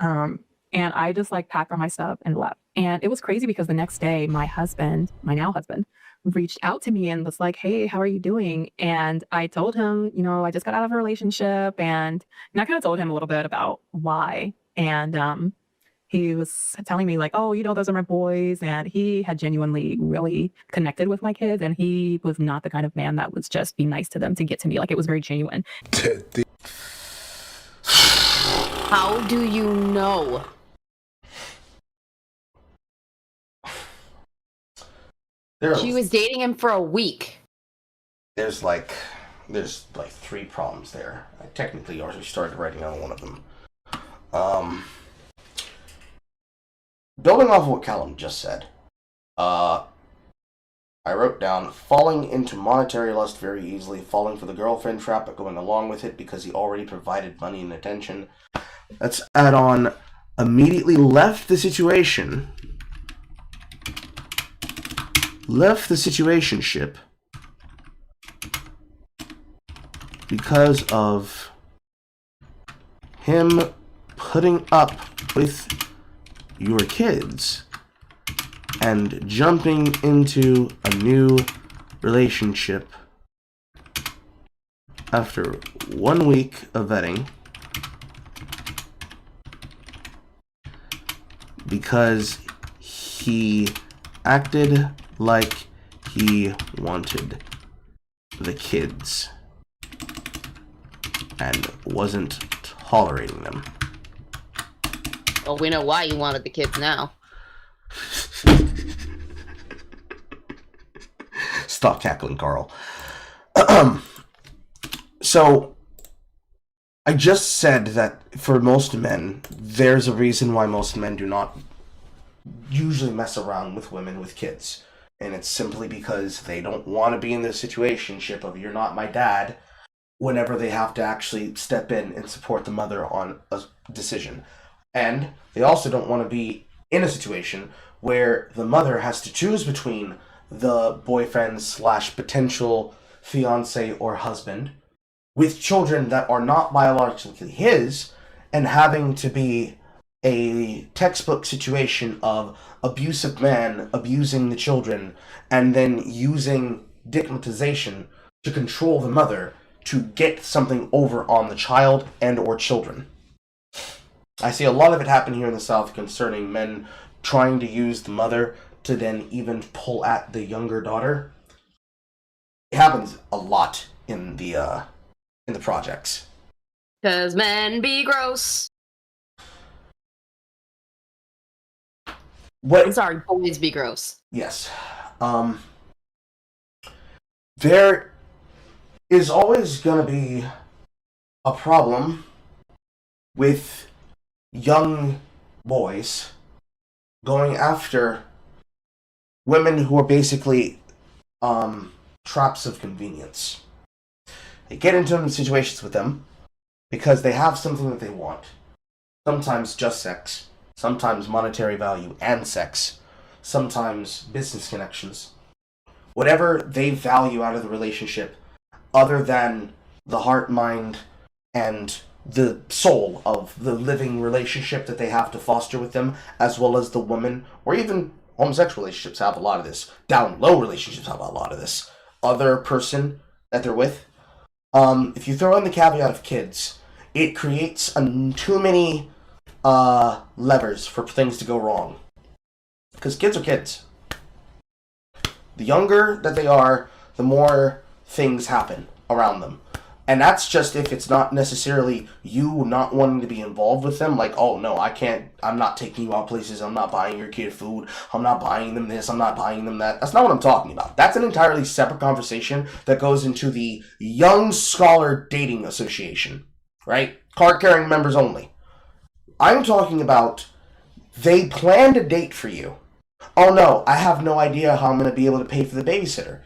And I just like packed up my stuff and left. And it was crazy because the next day, my now husband, reached out to me and was like, "Hey, how are you doing?" And I told him, I just got out of a relationship, and I kind of told him a little bit about why. And he was telling me like, "Oh, those are my boys," and he had genuinely really connected with my kids, and he was not the kind of man that would just be nice to them to get to me. Like, it was very genuine. How do you know? She was dating him for a week. There's like 3 problems there. I technically already started writing on one of them. Building off of what Callum just said, I wrote down falling into monetary lust very easily, falling for the girlfriend trap, but going along with it because he already provided money and attention. Let's add on immediately left the situationship because of him putting up with your kids and jumping into a new relationship after 1 week of vetting because he acted like he wanted the kids and wasn't tolerating them. Well, we know why you wanted the kids now. Stop cackling, Carl. So, I just said that for most men, there's a reason why most men do not usually mess around with women with kids. And it's simply because they don't want to be in the situationship of "you're not my dad" whenever they have to actually step in and support the mother on a decision. And they also don't want to be in a situation where the mother has to choose between the boyfriend / potential fiance or husband with children that are not biologically his, and having to be a textbook situation of abusive man abusing the children and then using stigmatization to control the mother to get something over on the child and or children. I see a lot of it happen here in the South concerning men trying to use the mother to then even pull at the younger daughter. It happens a lot in the projects. 'Cause men be gross. I'm sorry, boys be gross. Yes. There is always going to be a problem with young boys going after women who are basically traps of convenience. They get into situations with them because they have something that they want. Sometimes just sex, sometimes monetary value and sex, sometimes business connections. Whatever they value out of the relationship other than the heart, mind, and the soul of the living relationship that they have to foster with them, as well as the woman, or even homosexual relationships have a lot of this. Down low relationships have a lot of this. Other person that they're with. If you throw in the caveat of kids, it creates too many levers for things to go wrong. Because kids are kids. The younger that they are, the more things happen around them. And that's just if it's not necessarily you not wanting to be involved with them. Like, oh no, I'm not taking you out places, I'm not buying your kid food, I'm not buying them this, I'm not buying them that. That's not what I'm talking about. That's an entirely separate conversation that goes into the Young Scholar Dating Association, right? Card-carrying members only. I'm talking about they planned a date for you. Oh no, I have no idea how I'm going to be able to pay for the babysitter.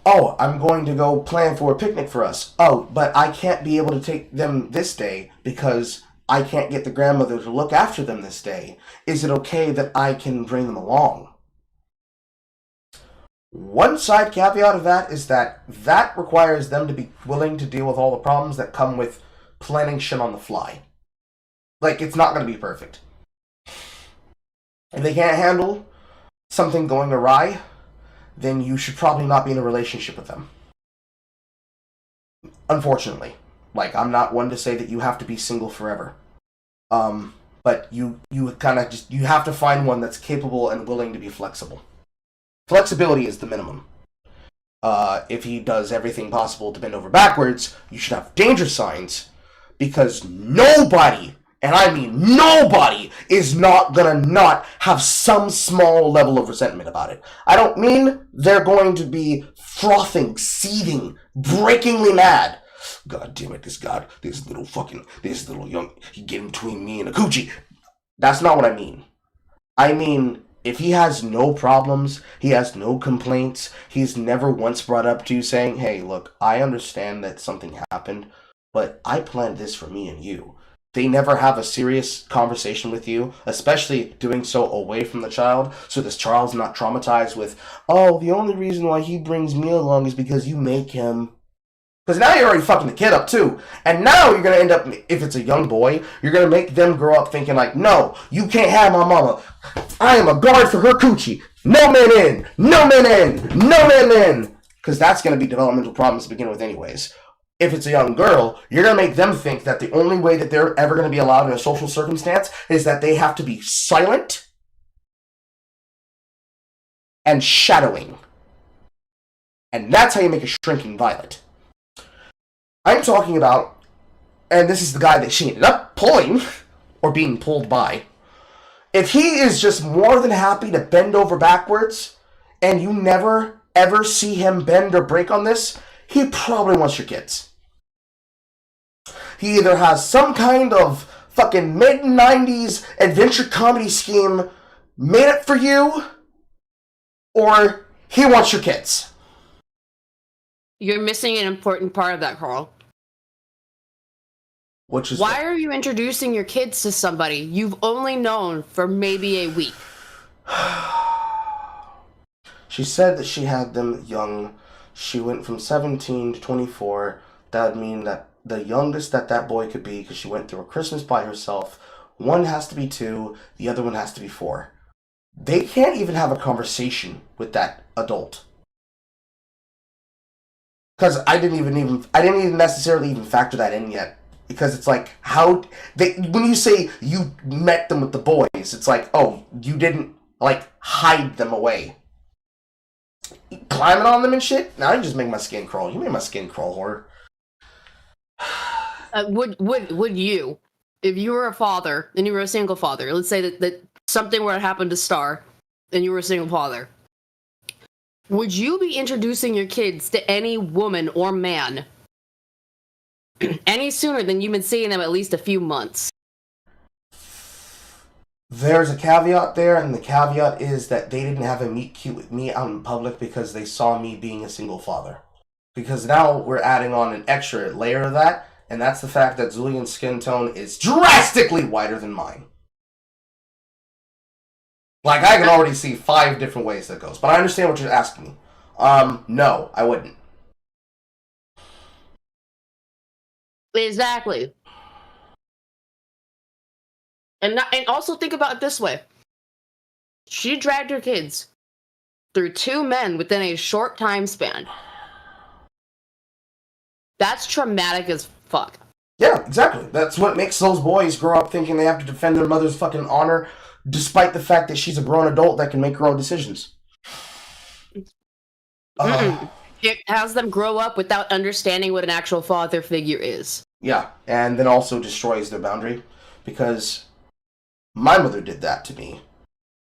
Oh, I'm going to go plan for a picnic for us. Oh, but I can't be able to take them this day because I can't get the grandmother to look after them this day. Is it okay that I can bring them along? One side caveat of that is that requires them to be willing to deal with all the problems that come with planning shit on the fly. Like, it's not going to be perfect. If they can't handle something going awry, then you should probably not be in a relationship with them. Unfortunately. Like, I'm not one to say that you have to be single forever. But you kind of just, you have to find one that's capable and willing to be flexible. Flexibility is the minimum. If he does everything possible to bend over backwards, you should have danger signs, because nobody, and I mean nobody, is not gonna not have some small level of resentment about it. I don't mean they're going to be frothing, seething, breakingly mad. God damn it, this little young, he getting between me and a coochie. That's not what I mean. I mean, if he has no problems, he has no complaints, he's never once brought up to you saying, hey, look, I understand that something happened, but I planned this for me and you. They never have a serious conversation with you, especially doing so away from the child, so this child's not traumatized with, oh, the only reason why he brings me along is because you make him. Because now you're already fucking the kid up too. And now you're going to end up, if it's a young boy, you're going to make them grow up thinking like, no, you can't have my mama. I am a guard for her coochie. No men in. No men in. No men in. Because that's going to be developmental problems to begin with anyways. If it's a young girl, you're going to make them think that the only way that they're ever going to be allowed in a social circumstance is that they have to be silent and shadowing. And that's how you make a shrinking violet. I'm talking about, and this is the guy that she ended up pulling, or being pulled by. If he is just more than happy to bend over backwards, and you never, ever see him bend or break on this, he probably wants your kids. He either has some kind of fucking mid-90s adventure comedy scheme made up for you, or he wants your kids. You're missing an important part of that, Carl. Which is why are you introducing your kids to somebody you've only known for maybe a week? She said that she had them young. She went from 17 to 24. That would mean that the youngest that boy could be, because she went through a Christmas by herself, one has to be 2, the other one has to be 4. They can't even have a conversation with that adult. Because I didn't even necessarily even factor that in yet. Because it's like, when you say you met them with the boys, it's like, oh, you didn't, like, hide them away. Climbing on them and shit? Now you just make my skin crawl. You made my skin crawl, whore. Would you, if you were a father, and you were a single father, let's say that something were to happen to Star, and you were a single father, would you be introducing your kids to any woman or man any sooner than you've been seeing them at least a few months? There's a caveat there, and the caveat is that they didn't have a meet cute with me out in public because they saw me being a single father. Because now we're adding on an extra layer of that, and that's the fact that Zulian's skin tone is drastically whiter than mine. Like, I can already see 5 different ways that goes, but I understand what you're asking me. No, I wouldn't. Exactly. And also think about it this way. She dragged her kids through 2 men within a short time span. That's traumatic as fuck. Yeah, exactly. That's what makes those boys grow up thinking they have to defend their mother's fucking honor, despite the fact that she's a grown adult that can make her own decisions. It has them grow up without understanding what an actual father figure is. Yeah, and then also destroys their boundary, because my mother did that to me,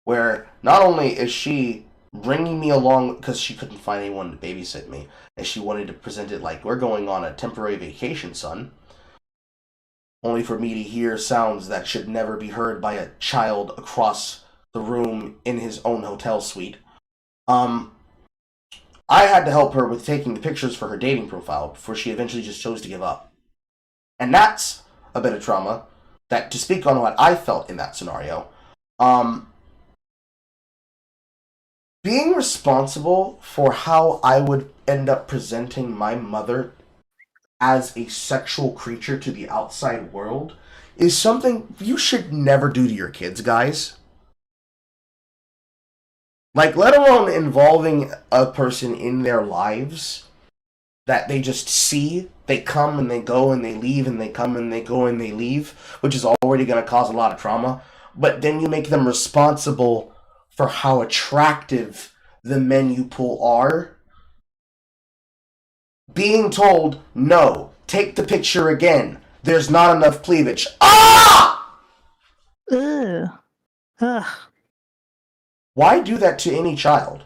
where not only is she bringing me along because she couldn't find anyone to babysit me, and she wanted to present it like, we're going on a temporary vacation, son, only for me to hear sounds that should never be heard by a child across the room in his own hotel suite. I had to help her with taking the pictures for her dating profile before she eventually just chose to give up. And that's a bit of trauma, that to speak on what I felt in that scenario, being responsible for how I would end up presenting my mother as a sexual creature to the outside world is something you should never do to your kids, guys. Like, let alone involving a person in their lives that they just see. They come and they go and they leave and they come and they go and they leave, which is already going to cause a lot of trauma. But then you make them responsible for how attractive the men you pull are. Being told, no, take the picture again. There's not enough cleavage. Ah! Ugh. Ugh. Why do that to any child?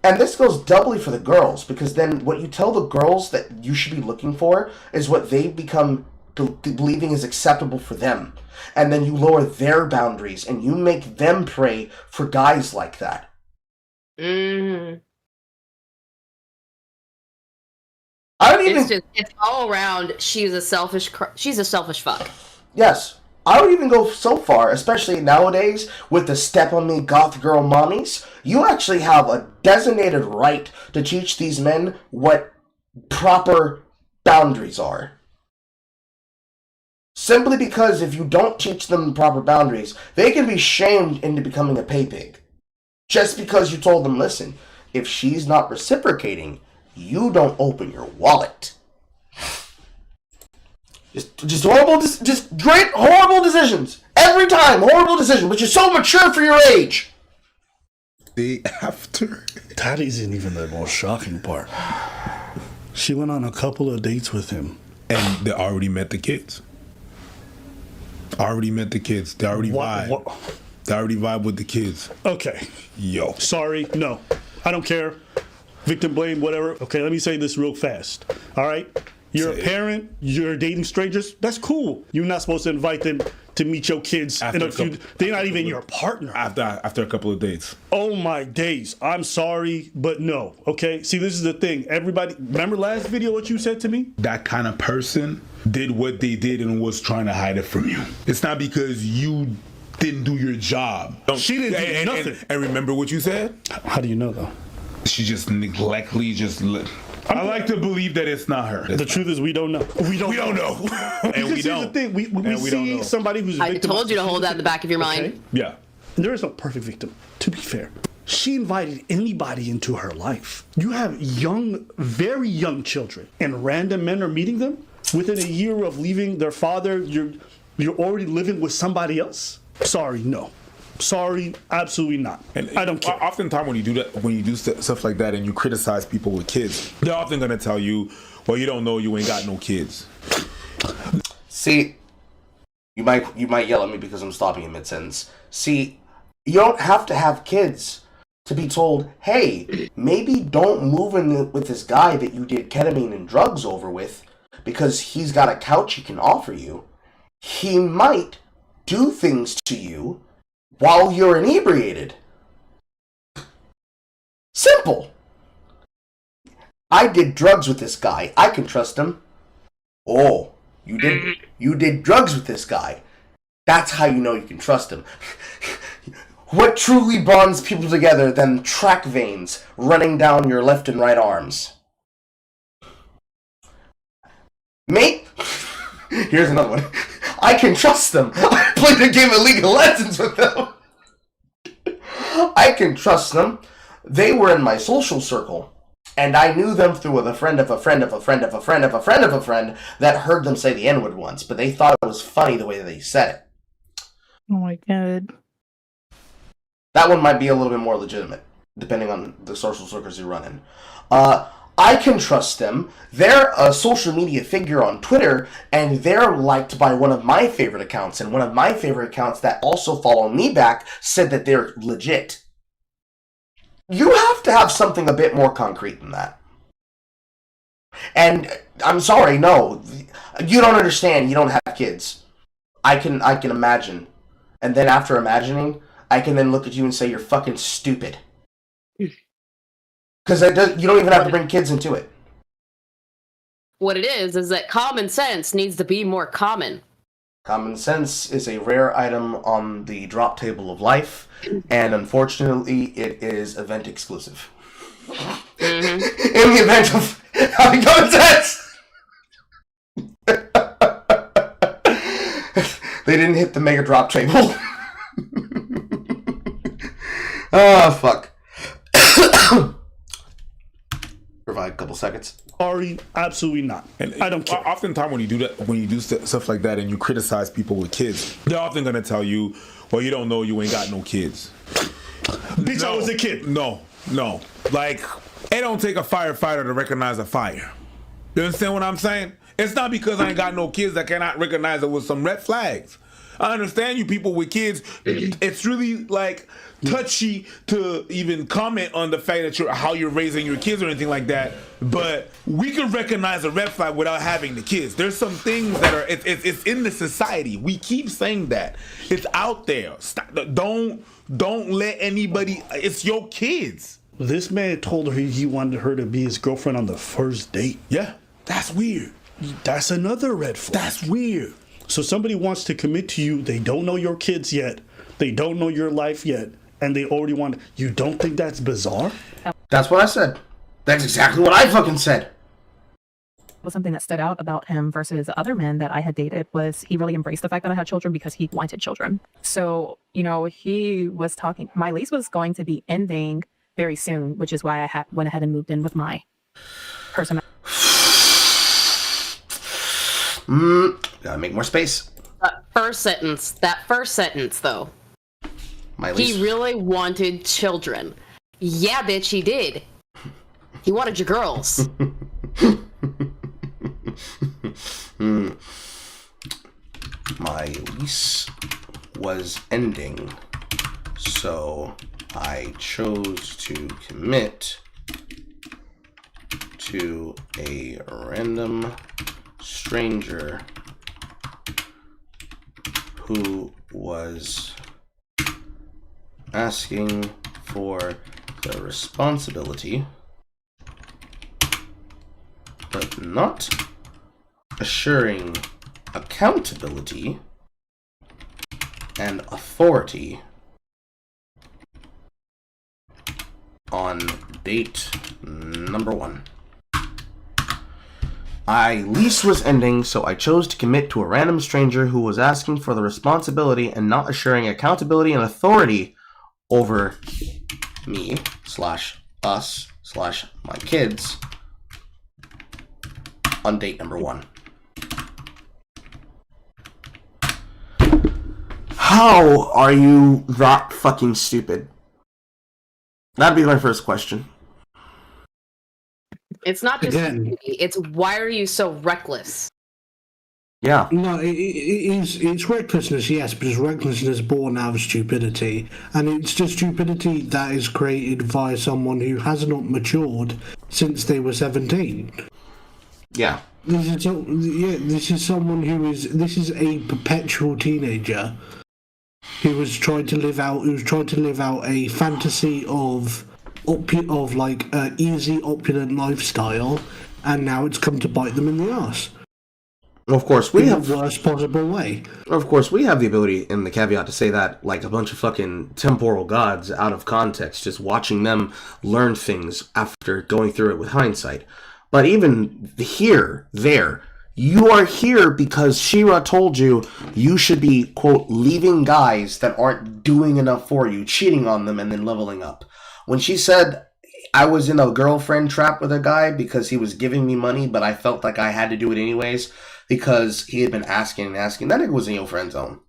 And this goes doubly for the girls, because then what you tell the girls that you should be looking for is what they become believing is acceptable for them. And then you lower their boundaries and you make them pray for guys like that. Mm. I don't even... It's all around, she's a selfish fuck. Yes. I would even go so far, especially nowadays, with the step on me goth girl mommies. You actually have a designated right to teach these men what proper boundaries are. Simply because if you don't teach them proper boundaries, they can be shamed into becoming a pay pig. Just because you told them, listen, if she's not reciprocating, you don't open your wallet. Just horrible, just great, horrible decisions. Every time, horrible decisions, but you're so mature for your age. Day after. That isn't even the most shocking part. She went on a couple of dates with him. And they already met the kids. They already vibe. They already vibe with the kids. Okay. Yo. Sorry, no. I don't care. Victim blame, whatever. Okay, let me say this real fast. All right? You're a parent, you're dating strangers, that's cool. You're not supposed to invite them to meet your kids in a few. They're not even your partner. After a couple of dates. Oh my days. I'm sorry, but no. Okay? See, this is the thing. Everybody, remember last video what you said to me? That kind of person did what they did and was trying to hide it from you. It's not because you didn't do your job. She didn't do nothing. And remember what you said? How do you know, though? She just neglectfully I like to believe that it's not her. The truth is we don't know. We don't know. And we don't. The thing. We see somebody who's a I victim. told you to hold that in the back of your mind. Okay? Yeah. There is no perfect victim, to be fair. She invited anybody into her life. You have young, very young children, and random men are meeting them within a year of leaving their father. You're already living with somebody else. Sorry, no. Sorry, absolutely not. And I don't care. Oftentimes when you do stuff like that and you criticize people with kids, they're often going to tell you, well, you don't know, you ain't got no kids. See, you might yell at me because I'm stopping in mid-sentence. See, you don't have to have kids to be told, hey, maybe don't move in with this guy that you did ketamine and drugs over with because he's got a couch he can offer you. He might do things to you while you're inebriated. Simple. I did drugs with this guy. I can trust him. Oh, you did drugs with this guy. That's how you know you can trust him. What truly bonds people together than track veins running down your left and right arms? Mate, here's another one. I can trust them. I played a game of League of Legends with them. I can trust them. They were in my social circle, and I knew them through a friend of a friend of a friend of a friend of a friend of a friend that heard them say the N-word once, but they thought it was funny the way they said it. Oh my god. That one might be a little bit more legitimate, depending on the social circles you run in. I can trust them. They're a social media figure on Twitter, and they're liked by one of my favorite accounts, and one of my favorite accounts that also follow me back said that they're legit. You have to have something a bit more concrete than that. And I'm sorry, no, you don't understand. You don't have kids. I can imagine, and then after imagining, I can then look at you and say you're fucking stupid. Because you don't even have to bring kids into it. What it is that common sense needs to be more common. Common sense is a rare item on the drop table of life, and unfortunately, it is event exclusive. Mm-hmm. In the event of having common sense! They didn't hit the mega drop table. Oh, fuck. Provide a couple seconds. Sorry, absolutely not. And I don't care. Oftentimes when you do stuff like that and you criticize people with kids, they're often going to tell you, well, you don't know, you ain't got no kids. Bitch, I was a kid. No. Like, it don't take a firefighter to recognize a fire. You understand what I'm saying? It's not because I ain't got no kids I cannot recognize it with some red flags. I understand you people with kids. It's really like touchy to even comment on the fact that how you're raising your kids or anything like that. But we can recognize a red flag without having the kids. There's some things that are it's in the society. We keep saying that it's out there. Stop, don't let anybody. It's your kids. This man told her he wanted her to be his girlfriend on the first date. Yeah, that's weird. That's another red flag. That's weird. So somebody wants to commit to you. They don't know your kids yet. They don't know your life yet. And they already want... You don't think that's bizarre? That's what I said. That's exactly what I fucking said. Was something that stood out about him versus other men that I had dated was he really embraced the fact that I had children because he wanted children. So, you know, he was talking... My lease was going to be ending very soon, which is why I went ahead and moved in with my person. Gotta make more space. That first sentence, though. My lease. He really wanted children. Yeah, bitch, he did. He wanted your girls. My lease was ending, so I chose to commit to a random stranger who was asking for the responsibility but not assuring accountability and authority on date number 1. My lease was ending, so I chose to commit to a random stranger who was asking for the responsibility and not assuring accountability and authority over me / us / my kids on date number 1. How are you that fucking stupid? That'd be my first question. It's not just Again. stupidity, it's why are you so reckless? Yeah. No, it's recklessness, yes, but it's recklessness born out of stupidity. And it's just stupidity that is created via someone who has not matured since they were 17. Yeah. This is a perpetual teenager who was trying to live out a fantasy of easy opulent lifestyle, and now it's come to bite them in the ass. Of course, we have the worst possible way. Of course, we have the ability and the caveat to say that like a bunch of fucking temporal gods out of context, just watching them learn things after going through it with hindsight. But even there, you are here because Shira told you you should be, quote, leaving guys that aren't doing enough for you, cheating on them, and then leveling up. When she said, I was in a girlfriend trap with a guy because he was giving me money, but I felt like I had to do it anyways because he had been asking, that nigga was in your friend zone.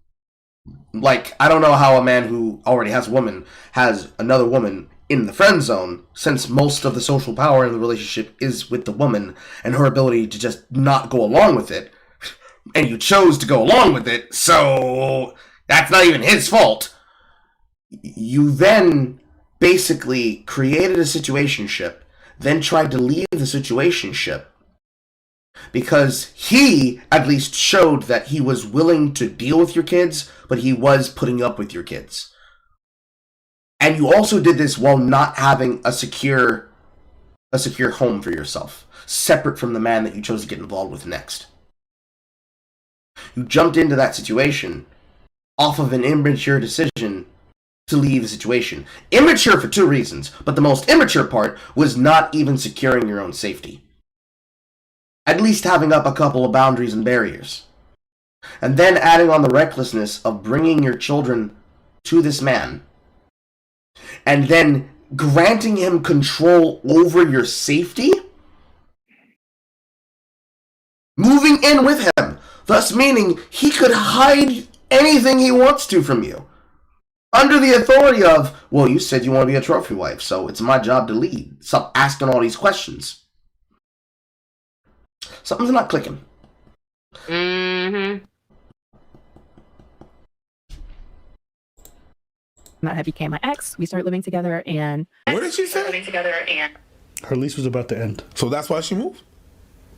Like, I don't know how a man who already has a woman has another woman in the friend zone, since most of the social power in the relationship is with the woman and her ability to just not go along with it. And you chose to go along with it, so that's not even his fault. You then basically created a situationship, then tried to leave the situationship because he at least showed that he was willing to deal with your kids, but he was putting up with your kids. And you also did this while not having a secure home for yourself, separate from the man that you chose to get involved with next. You jumped into that situation off of an immature decision to leave the situation. Immature for 2 reasons, but the most immature part was not even securing your own safety. At least having up a couple of boundaries and barriers. And then adding on the recklessness of bringing your children to this man. And then granting him control over your safety? Moving in with him, thus meaning he could hide anything he wants to from you. Under the authority of, well, you said you want to be a trophy wife, so it's my job to lead. Stop asking all these questions. Something's not clicking. Mm-hmm. that became my ex. We started living together, and What did she say? Her lease was about to end. So that's why she moved?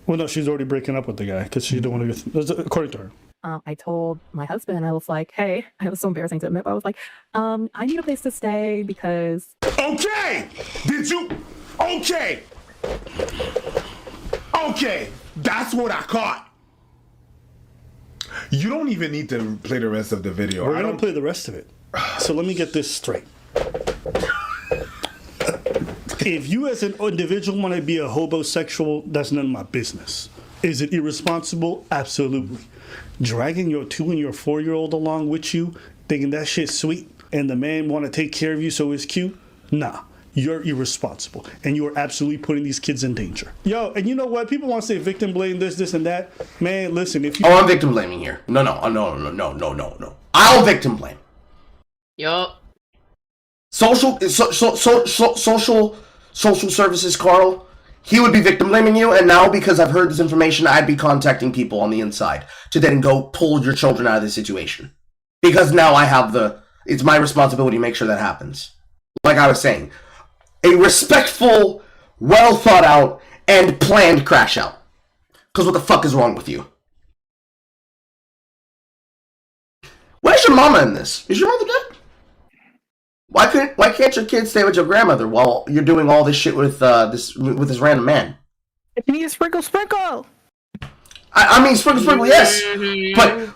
Well, no, she's already breaking up with the guy because she didn't want to get. According to her. I told my husband, I was like, hey, it was so embarrassing to admit, but I was like, I need a place to stay because. Okay! Did you? Okay! Okay! That's what I caught. You don't even need to play the rest of the video. We're going to play the rest of it. So let me get this straight. If you as an individual want to be a hobosexual, that's none of my business. Is it irresponsible? Absolutely. Dragging your 2 and your 4-year-old along with you, thinking that shit's sweet, and the man want to take care of you so it's cute? Nah. You're irresponsible, and you are absolutely putting these kids in danger. Yo, and you know what? People want to say victim blame this, and that. Man, listen, if you... Oh, I'm victim blaming here. No. I'll victim blame. Yup. Social services, Carl, he would be victim blaming you, and now because I've heard this information, I'd be contacting people on the inside to then go pull your children out of this situation. Because now I have it's my responsibility to make sure that happens. Like I was saying, a respectful, well thought out, and planned crash out. Because what the fuck is wrong with you? Where's your mama in this? Is your mother dead? Why can't your kids stay with your grandmother while you're doing all this shit with this random man? If you need a sprinkle. I mean sprinkle, yes,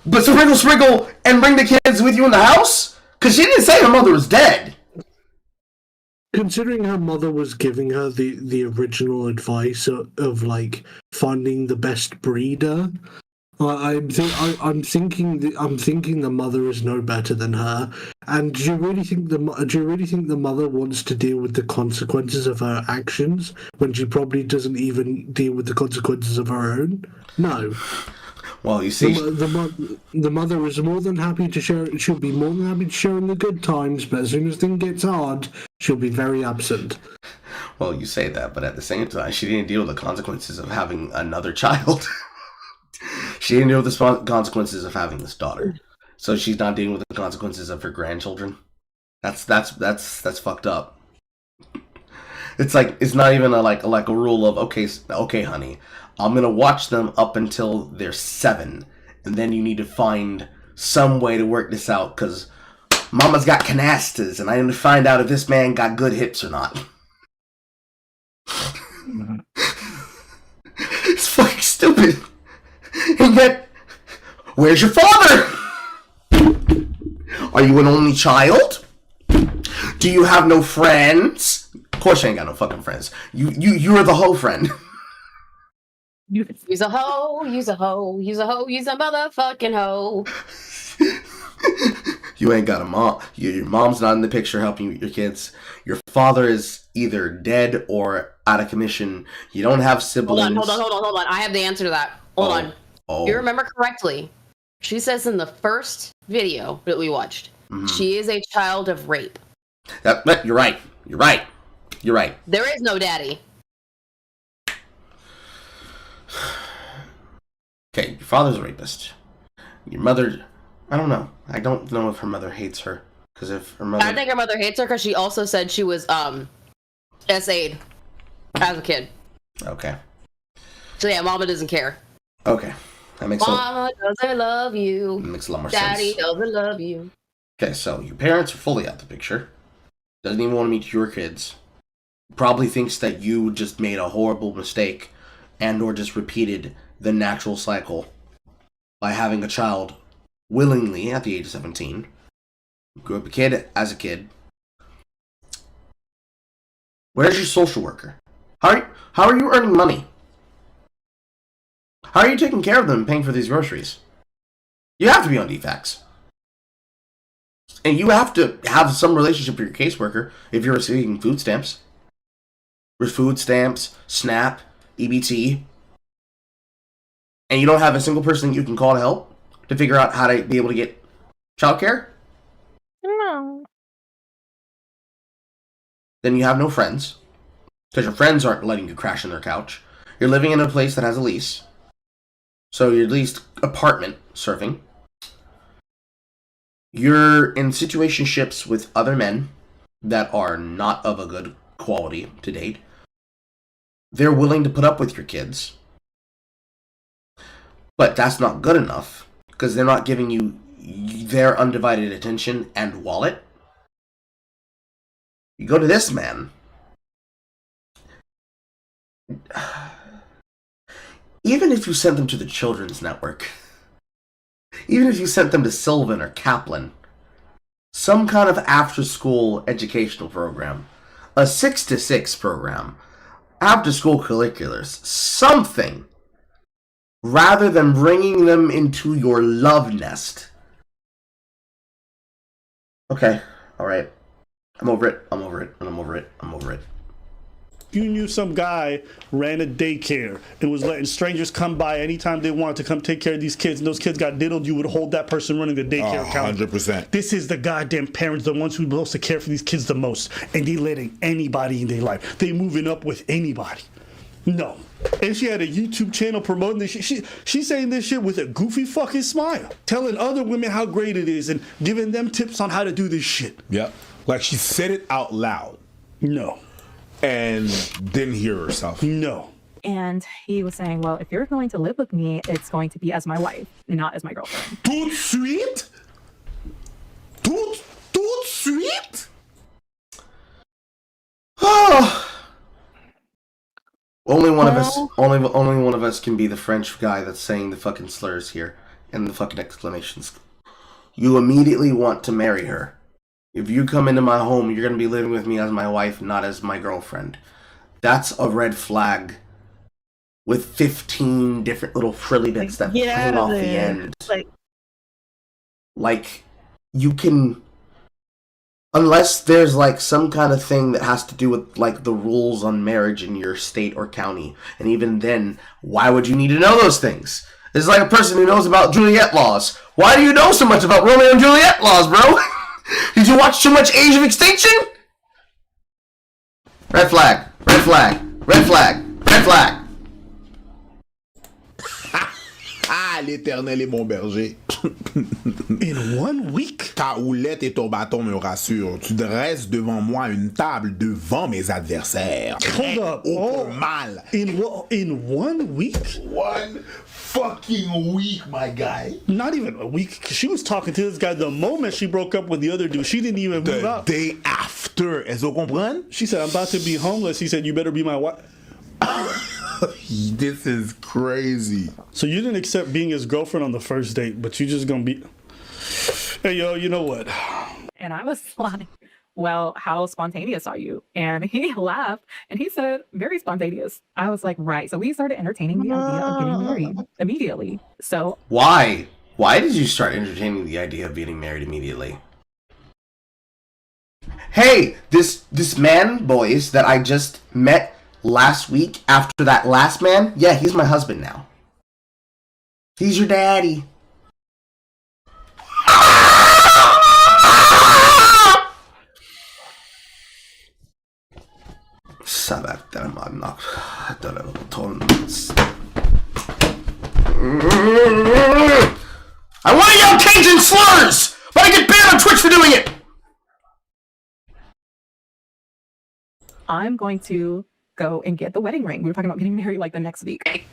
but sprinkle, and bring the kids with you in the house, because she didn't say her mother was dead. Considering her mother was giving her the original advice of like finding the best breeder, I'm thinking the mother is no better than her. And do you really think the mother wants to deal with the consequences of her actions when she probably doesn't even deal with the consequences of her own? No. Well, you see, the mother is more than happy to share. She'll be more than happy to share in the good times, but as soon as things gets hard, she'll be very absent. Well, you say that, but at the same time, she didn't deal with the consequences of having another child. She didn't deal with the consequences of having this daughter, so she's not dealing with the consequences of her grandchildren. That's fucked up. It's like it's not even like a rule of okay, honey, I'm gonna watch them up until they're 7, and then you need to find some way to work this out because Mama's got canastas, and I need to find out if this man got good hips or not. It's fucking stupid. And yet, where's your father? Are you an only child? Do you have no friends? Of course you ain't got no fucking friends. You're the hoe friend. Use a hoe, use a hoe, use a hoe, use a motherfucking hoe. You ain't got a mom. Your mom's not in the picture helping you with your kids. Your father is either dead or out of commission. You don't have siblings. Hold on. I have the answer to that. Hold on. Oh. You remember correctly. She says in the first video that we watched, she is a child of rape. You're right. There is no daddy. Okay, your father's a rapist. Your mother, I don't know. I don't know if her mother hates her. Because if her mother... I think her mother hates her because she also said she was SA'd as a kid. Okay. So yeah, Mama doesn't care. Okay. That makes Mama doesn't love you. That makes a lot more Daddy sense. doesn't love you. Okay, so your parents are fully out the picture. Doesn't even want to meet your kids. Probably thinks that you just made a horrible mistake and or just repeated the natural cycle by having a child willingly at the age of 17. Grew up as a kid. Where's your social worker? How are you earning money? How are you taking care of them and paying for these groceries? You have to be on DFAX. And you have to have some relationship with your caseworker if you're receiving food stamps. With food stamps, SNAP, EBT. And you don't have a single person you can call to help to figure out how to be able to get childcare? No. Then you have no friends. Because your friends aren't letting you crash on their couch. You're living in a place that has a lease. So you're at least apartment surfing. you're in situationships with other men that are not of a good quality to date. They're willing to put up with your kids. But that's not good enough, because they're not giving you their undivided attention and wallet. You go to this man. Even if you sent them to the Children's Network, even if you sent them to Sylvan or Kaplan, some kind of after-school educational program, a 6 to 6 program, after-school curriculars, something, rather than bringing them into your love nest. Okay, alright. I'm over it, I'm over it, and I'm over it, I'm over it. You knew some guy ran a daycare and was letting strangers come by anytime they wanted to come take care of these kids, and those kids got diddled, you would hold that person running the daycare account. 100%. This is the goddamn parents, the ones who are supposed to care for these kids the most, and they letting anybody in their life. They moving up with anybody. No. And she had a YouTube channel promoting this shit. She's saying this shit with a goofy fucking smile, telling other women how great it is and giving them tips on how to do this shit. Yep. Like she said it out loud. No. And didn't hear herself. No. And he was saying, well, if you're going to live with me, it's going to be as my wife, not as my girlfriend. Tout de suite? Tout de suite? Only one of us. Only one of us can be the French guy that's saying the fucking slurs here and the fucking exclamations. You immediately want to marry her. If you come into my home, you're gonna be living with me as my wife, not as my girlfriend. That's a red flag. With 15 different little frilly bits that hang off the end. Like, you can. Unless there's like some kind of thing that has to do with like the rules on marriage in your state or county. And even then, why would you need to know those things? It's like a person who knows about Juliet laws. Why do you know so much about Romeo and Juliet laws, bro? Did you watch too much Age of Extinction? Red flag. Red flag. Red flag. Red flag. Ah, l'Éternel est mon berger. In 1 week? Ta houlette et ton bâton me rassurent. Tu dresses devant moi une table devant mes adversaires. Hold up. Oh, mal. In 1 week? 1 fucking week, my guy. Not even a week. She was talking to this guy the moment she broke up with the other dude. She didn't even move out. The day after. Est-ce que vous comprenez? She said, I'm about to be homeless. He said, you better be my wife. This is crazy. So you didn't accept being his girlfriend on the first date, but you just gonna be... Hey, yo, you know what? And I was like, well, how spontaneous are you? And he laughed and he said, very spontaneous. I was like, right. So we started entertaining the idea of getting married immediately. So Why? Why did you start entertaining the idea of getting married immediately? Hey, this man, boys, that I just met last week after that last man, yeah, he's my husband now. He's your daddy. I want to yell Cajun slurs, but I get banned on Twitch for doing it. I'm going to go and get the wedding ring. We were talking about getting married like the next week.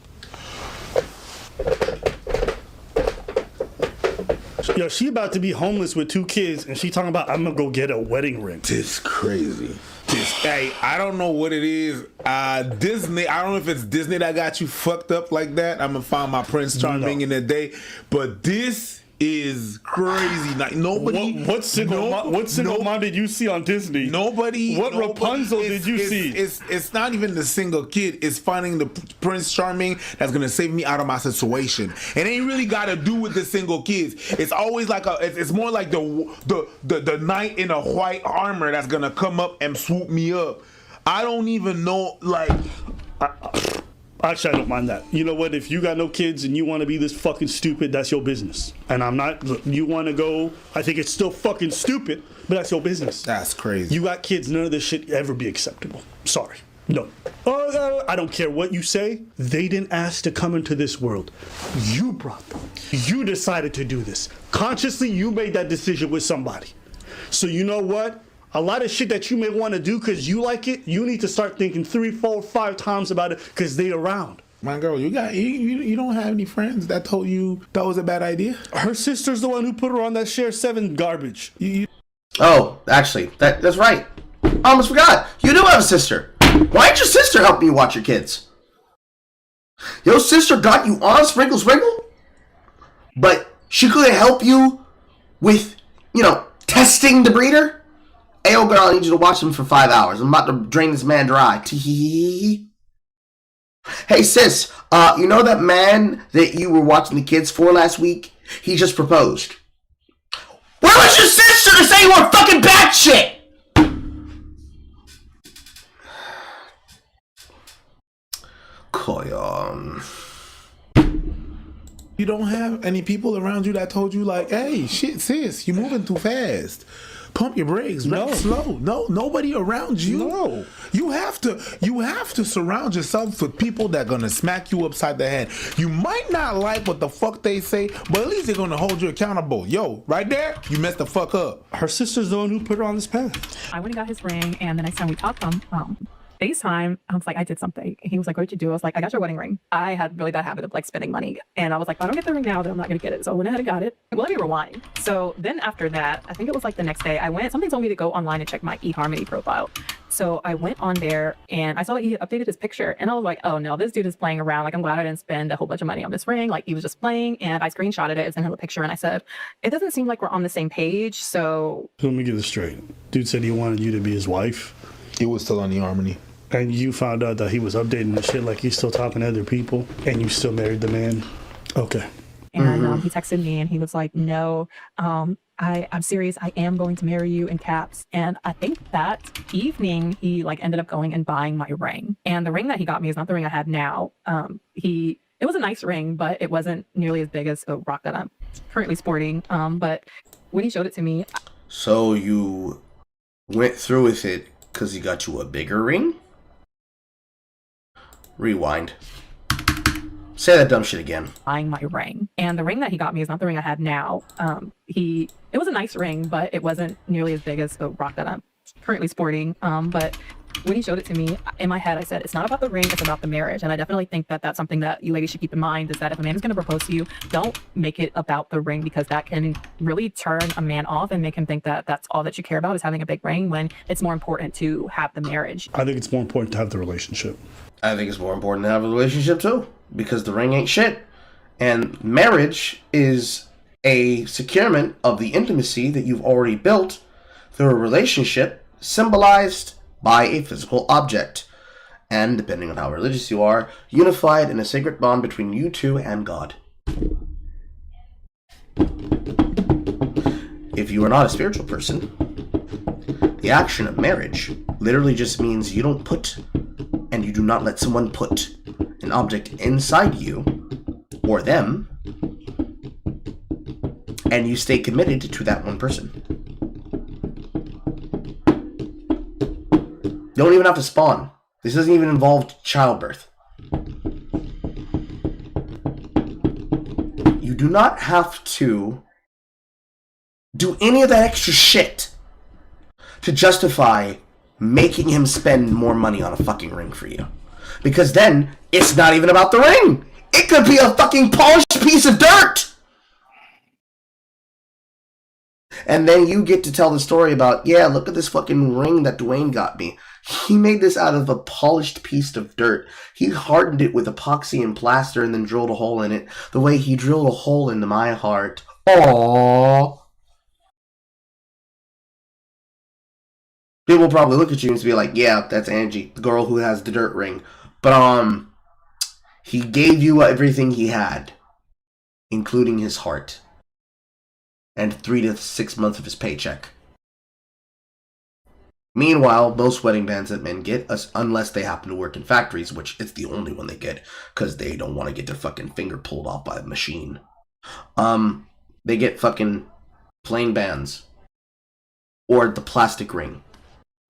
Yo, she about to be homeless with 2 kids, and she talking about, I'm gonna go get a wedding ring. This crazy. Hey, I don't know what it is. Disney, I don't know if it's Disney that got you fucked up like that. I'm gonna find my Prince Charming in a day. But this is crazy. Like nobody. What single mom did you see on Disney? Nobody. What Rapunzel did you see? It's not even the single kid. It's finding the Prince Charming that's gonna save me out of my situation. It ain't really got to do with the single kids. It's always like it's more like the knight in a white armor that's gonna come up and swoop me up. I don't even know. Like, Actually, I don't mind that. You know what? If you got no kids and you want to be this fucking stupid, that's your business. And I'm not. Look, you want to go. I think it's still fucking stupid, but that's your business. That's crazy. You got kids. None of this shit ever be acceptable. Sorry. No. I don't care what you say. They didn't ask to come into this world. You brought them. You decided to do this. Consciously, you made that decision with somebody. So you know what? A lot of shit that you may want to do because you like it, you need to start thinking 3, 4, 5 times about it because they around. My girl, you don't have any friends that told you that was a bad idea? Her sister's the one who put her on that Share 7 garbage. Oh, actually, that's right. I almost forgot. You do have a sister. Why ain't your sister helping you watch your kids? Your sister got you on Sprinkle Sprinkle? But she couldn't help you with, testing the breeder? Hey, old girl, I need you to watch him for 5 hours. I'm about to drain this man dry. Tee. Hey, sis, you know that man that you were watching the kids for last week? He just proposed. Where was your sister to say you were fucking batshit? Koyon. You don't have any people around you that told you like, hey, shit, sis, you're moving too fast. Pump your brakes, slow. No, nobody around you. No. You have to surround yourself with people that are gonna smack you upside the head. You might not like what the fuck they say, but at least they're gonna hold you accountable. Yo, right there, you messed the fuck up. Her sister's the one who put her on this path. I went and got his ring, and the next time we talked on FaceTime, I was like, I did something. He was like, what did you do? I was like, I got your wedding ring. I had really bad habit of like spending money. And I was like, if I don't get the ring now, then I'm not going to get it. So I went ahead and got it. Well, let me rewind. So then after that, I think it was like the next day, something told me to go online and check my eHarmony profile. So I went on there and I saw that he had updated his picture. And I was like, oh no, this dude is playing around. Like, I'm glad I didn't spend a whole bunch of money on this ring. Like, he was just playing. And I screenshotted it and sent him a picture. And I said, it doesn't seem like we're on the same page. So let me get this straight. Dude said he wanted you to be his wife. It was still on eHarmony. And you found out that he was updating the shit like he's still talking to other people, and you still married the man. Okay. And he texted me and he was like, no, I'm serious. I am going to marry you in caps. And I think that evening he like ended up going and buying my ring. And the ring that he got me is not the ring I have now. It was a nice ring, but it wasn't nearly as big as a rock that I'm currently sporting. But when he showed it to me. So you went through with it because he got you a bigger ring? Rewind. Say that dumb shit again. Buying my ring. And the ring that he got me is not the ring I have now. It was a nice ring, but it wasn't nearly as big as the rock that I'm currently sporting. But when he showed it to me, in my head, I said, it's not about the ring, it's about the marriage. And I definitely think that that's something that you ladies should keep in mind, is that if a man is going to propose to you, don't make it about the ring, because that can really turn a man off and make him think that that's all that you care about is having a big ring, when it's more important to have the marriage. I think it's more important to have the relationship. I think it's more important to have a relationship too, because the ring ain't shit. And marriage is a securement of the intimacy that you've already built through a relationship symbolized by a physical object. And, depending on how religious you are, unified in a sacred bond between you two and God. If you are not a spiritual person, the action of marriage literally just means you don't put and you do not let someone put an object inside you or them, and you stay committed to that one person. You don't even have to spawn. This doesn't even involve childbirth. You do not have to do any of that extra shit to justify making him spend more money on a fucking ring for you. Because then, it's not even about the ring. It could be a fucking polished piece of dirt. And then you get to tell the story about, yeah, look at this fucking ring that Dwayne got me. He made this out of a polished piece of dirt. He hardened it with epoxy and plaster and then drilled a hole in it, the way he drilled a hole into my heart. Aww. People will probably look at you and be like, yeah, that's Angie, the girl who has the dirt ring. But, he gave you everything he had, including his heart, and 3 to 6 months of his paycheck. Meanwhile, most wedding bands that men get, unless they happen to work in factories, which it's the only one they get, because they don't want to get their fucking finger pulled off by a machine, they get fucking plain bands, or the plastic ring.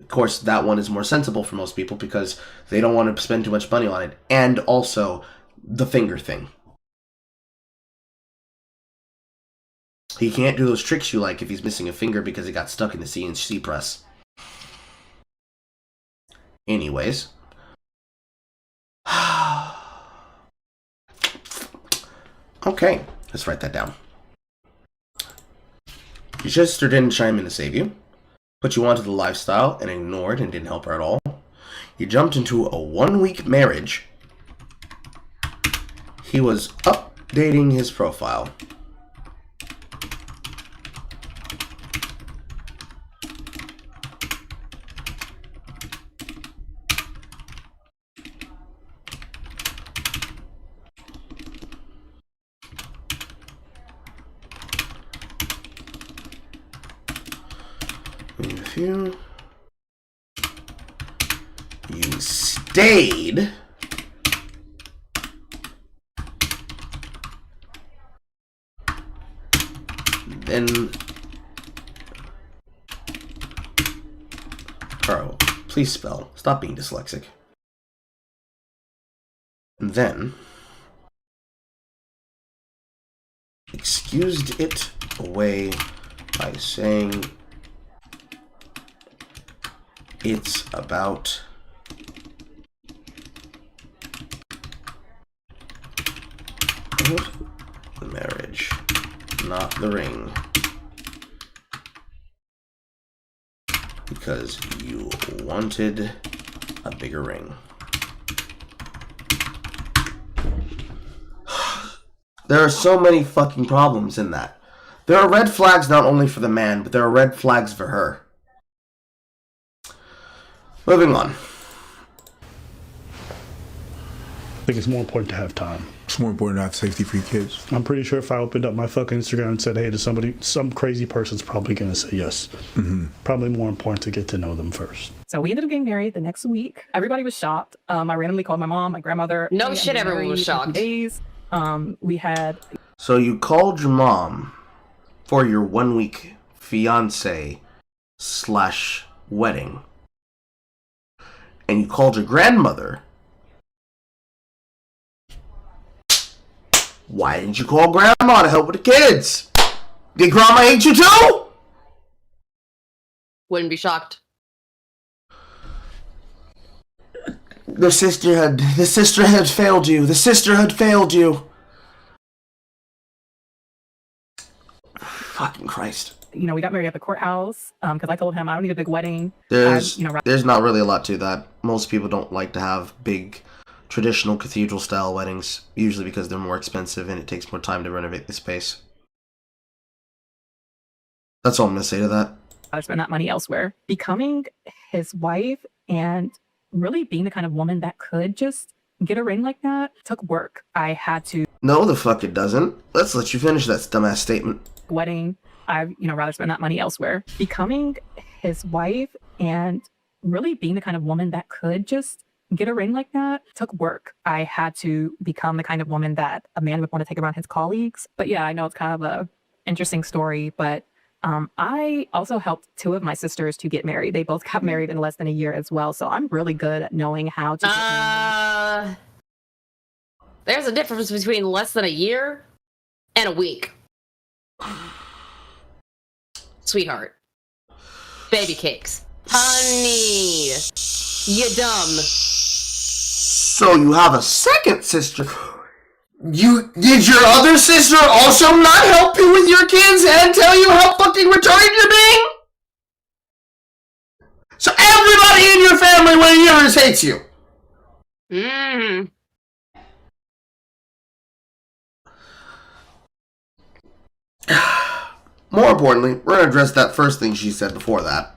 Of course, that one is more sensible for most people because they don't want to spend too much money on it. And also, the finger thing. He can't do those tricks you like if he's missing a finger because it got stuck in the CNC press. Anyways. Okay, let's write that down. Your sister didn't chime in to save you, put you onto the lifestyle and ignored and didn't help her at all. You jumped into a 1-week marriage. He was updating his profile. You stayed then Carl, please spell. Stop being dyslexic. And then excused it away by saying it's about the marriage, not the ring. Because you wanted a bigger ring. There are so many fucking problems in that. There are red flags not only for the man, but there are red flags for her. Moving on. I think it's more important to have time. It's more important to have safety for your kids. I'm pretty sure if I opened up my fucking Instagram and said, hey, to somebody, some crazy person's probably going to say yes. Mm-hmm. Probably more important to get to know them first. So we ended up getting married the next week. Everybody was shocked. I randomly called my mom, my grandmother. No "Hey, shit, everyone was shocked. Days. We had... So you called your mom for your 1-week fiance/wedding. And you called your grandmother. Why didn't you call grandma to help with the kids? Did grandma hate you too? Wouldn't be shocked. The sisterhood failed you. The sisterhood failed you. Fucking Christ. You know, we got married at the courthouse because I told him I don't need a big wedding. There's not really a lot to that. Most people don't like to have big traditional cathedral style weddings, usually because they're more expensive and it takes more time to renovate the space. That's all I'm going to say to that. I spent that money elsewhere. Becoming his wife and really being the kind of woman that could just get a ring like that took work. I had to... No, the fuck it doesn't. Let's let you finish that dumbass statement. Wedding. I'd rather spend that money elsewhere. Becoming his wife and really being the kind of woman that could just get a ring like that took work. I had to become the kind of woman that a man would want to take around his colleagues. But yeah, I know it's kind of a interesting story, but I also helped 2 of my sisters to get married. They both got married in less than a year as well. So I'm really good at knowing how to get married. There's a difference between less than a year and a week. Sweetheart. Baby cakes. Honey. You dumb. So you have a second sister. Did your other sister also not help you with your kids and tell you how fucking retarded you're being? So everybody in your family when yours hates you. Mm. More importantly, we're going to address that first thing she said before that.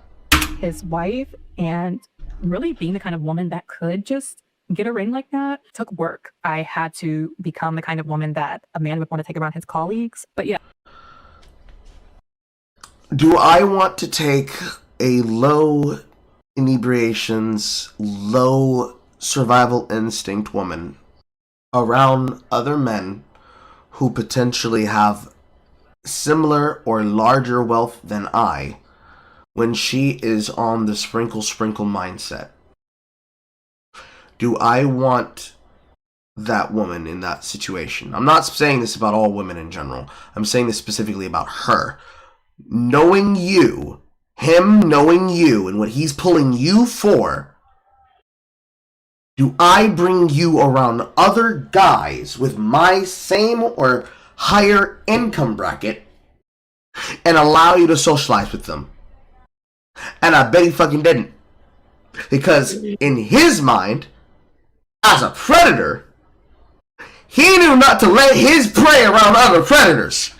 His wife and really being the kind of woman that could just get a ring like that took work. I had to become the kind of woman that a man would want to take around his colleagues. But yeah. Do I want to take a low inebriations, low survival instinct woman around other men who potentially have similar or larger wealth than I, when she is on the sprinkle mindset? Do I want that woman in that situation? I'm not saying this about all women in general. I'm saying this specifically about her. Knowing you, him knowing you and what he's pulling you for, do I bring you around other guys with my same or higher income bracket and allow you to socialize with them? And I bet he fucking didn't. Because in his mind, as a predator, he knew not to let his prey around other predators.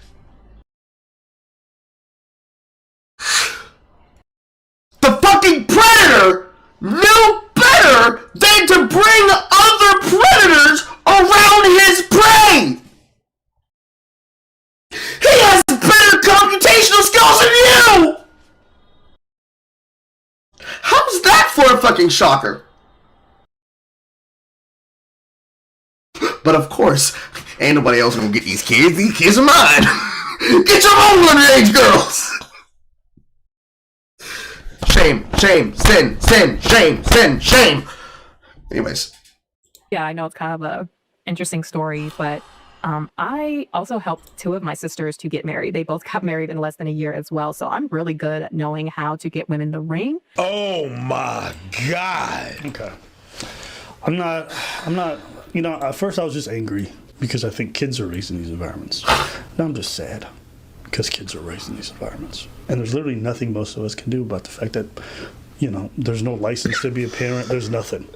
The fucking predator knew better than to bring other predators around his prey. He has better computational skills than you. How's that for a fucking shocker? But of course, ain't nobody else gonna get these kids. These kids are mine. Get your own underage girls. Shame, shame, sin, sin, shame, sin, shame. Anyways. Yeah, I know it's kind of a interesting story, but I also helped two of my sisters to get married. They both got married in less than a year as well. So I'm really good at knowing how to get women the ring. Oh my God. Okay. I'm not, at first I was just angry because I think kids are raised in these environments. Now I'm just sad because kids are raised in these environments. And there's literally nothing most of us can do about the fact that, there's no license to be a parent. There's nothing.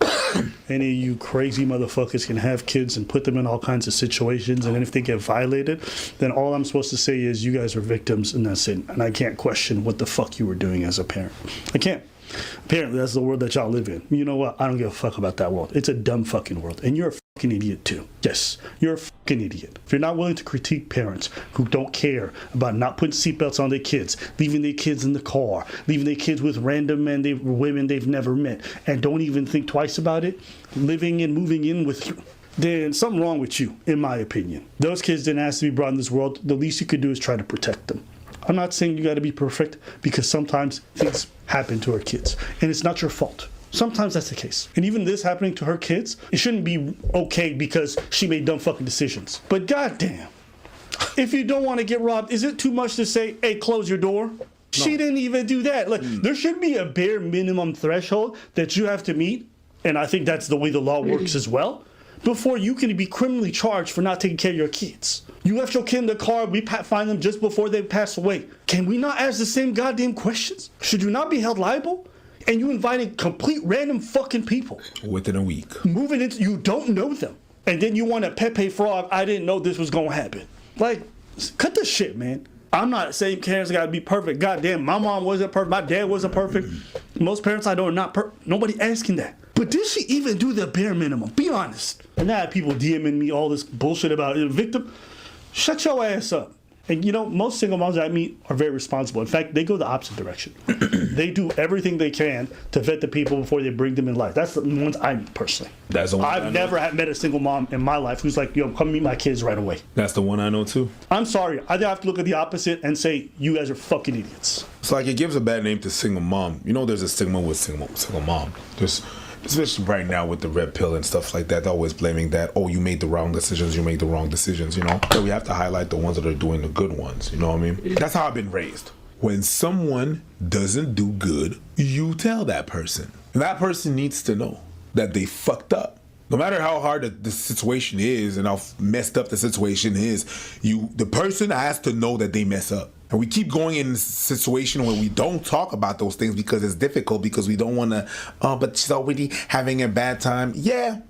Any of you crazy motherfuckers can have kids and put them in all kinds of situations, and then if they get violated, then all I'm supposed to say is you guys are victims, and that's it. And I can't question what the fuck you were doing as a parent. I can't. Apparently, that's the world that y'all live in. You know what? I don't give a fuck about that world. It's a dumb fucking world. And you're a fucking idiot, too. Yes, you're a fucking idiot. If you're not willing to critique parents who don't care about not putting seatbelts on their kids, leaving their kids in the car, leaving their kids with random women they've never met, and don't even think twice about it, living and moving in with you, then something wrong with you, in my opinion. Those kids didn't ask to be brought in this world. The least you could do is try to protect them. I'm not saying you got to be perfect, because sometimes things happen to our kids, and it's not your fault. Sometimes that's the case. And even this happening to her kids, it shouldn't be okay because she made dumb fucking decisions. But goddamn, if you don't want to get robbed, is it too much to say, hey, close your door? No. She didn't even do that. Like, there should be a bare minimum threshold that you have to meet, and I think that's the way the law works as well, before you can be criminally charged for not taking care of your kids. You left your kid in the car, we find them just before they pass away. Can we not ask the same goddamn questions? Should you not be held liable? And you inviting complete random fucking people. Within a week. Moving into, you don't know them. And then you want a Pepe Frog, I didn't know this was gonna happen. Like, cut the shit, man. I'm not saying parents gotta be perfect. Goddamn, my mom wasn't perfect, my dad wasn't perfect. Most parents I know are not perfect. Nobody asking that. But did she even do the bare minimum? Be honest. And now people DMing me all this bullshit about a victim. Shut your ass up. And most single moms that I meet are very responsible. In fact, they go the opposite direction. They do everything they can to vet the people before they bring them in life. That's the ones I meet personally. That's the one I've never met a single mom in my life who's like, come meet my kids right away. That's the one I know too. I'm sorry. I have to look at the opposite and say, you guys are fucking idiots. It's like it gives a bad name to single mom. There's a stigma with single mom. Especially right now with the red pill and stuff like that, they're always blaming that, you made the wrong decisions, So we have to highlight the ones that are doing the good ones, you know what I mean? That's how I've been raised. When someone doesn't do good, you tell that person. And that person needs to know that they fucked up. No matter how hard the situation is and how messed up the situation is, the person has to know that they mess up. And we keep going in this situation where we don't talk about those things because it's difficult, because we don't want to, but she's already having a bad time. Yeah,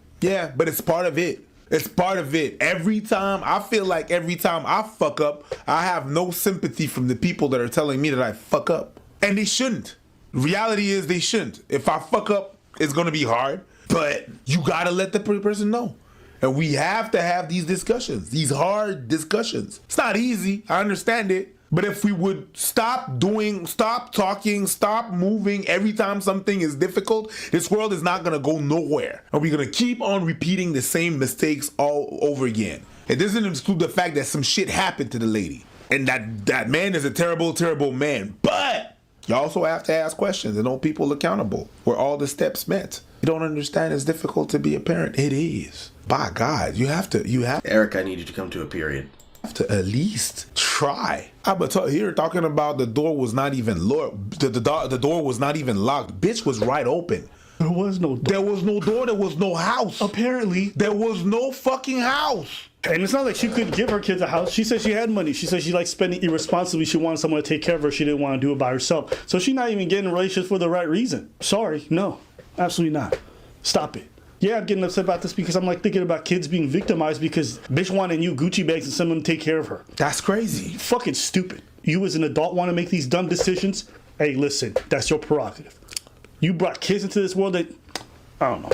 but it's part of it. It's part of it. I feel like every time I fuck up, I have no sympathy from the people that are telling me that I fuck up. And they shouldn't. Reality is they shouldn't. If I fuck up, it's going to be hard, but you got to let the person know. And we have to have these discussions, these hard discussions. It's not easy. I understand it. But if we would stop talking, stop moving every time something is difficult, this world is not going to go nowhere. And we're going to keep on repeating the same mistakes all over again. It doesn't exclude the fact that some shit happened to the lady. And that man is a terrible, terrible man. But You also have to ask questions and hold people accountable. Were all the steps met? You don't understand it's difficult to be a parent. It is. By God, you have to. Eric, I need you to come to a period. Have to at least try. I'm here talking about the door was not even locked. The door was not even locked. Bitch was right open. There was no door. There was no door. There was no house. Apparently. There was no fucking house. And it's not like she could give her kids a house. She said she had money. She said she liked spending irresponsibly. She wanted someone to take care of her. She didn't want to do it by herself. So she's not even getting in relationships for the right reason. Sorry. No. Absolutely not. Stop it. Yeah, I'm getting upset about this because I'm like thinking about kids being victimized because bitch wanted new Gucci bags and someone to take care of her. That's crazy. Fucking stupid. You as an adult want to make these dumb decisions? Hey, listen, that's your prerogative. You brought kids into this world that, I don't know.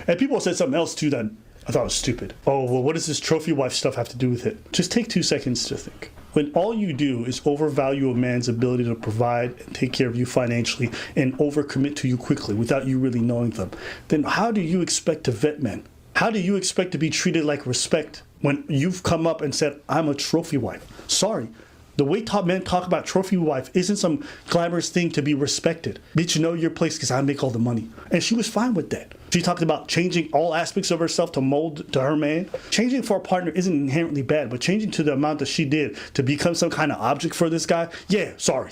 And people said something else too that I thought was stupid. Oh, well, what does this trophy wife stuff have to do with it? Just take 2 seconds to think. When all you do is overvalue a man's ability to provide and take care of you financially and overcommit to you quickly without you really knowing them, then how do you expect to vet men? How do you expect to be treated like respect when you've come up and said, I'm a trophy wife? Sorry. The way top men talk about trophy wife isn't some glamorous thing to be respected. Bitch, know your place because I make all the money. And she was fine with that. She talked about changing all aspects of herself to mold to her man. Changing for a partner isn't inherently bad, but changing to the amount that she did to become some kind of object for this guy, yeah, sorry.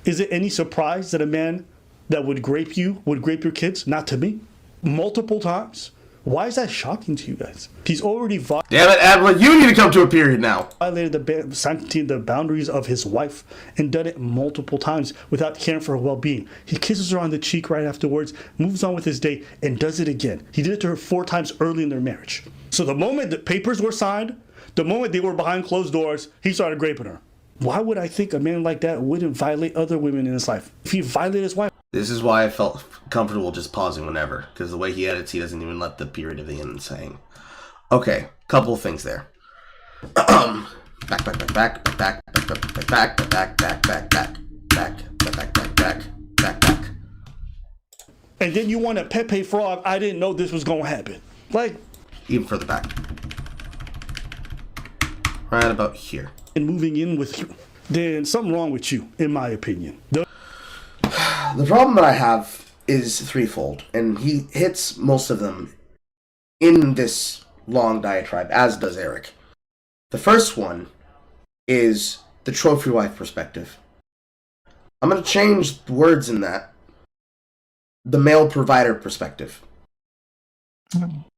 Is it any surprise that a man that would grape you would grape your kids? Not to me. Multiple times. Why is that shocking to you guys? He's already Damn it, Adler, you need to come to a period now. Violated the sanctity and the boundaries of his wife and done it multiple times without caring for her well-being. He kisses her on the cheek right afterwards, moves on with his day, and does it again. He did it to her 4 times early in their marriage. So the moment the papers were signed, the moment they were behind closed doors, he started graping her. Why would I think a man like that wouldn't violate other women in his life? If he violated his wife. This is why I felt comfortable just pausing whenever, because the way he edits, he doesn't even let the period of the end saying. Okay, couple things there. Back. And then you want a Pepe Frog, I didn't know this was gonna happen. Like, even further back. Right about here. And moving in with you. Then something wrong with you, in my opinion. The problem that I have is threefold, and he hits most of them in this long diatribe, as does Eric. The first one is the trophy wife perspective. I'm going to change the words in that. The male provider perspective.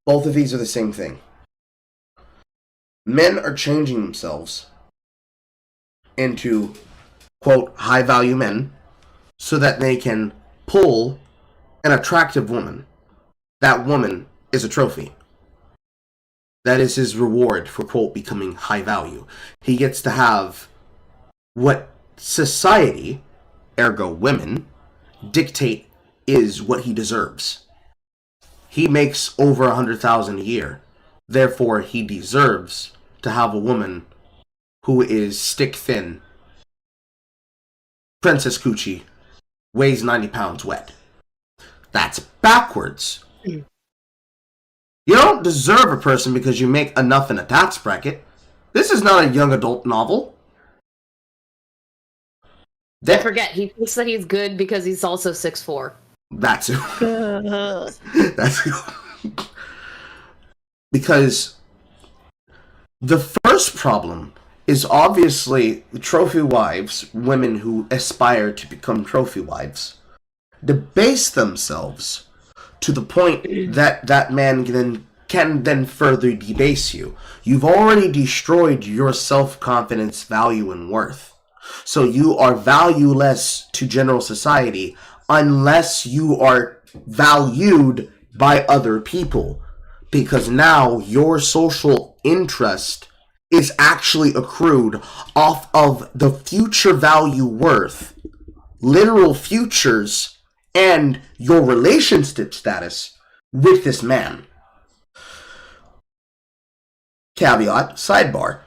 Both of these are the same thing. Men are changing themselves into, quote, high-value men, so that they can pull an attractive woman. That woman is a trophy. That is his reward for, quote, becoming high value. He gets to have what society, ergo women, dictate is what he deserves. He makes over $100,000 a year. Therefore, he deserves to have a woman who is stick thin, Princess Coochie, weighs 90 pounds wet. That's backwards. You don't deserve a person because you make enough in a tax bracket. This is not a young adult novel. Don't forget, he thinks that he's good because he's also 6'4". That's who. That's who. Because the first problem is obviously the trophy wives, women who aspire to become trophy wives, debase themselves to the point that that man can then further debase you. You've already destroyed your self-confidence, value, and worth. So you are valueless to general society unless you are valued by other people. Because now your social interest is actually accrued off of the future value worth, literal futures, and your relationship status with this man. Caveat, sidebar.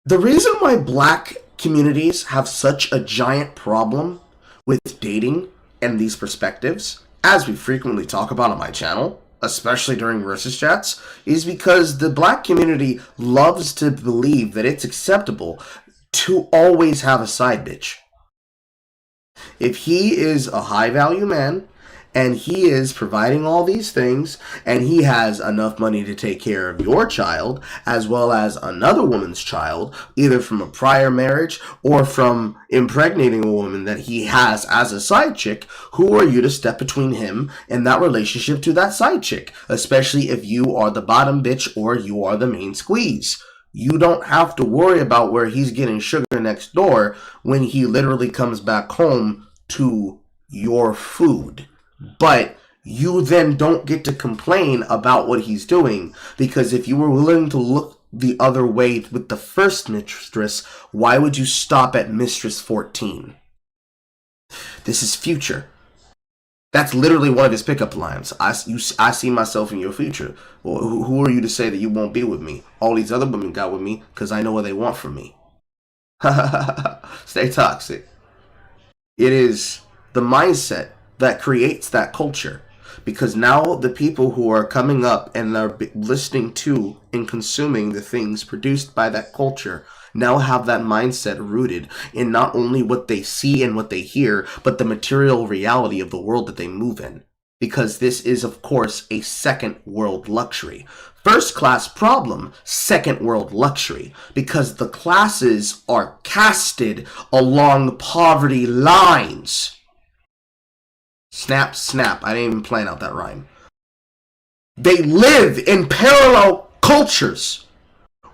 The reason why black communities have such a giant problem with dating and these perspectives, as we frequently talk about on my channel, especially during VSChats, is because the black community loves to believe that it's acceptable to always have a side bitch. If he is a high value man and he is providing all these things and he has enough money to take care of your child as well as another woman's child, either from a prior marriage or from impregnating a woman that he has as a side chick, who are you to step between him and that relationship to that side chick, especially if you are the bottom bitch or you are the main squeeze? You don't have to worry about where he's getting sugar next door when he literally comes back home to your food. But you then don't get to complain about what he's doing, because if you were willing to look the other way with the first mistress, why would you stop at mistress 14? This is future. That's literally one of his pickup lines. I see myself in your future. Well, who are you to say that you won't be with me? All these other women got with me because I know what they want from me. Stay toxic. It is the mindset that creates that culture. Because now the people who are coming up and are listening to and consuming the things produced by that culture now have that mindset rooted in not only what they see and what they hear, but the material reality of the world that they move in. Because this is, of course, a second world luxury. First class problem, second world luxury. Because the classes are casted along poverty lines. Snap, snap. I didn't even plan out that rhyme. They live in parallel cultures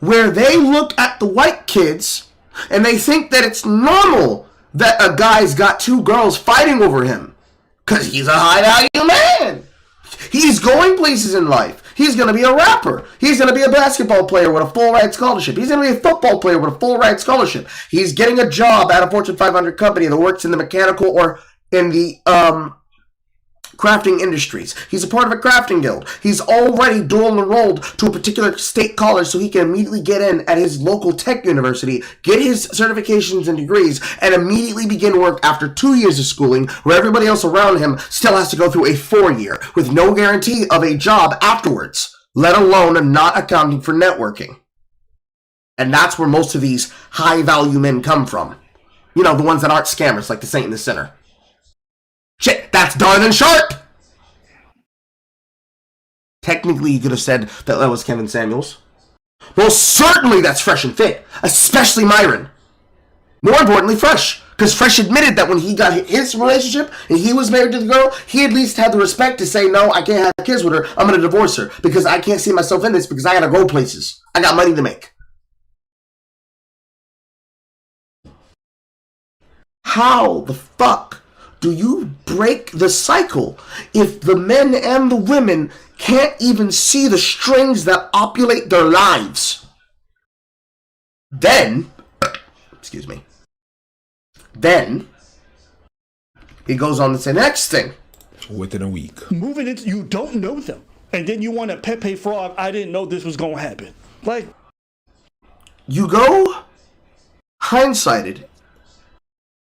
where they look at the white kids and they think that it's normal that a guy's got two girls fighting over him because he's a high value man. He's going places in life. He's going to be a rapper. He's going to be a basketball player with a full ride scholarship. He's going to be a football player with a full ride scholarship. He's getting a job at a Fortune 500 company that works in the mechanical or in the crafting industries. He's a part of a crafting guild. He's already dual enrolled to a particular state college so he can immediately get in at his local tech university, get his certifications and degrees, and immediately begin work after 2 years of schooling, where everybody else around him still has to go through a 4-year with no guarantee of a job afterwards, let alone not accounting for networking. And that's where most of these high value men come from. You know, the ones that aren't scammers like the Saint and the Sinner. Shit, that's Darthan Sharp! Technically, you could have said that was Kevin Samuels. Well, certainly that's Fresh and Fit, especially Myron. More importantly, Fresh. Because Fresh admitted that when he got his relationship and he was married to the girl, he at least had the respect to say, no, I can't have kids with her. I'm going to divorce her because I can't see myself in this because I got to go places. I got money to make. How the fuck do you break the cycle if the men and the women can't even see the strings that opulate their lives? Then, excuse me, then he goes on to say the next thing. Within a week. Moving into, you don't know them. And then you want a Pepe Frog, I didn't know this was going to happen. Like, you go hindsighted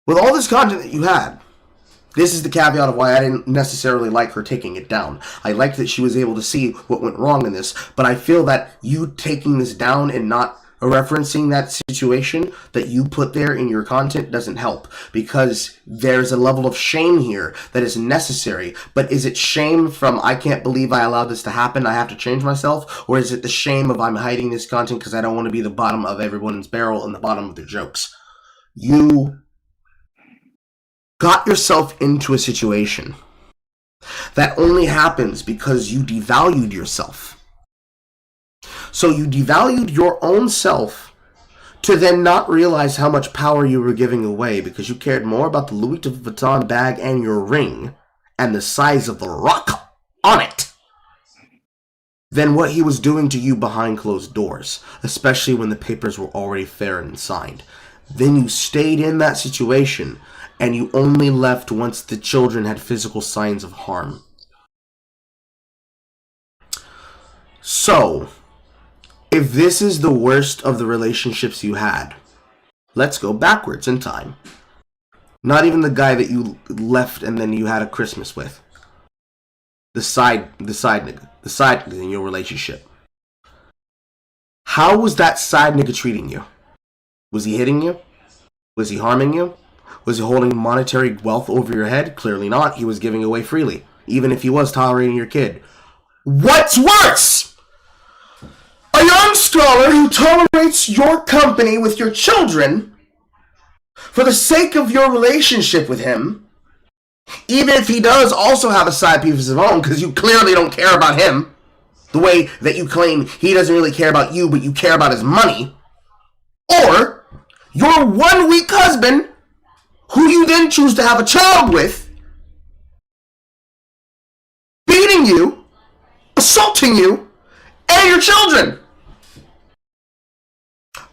with all this content that you had. This is the caveat of why I didn't necessarily like her taking it down. I liked that she was able to see what went wrong in this, but I feel that you taking this down and not referencing that situation that you put there in your content doesn't help, because there's a level of shame here that is necessary. But is it shame from I can't believe I allowed this to happen, I have to change myself, or is it the shame of I'm hiding this content because I don't want to be the bottom of everyone's barrel and the bottom of their jokes? You got yourself into a situation that only happens because you devalued yourself. So you devalued your own self to then not realize how much power you were giving away because you cared more about the Louis Vuitton bag and your ring and the size of the rock on it than what he was doing to you behind closed doors, especially when the papers were already fair and signed. Then you stayed in that situation and you only left once the children had physical signs of harm. So, if this is the worst of the relationships you had, let's go backwards in time. Not even the guy that you left and then you had a Christmas with. The side nigga in your relationship. How was that side nigga treating you? Was he hitting you? Was he harming you? Was he holding monetary wealth over your head? Clearly not. He was giving away freely, even if he was tolerating your kid. What's worse? A young scholar who tolerates your company with your children for the sake of your relationship with him, even if he does also have a side piece of his own, because you clearly don't care about him, the way that you claim he doesn't really care about you, but you care about his money. Or your 1 week husband, who you then choose to have a child with, beating you, assaulting you, and your children.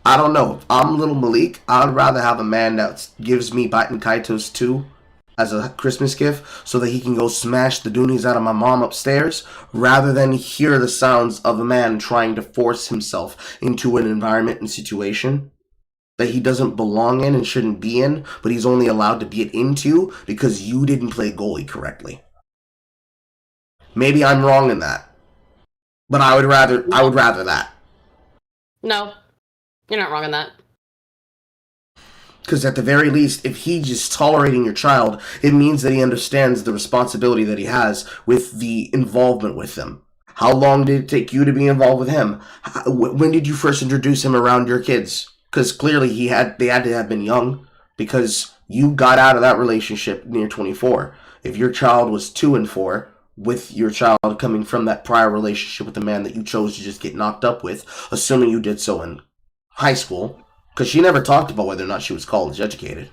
I don't know. If I'm little Malik, I'd rather have a man that gives me Baiten Kaitos 2 as a Christmas gift so that he can go smash the doonies out of my mom upstairs, rather than hear the sounds of a man trying to force himself into an environment and situation that he doesn't belong in and shouldn't be in, but he's only allowed to get into because you didn't play goalie correctly. Maybe I'm wrong in that, but I would rather that. No, you're not wrong in that. Because at the very least, if he's just tolerating your child, it means that he understands the responsibility that he has with the involvement with them. How long did it take you to be involved with him? When did you first introduce him around your kids? Because clearly they had to have been young, because you got out of that relationship near 24. If your child was 2 and 4, with your child coming from that prior relationship with the man that you chose to just get knocked up with, assuming you did so in high school, because she never talked about whether or not she was college educated.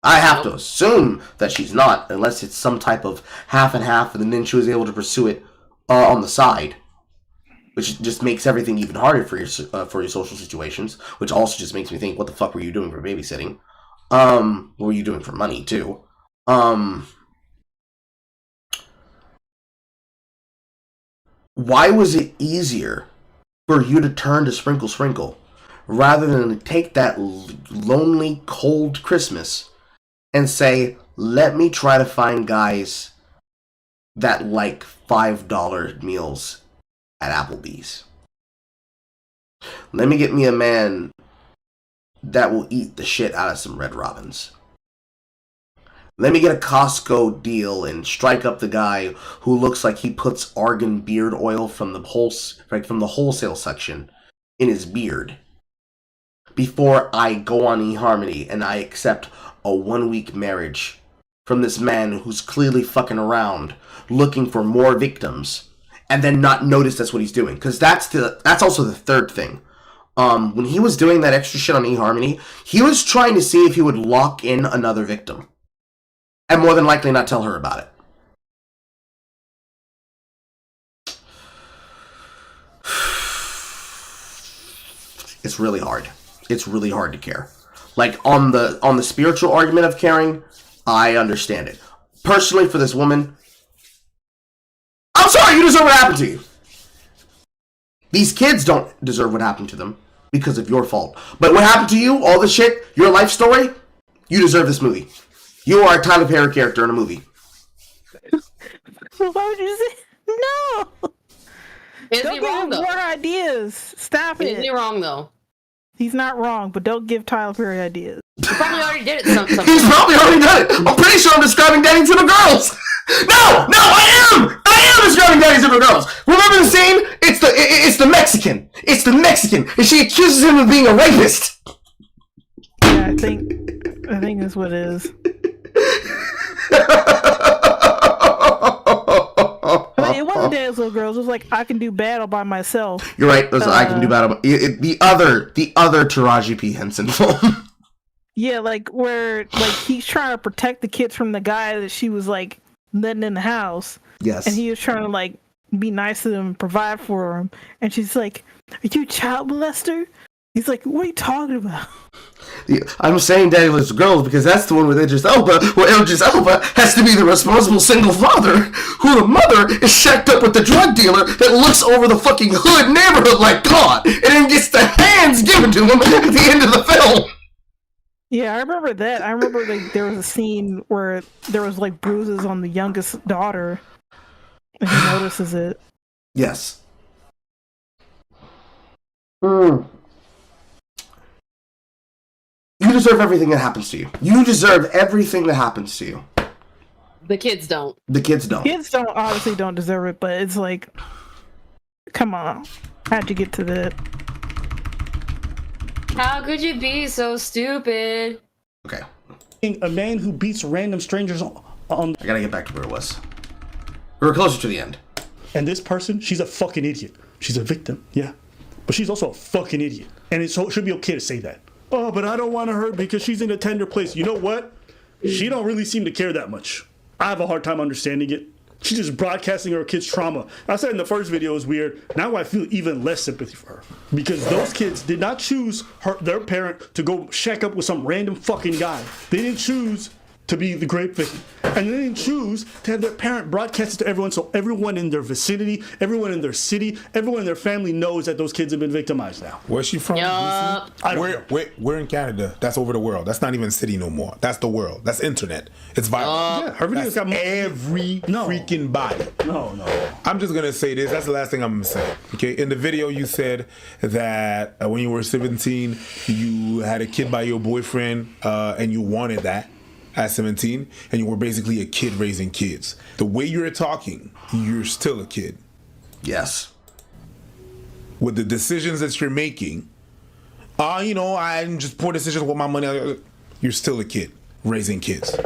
I have to assume that she's not, unless it's some type of half and half, and then she was able to pursue it on the side, which just makes everything even harder for your social situations, which also just makes me think, what the fuck were you doing for babysitting? What were you doing for money, too? Why was it easier for you to turn to Sprinkle Sprinkle rather than take that lonely, cold Christmas and say, let me try to find guys that like $5 meals at Applebee's? Let me get me a man that will eat the shit out of some Red Robins. Let me get a Costco deal and strike up the guy who looks like he puts argan beard oil from the wholesale section in his beard, before I go on eHarmony and I accept a 1 week marriage from this man who's clearly fucking around looking for more victims, and then not notice that's what he's doing. Because that's also the third thing. When he was doing that extra shit on eHarmony, he was trying to see if he would lock in another victim, and more than likely not tell her about it. It's really hard. It's really hard to care. Like, on the spiritual argument of caring, I understand it. Personally, for this woman, I'm sorry, you deserve what happened to you. These kids don't deserve what happened to them because of your fault. But what happened to you, all the shit, your life story, you deserve this movie. You are a Tyler Perry character in a movie. Why would you say no? Is he wrong, though? More ideas. Stop it. Is he wrong, though? He's not wrong, but don't give Tyler Perry ideas. He probably already did it. He's probably already done it. I'm pretty sure I'm describing Daddy to the girls. No, I am describing Daddy to the girls. Remember the scene? It's the Mexican. It's the Mexican, and she accuses him of being a rapist. Yeah, I think that's what it is. But it wasn't Daddy's Little Girls. It was like, I can do battle by myself. You're right. I can do battle. The other Taraji P. Henson film. Yeah, like where he's trying to protect the kids from the guy that she was like letting in the house. Yes. And he was trying to like be nice to them and provide for them. And she's like, "Are you a child molester?" He's like, "What are you talking about?" I'm saying Daddy Little Girls because that's the one with Idris Elba, where Idris Elba has to be the responsible single father, who the mother is shacked up with the drug dealer that looks over the fucking hood neighborhood like God, and then gets the hands given to him at the end of the film. Yeah, I remember that. I remember like there was a scene where there was like bruises on the youngest daughter, and he notices it. Yes. You deserve everything that happens to you. You deserve everything that happens to you. The kids don't. The kids don't. Kids obviously don't deserve it, but it's like, come on, how'd you get to that? How could you be so stupid? Okay. A man who beats random strangers on I gotta get back to where it was. We were closer to the end. and this person, she's a fucking idiot. She's a victim, yeah, but she's also a fucking idiot, and it should be okay to say that. Oh, but I don't want to hurt because she's in a tender place. You know what? She don't really seem to care that much. I have a hard time understanding it. She's just broadcasting her kids' trauma. I said in the first video it was weird. Now I feel even less sympathy for her. Because those kids did not choose their parent to go shack up with some random fucking guy. They didn't choose to be the grape victim. And they didn't choose to have their parent broadcast it to everyone so everyone in their vicinity, everyone in their city, everyone in their family knows that those kids have been victimized now. Where's she from? Yup. We're in Canada. That's over the world. That's not even city no more. That's the world. That's internet. It's viral. Yeah, her videos got every freaking body. No. I'm just gonna say this. That's the last thing I'm gonna say. Okay. In the video, you said that when you were 17, you had a kid by your boyfriend, and you wanted that at 17, and you were basically a kid raising kids. The way you're talking, you're still a kid. Yes. With the decisions that you're making, I'm just poor decisions with my money. You're still a kid raising kids.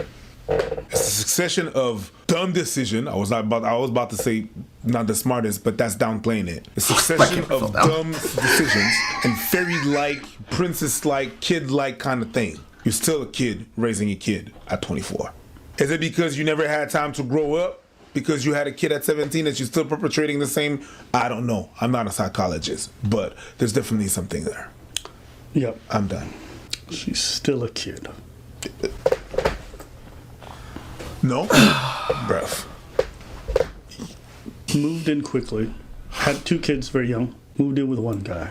It's a succession of dumb decision. I was about to say not the smartest, but that's downplaying it. A succession of dumb decisions and fairy-like, princess-like, kid-like kind of thing. You're still a kid raising a kid at 24. Is it because you never had time to grow up? Because you had a kid at 17 that you're still perpetrating the same? I don't know. I'm not a psychologist, but there's definitely something there. Yep. I'm done. She's still a kid. No? Bruh. Moved in quickly. Had 2 kids very young. Moved in with one guy.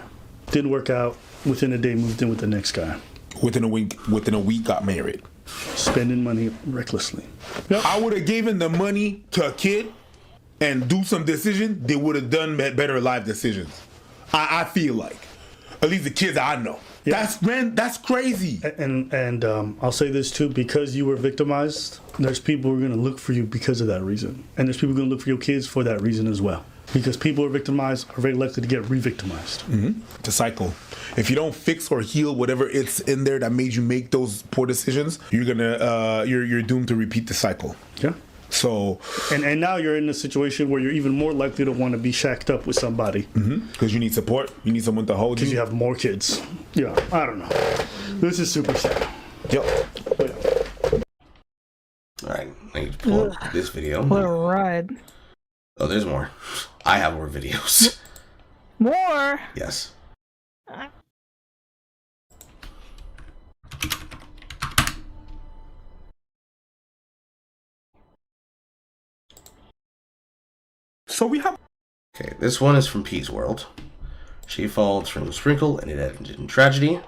Didn't work out. Within a day, moved in with the next guy. Within a week, got married. Spending money recklessly. Yep. I would have given the money to a kid and do some decision. They would have done better life decisions. I feel like, at least the kids I know. Yeah. That's crazy. And I'll say this too, because you were victimized, there's people who are going to look for you because of that reason, and there's people going to look for your kids for that reason as well. Because people who are victimized are very likely to get re-victimized. Mm-hmm. It's a cycle. If you don't fix or heal whatever it's in there that made you make those poor decisions, you're doomed to repeat the cycle. Yeah. So and now you're in a situation where you're even more likely to want to be shacked up with somebody. Because you need support. You need someone to hold you. Because you have more kids. Yeah. I don't know. This is super sad. Yep. All right. I need to pull up this video. What a ride. Oh, there's more. I have more videos. More? Yes. So we have... Okay, this one is from Pea's World. She followed from Sprinkle and it ended in tragedy.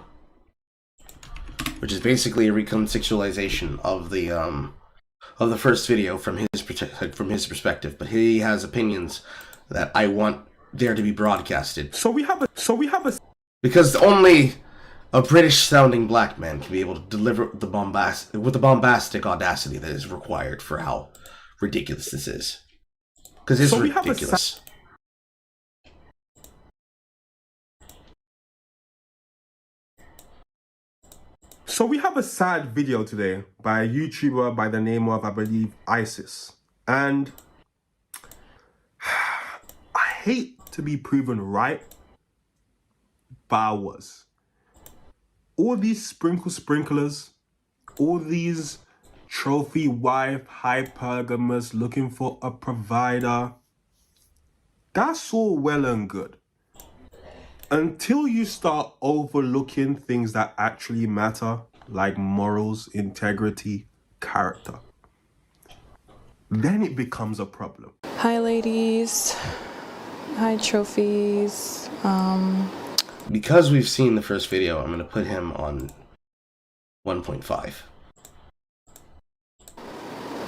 Which is basically a recontextualization of the first video from his perspective, but he has opinions that I want there to be broadcasted. So we have a because only a British-sounding black man can be able to deliver the bombastic audacity that is required for how ridiculous this is. Because it's ridiculous. So we have a sad video today by a YouTuber by the name of, I believe, Isis. And I hate to be proven right, but I was. All these sprinklers, all these trophy wife, hypergamous, looking for a provider, that's all well and good. Until you start overlooking things that actually matter, like morals, integrity, character, then it becomes a problem. Hi, ladies. Hi, trophies. Because we've seen the first video, I'm going to put him on 1.5.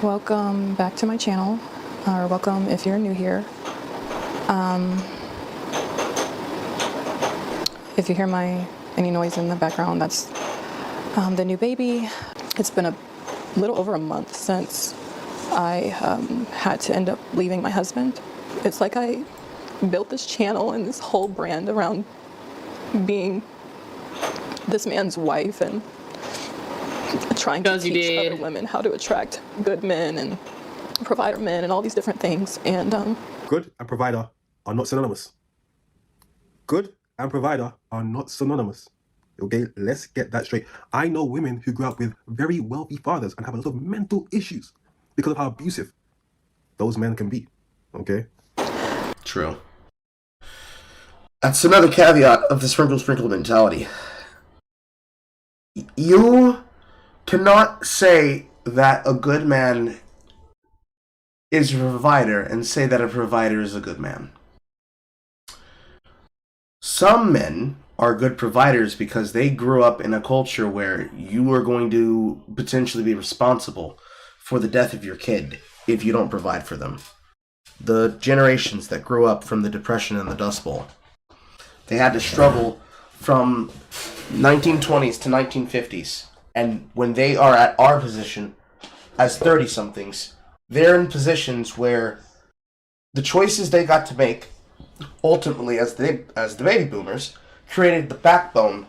Welcome back to my channel, or welcome if you're new here. If you hear any noise in the background, that's The new baby, it's been a little over a month since I had to end up leaving my husband. It's like I built this channel and this whole brand around being this man's wife and trying to teach other women how to attract good men and provider men and all these different things. And Good and provider are not synonymous. Good and provider are not synonymous. Okay, let's get that straight. I know women who grew up with very wealthy fathers and have a lot of mental issues because of how abusive those men can be. Okay? True. That's another caveat of the sprinkle mentality. You cannot say that a good man is a provider and say that a provider is a good man. Some men are good providers because they grew up in a culture where you are going to potentially be responsible for the death of your kid if you don't provide for them. The generations that grew up from the Depression and the Dust Bowl, they had to struggle from 1920s to 1950s. And when they are at our position as 30-somethings, they're in positions where the choices they got to make, ultimately as the baby boomers, created the backbone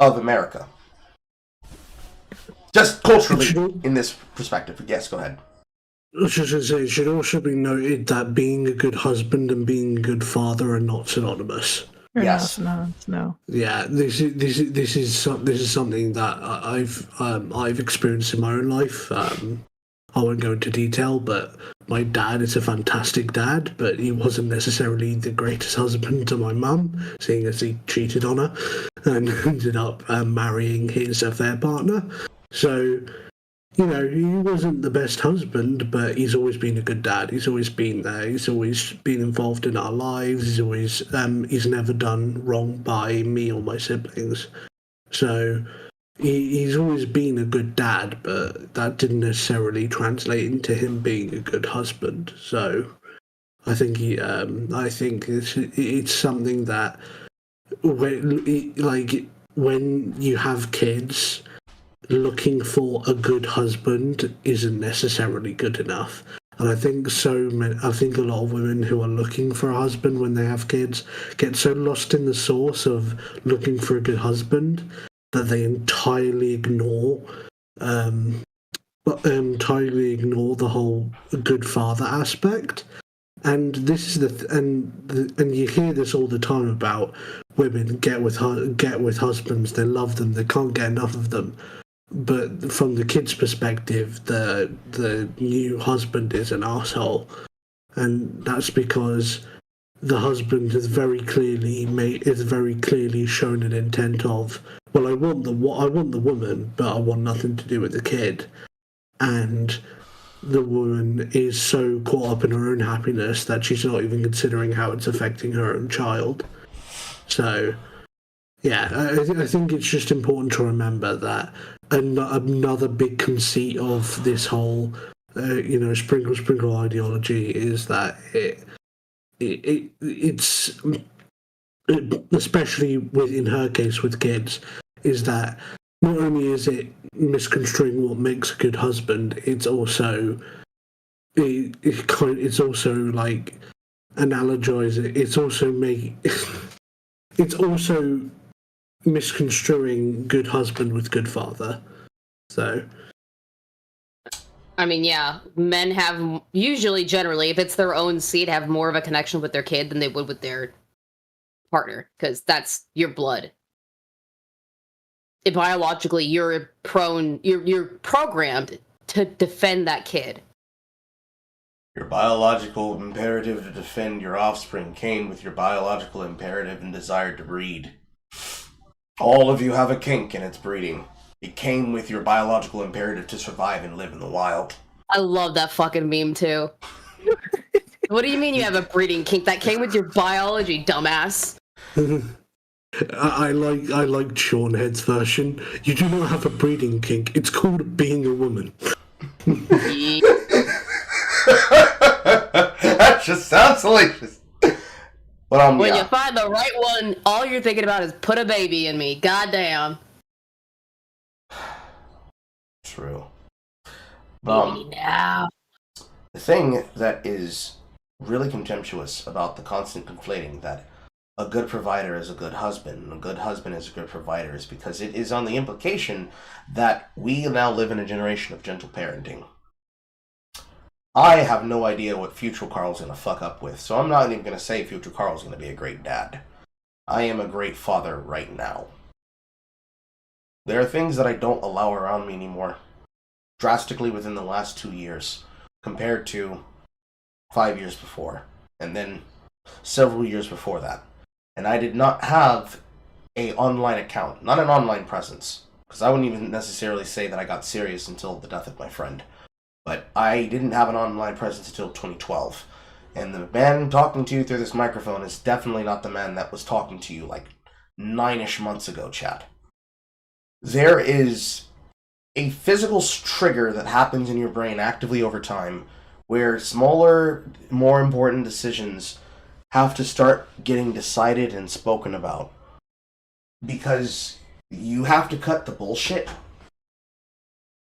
of America. Just culturally, in this perspective. Yes, go ahead. I was just going to say, it should also be noted that being a good husband and being a good father are not synonymous. Yes. No. Yeah, this is something that I've experienced in my own life. I won't go into detail, but my dad is a fantastic dad, but he wasn't necessarily the greatest husband to my mum, seeing as he cheated on her and ended up marrying his affair partner. So, you know, he wasn't the best husband, but he's always been a good dad. He's always been there. He's always been involved in our lives. He's never done wrong by me or my siblings. So he's always been a good dad, but that didn't necessarily translate into him being a good husband. So I think it's something that when you have kids, looking for a good husband isn't necessarily good enough. And I think a lot of women who are looking for a husband when they have kids get so lost in the sauce of looking for a good husband that they entirely ignore the whole good father aspect. And this is and you hear this all the time about women get with husbands, they love them, they can't get enough of them. But from the kid's perspective, the new husband is an asshole, and that's because the husband has very clearly shown an intent of, well, I want the woman, but I want nothing to do with the kid, and the woman is so caught up in her own happiness that she's not even considering how it's affecting her own child. So, yeah, I think it's just important to remember that another big conceit of this whole, sprinkle ideology is that it's especially in her case with kids, is that not only is it misconstruing what makes a good husband, it's also like analogizing. It's also misconstruing good husband with good father. So, I mean, yeah, men have generally, if it's their own seed, have more of a connection with their kid than they would with their partner, because that's your blood. Biologically, you're programmed to defend that kid. Your biological imperative to defend your offspring came with your biological imperative and desire to breed. All of you have a kink in its breeding. It came with your biological imperative to survive and live in the wild. I love that fucking meme too. What do you mean you have a breeding kink? That came with your biology, dumbass. I like Sean Head's version. You do not have a breeding kink. It's called being a woman. That just sounds salacious. But when you find the right one, all you're thinking about is put a baby in me. Goddamn. True. Now. The thing that is really contemptuous about the constant conflating that a good provider is a good husband, and a good husband is a good provider, is because it is on the implication that we now live in a generation of gentle parenting. I have no idea what future Carl's gonna fuck up with, so I'm not even gonna say future Carl's gonna be a great dad. I am a great father right now. There are things that I don't allow around me anymore, drastically within the last 2 years, compared to 5 years before, and then several years before that. And I did not have a online account, not an online presence, because I wouldn't even necessarily say that I got serious until the death of my friend. But I didn't have an online presence until 2012. And the man talking to you through this microphone is definitely not the man that was talking to you like 9-ish months ago, chat. There is a physical trigger that happens in your brain actively over time where smaller, more important decisions have to start getting decided and spoken about. Because you have to cut the bullshit.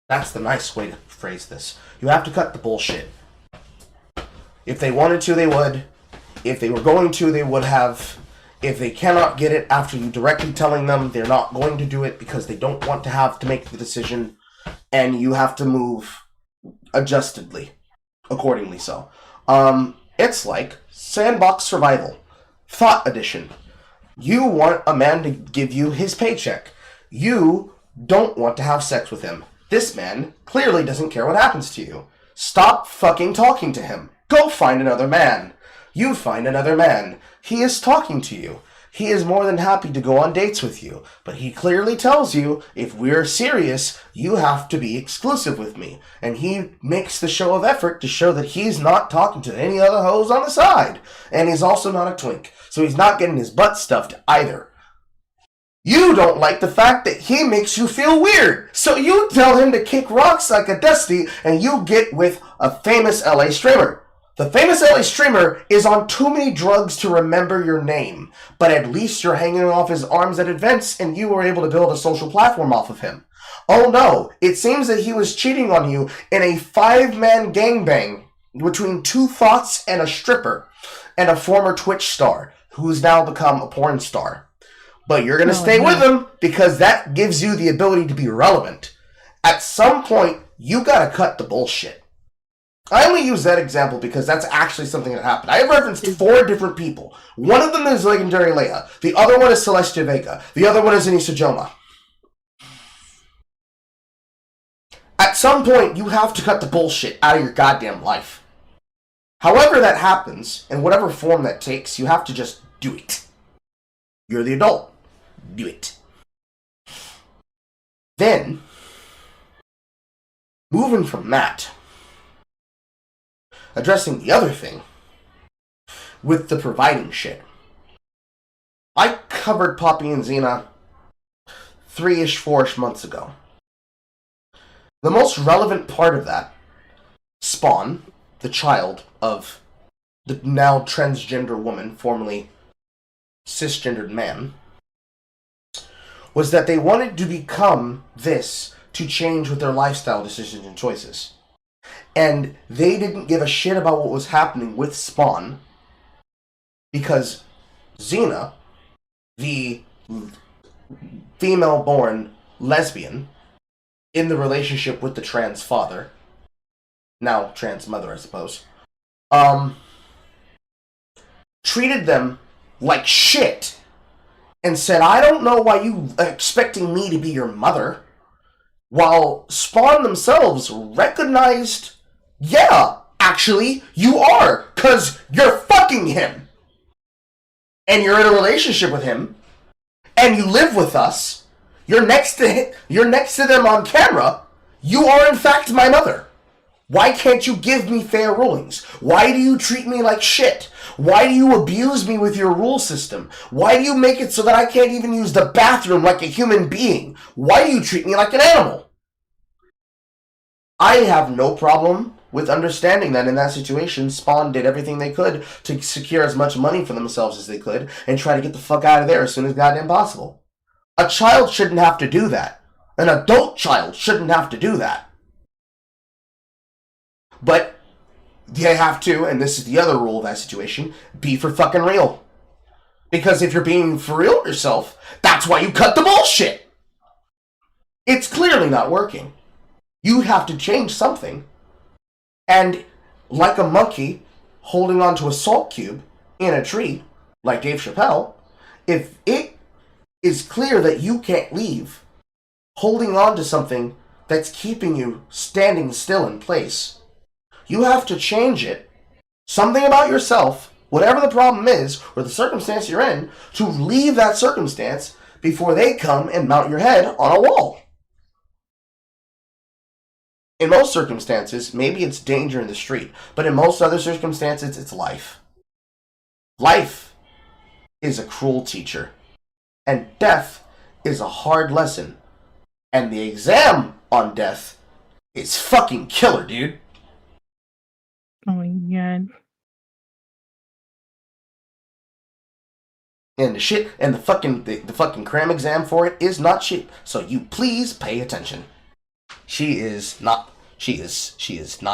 That's the nice way to phrase this. You have to cut the bullshit. If they wanted to, they would. If they were going to, they would have. If they cannot get it after you directly telling them, they're not going to do it because they don't want to have to make the decision, and you have to move adjustedly, accordingly so. It's like Sandbox Survival, Thought Edition. You want a man to give you his paycheck. You don't want to have sex with him. This man clearly doesn't care what happens to you. Stop fucking talking to him. Go find another man. You find another man. He is talking to you. He is more than happy to go on dates with you, but he clearly tells you, if we're serious, you have to be exclusive with me. And he makes the show of effort to show that he's not talking to any other hoes on the side. And he's also not a twink, so he's not getting his butt stuffed either. You don't like the fact that he makes you feel weird, so you tell him to kick rocks like a dusty, and you get with a famous LA streamer. The famous LA streamer is on too many drugs to remember your name, but at least you're hanging off his arms at events and you were able to build a social platform off of him. Oh no, it seems that he was cheating on you in a 5-man gangbang between 2 thoughts and a stripper and a former Twitch star who's now become a porn star. But you're going to stay with him because that gives you the ability to be relevant. At some point, you got to cut the bullshit. I only use that example because that's actually something that happened. I have referenced 4 different people. One of them is Legendary Leia. The other one is Celestia Vega. The other one is Anissa Joma. At some point, you have to cut the bullshit out of your goddamn life. However that happens, in whatever form that takes, you have to just do it. You're the adult. Do it. Then, moving from that, addressing the other thing, with the providing shit. I covered Poppy and Xena 3-ish, 4-ish months ago. The most relevant part of that, Spawn, the child of the now transgender woman, formerly cisgendered man, was that they wanted to become this to change with their lifestyle decisions and choices. And they didn't give a shit about what was happening with Spawn because Xena, the female-born lesbian in the relationship with the trans father, now trans mother, I suppose, treated them like shit and said, I don't know why you are expecting me to be your mother, while Spawn themselves recognized, yeah, actually, you are, because you're fucking him. And you're in a relationship with him, and you live with us, you're next to them on camera, you are in fact my mother. Why can't you give me fair rulings? Why do you treat me like shit? Why do you abuse me with your rule system? Why do you make it so that I can't even use the bathroom like a human being? Why do you treat me like an animal? I have no problem with understanding that in that situation, Spawn did everything they could to secure as much money for themselves as they could and try to get the fuck out of there as soon as goddamn possible. A child shouldn't have to do that. An adult child shouldn't have to do that. But they have to, and this is the other rule of that situation, be for fucking real. Because if you're being for real yourself, that's why you cut the bullshit. It's clearly not working. You have to change something. And like a monkey holding onto a salt cube in a tree, like Dave Chappelle, if it is clear that you can't leave, holding on to something that's keeping you standing still in place, you have to change it. Something about yourself, whatever the problem is, or the circumstance you're in, to leave that circumstance before they come and mount your head on a wall. In most circumstances, maybe it's danger in the street, but in most other circumstances, it's life. Life is a cruel teacher, and death is a hard lesson, and the exam on death is fucking killer, dude. Oh my god. And the shit and the fucking cram exam for it is not cheap. So you please pay attention. She is not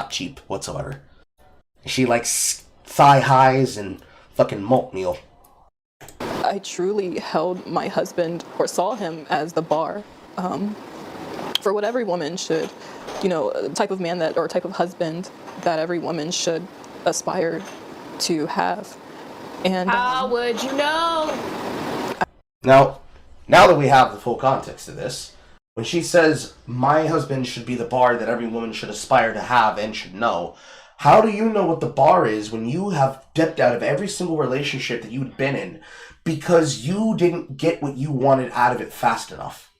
cheap whatsoever. She likes thigh highs and fucking malt meal. I truly held my husband, or saw him, as the bar for what every woman should, type of man that, or type of husband that every woman should aspire to have. And how would you know? Now that we have the full context of this, when she says, my husband should be the bar that every woman should aspire to have and should know, how do you know what the bar is when you have dipped out of every single relationship that you'd been in because you didn't get what you wanted out of it fast enough?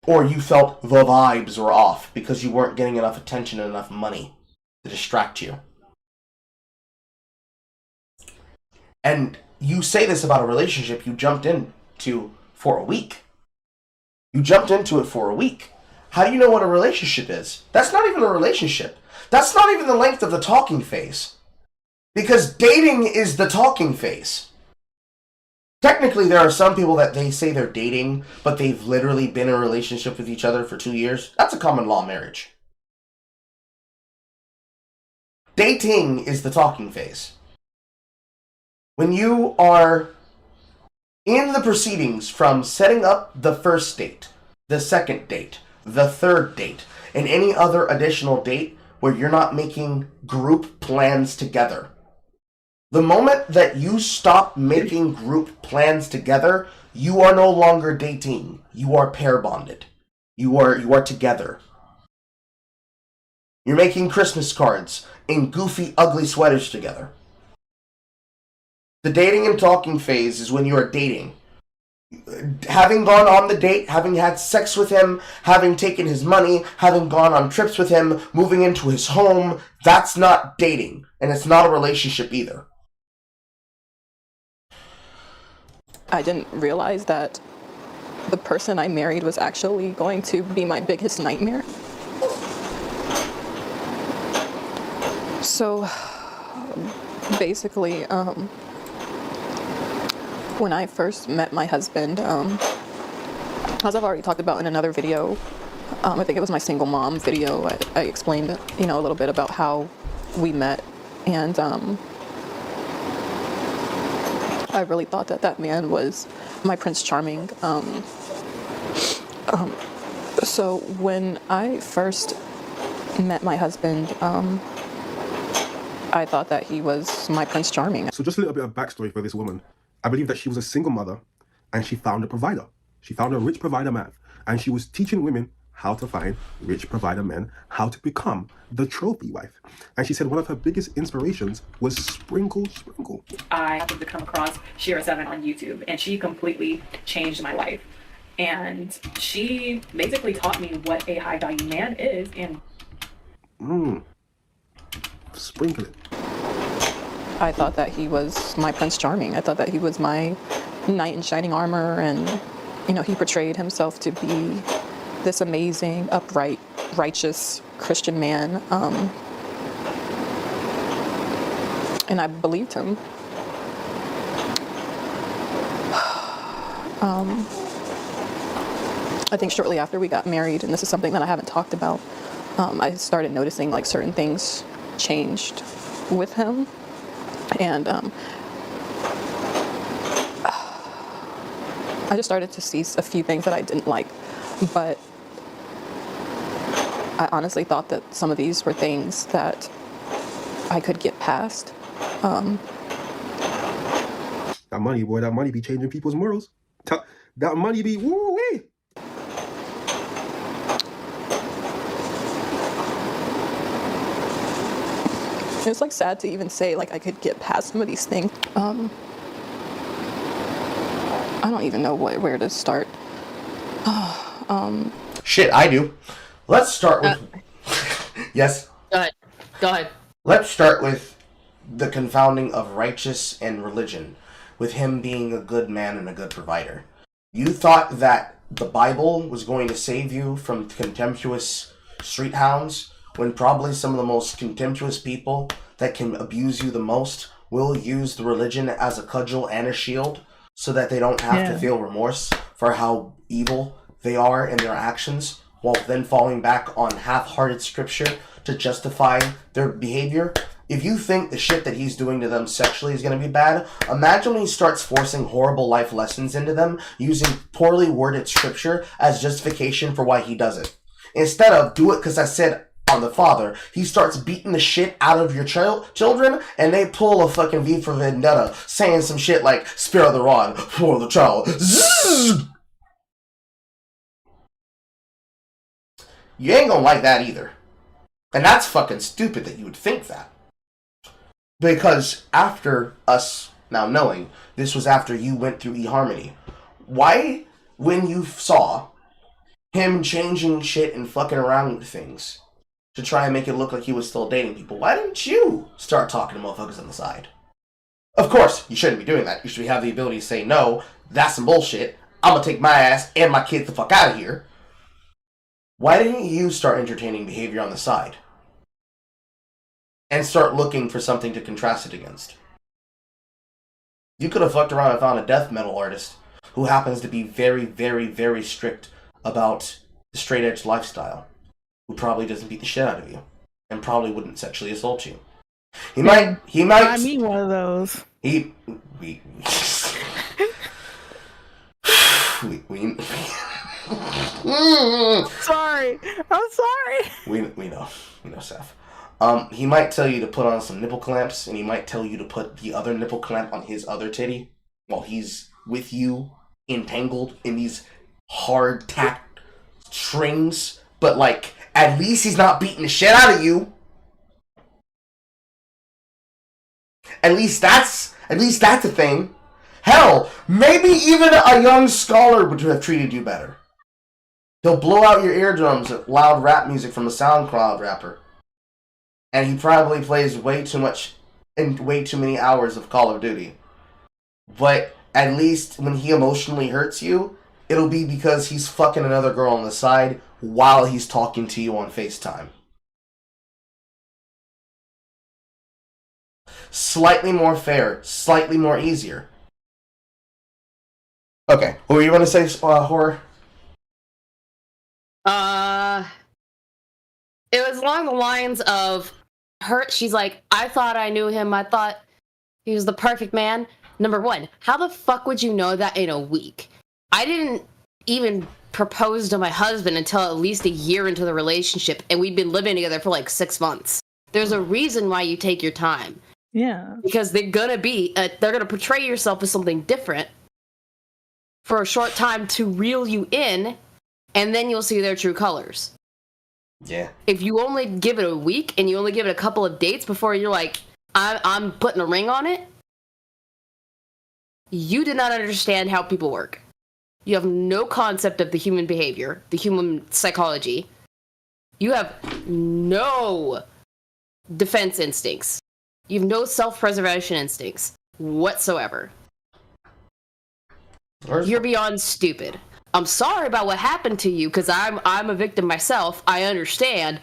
Or you felt the vibes were off because you weren't getting enough attention and enough money to distract you. And you say this about a relationship you jumped into for a week. You jumped into it for a week. How do you know what a relationship is? That's not even a relationship. That's not even the length of the talking phase. Because dating is the talking phase. Technically, there are some people that they say they're dating, but they've literally been in a relationship with each other for 2 years. That's a common law marriage. Dating is the talking phase. When you are in the proceedings from setting up the first date, the second date, the third date, and any other additional date where you're not making group plans together. The moment that you stop making group plans together, you are no longer dating. You are pair bonded. You are together. You're making Christmas cards in goofy, ugly sweaters together. The dating and talking phase is when you are dating. Having gone on the date, having had sex with him, having taken his money, having gone on trips with him, moving into his home, that's not dating. And it's not a relationship either. I didn't realize that the person I married was actually going to be my biggest nightmare. So basically, when I first met my husband, as I've already talked about in another video, I think it was my single mom video, I explained, a little bit about how we met, and I really thought that man was my Prince Charming. So when I first met my husband, I thought that he was my Prince Charming. So just a little bit of backstory for this woman. I believe that she was a single mother and she found a provider. She found a rich provider man, and she was teaching women how to find rich provider men, how to become the trophy wife. And she said one of her biggest inspirations was Sprinkle. I happened to come across Shira7 on YouTube, and she completely changed my life. And she basically taught me what a high value man is. And Sprinkle it. I thought that he was my Prince Charming. I thought that he was my knight in shining armor, and he portrayed himself to be this amazing, upright, righteous Christian man, and I believed him. I think shortly after we got married, and this is something that I haven't talked about, I started noticing like certain things changed with him, and I just started to see a few things that I didn't like, but I honestly thought that some of these were things that I could get past. That money, boy, that money be changing people's morals. That money be woo-wee. It's like sad to even say like I could get past some of these things. I don't even know where to start. Shit, I do. Let's start with... Yes? Go ahead. Let's start with the confounding of righteous and religion, with him being a good man and a good provider. You thought that the Bible was going to save you from contemptuous street hounds, when probably some of the most contemptuous people that can abuse you the most will use the religion as a cudgel and a shield, so that they don't have to feel remorse for how evil they are in their actions, while then falling back on half-hearted scripture to justify their behavior. If you think the shit that he's doing to them sexually is going to be bad, imagine when he starts forcing horrible life lessons into them, using poorly worded scripture as justification for why he does it. Instead of do it because I said I'm the father, he starts beating the shit out of your children, and they pull a fucking V for Vendetta, saying some shit like, spare the rod for the child. Zzz! You ain't gonna like that either. And that's fucking stupid that you would think that. Because after us now knowing, this was after you went through eHarmony, why, when you saw him changing shit and fucking around with things to try and make it look like he was still dating people, why didn't you start talking to motherfuckers on the side? Of course, you shouldn't be doing that. You should have the ability to say, no, that's some bullshit. I'm gonna take my ass and my kids the fuck out of here. Why didn't you start entertaining behavior on the side? And start looking for something to contrast it against? You could have fucked around and found a death metal artist who happens to be very, very, very strict about the straight edge lifestyle, who probably doesn't beat the shit out of you, and probably wouldn't sexually assault you. He might. I mean, one of those. We Sorry. I'm sorry. We know, Seth. He might tell you to put on some nipple clamps, and he might tell you to put the other nipple clamp on his other titty while he's with you, entangled in these hard tack strings. But like, at least he's not beating the shit out of you. At least that's a thing. Hell, maybe even a young scholar would have treated you better. He'll blow out your eardrums at loud rap music from a SoundCloud rapper. And he probably plays way too much and way too many hours of Call of Duty. But at least when he emotionally hurts you, it'll be because he's fucking another girl on the side while he's talking to you on FaceTime. Slightly more fair, slightly more easier. Okay, what were you going to say, Horror? It was along the lines of her. She's like, I thought I knew him. I thought he was the perfect man. Number one, how the fuck would you know that in a week? I didn't even propose to my husband until at least a year into the relationship, and we'd been living together for like 6 months. There's a reason why you take your time. Yeah. Because they're gonna portray yourself as something different for a short time to reel you in, and then you'll see their true colors. Yeah. If you only give it a week and you only give it a couple of dates before you're like, I'm putting a ring on it, you did not understand how people work. You have no concept of the human behavior, the human psychology. You have no defense instincts. You have no self-preservation instincts whatsoever. You're beyond stupid. I'm sorry about what happened to you, because I'm a victim myself. I understand.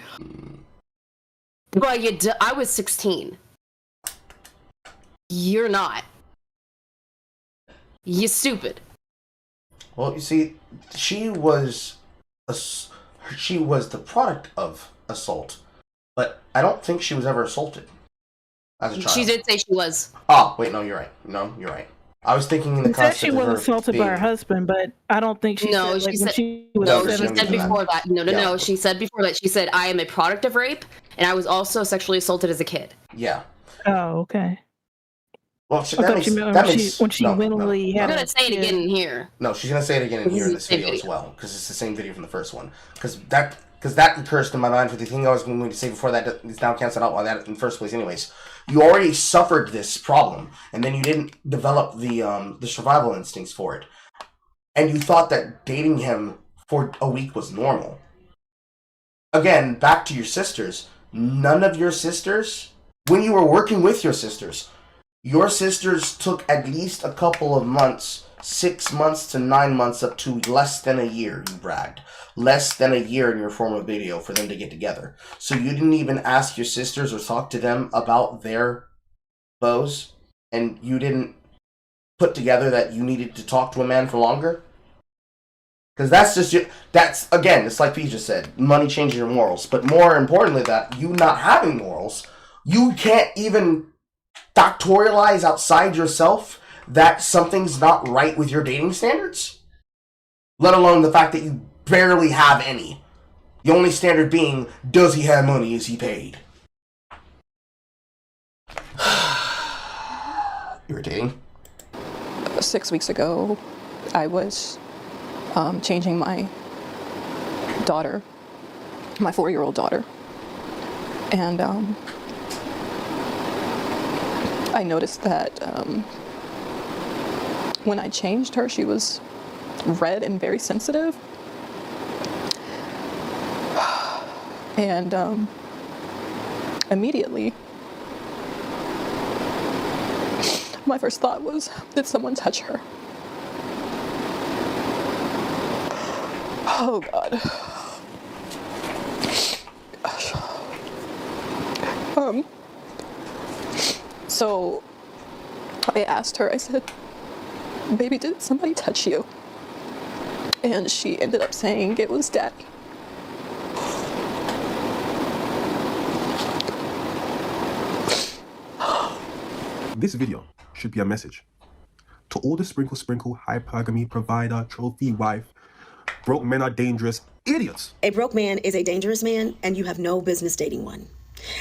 But I was 16. You're not. You're stupid. Well, you see, she was she was the product of assault, but I don't think she was ever assaulted as a child. She did say she was. Oh, wait, no, you're right. No, you're right. I was thinking in the She said she concept of was her assaulted by her husband, but I don't think she No, said, she when said she was No, no. She 17. said before that. No. Yeah. She said before that. She said I am a product of rape, and I was also sexually assaulted as a kid. Yeah. Oh, okay. Well, I thought you meant when she willingly had I'm gonna say it again in here. No, she's gonna say it again in This here is in the this same video as video. well, because it's the same video from the first one. Because that occurs to my mind for the thing I was going to say before that is now canceled out on that in the first place. Anyways, you already suffered this problem, and then you didn't develop the survival instincts for it, and you thought that dating him for a week was normal. Again, back to your sisters. None of your sisters, when you were working with your sisters took at least a couple of months, 6 months to 9 months, up to less than a year, you bragged. Less than a year in your former video for them to get together. So you didn't even ask your sisters or talk to them about their bows? And you didn't put together that you needed to talk to a man for longer? Because that's, again, it's like P just said, money changes your morals. But more importantly that, you not having morals, you can't even factorialize outside yourself that something's not right with your dating standards? Let alone the fact that you barely have any. The only standard being, does he have money? Is he paid? Irritating. 6 weeks ago, I was changing my daughter, my 4-year-old daughter. And I noticed that when I changed her, she was red and very sensitive. And immediately, my first thought was, did someone touch her? Oh, God. So I asked her, I said, baby, did somebody touch you? And she ended up saying it was Daddy. This video should be a message to all the sprinkle, hypergamy provider, trophy wife, broke men are dangerous idiots. A broke man is a dangerous man, and you have no business dating one.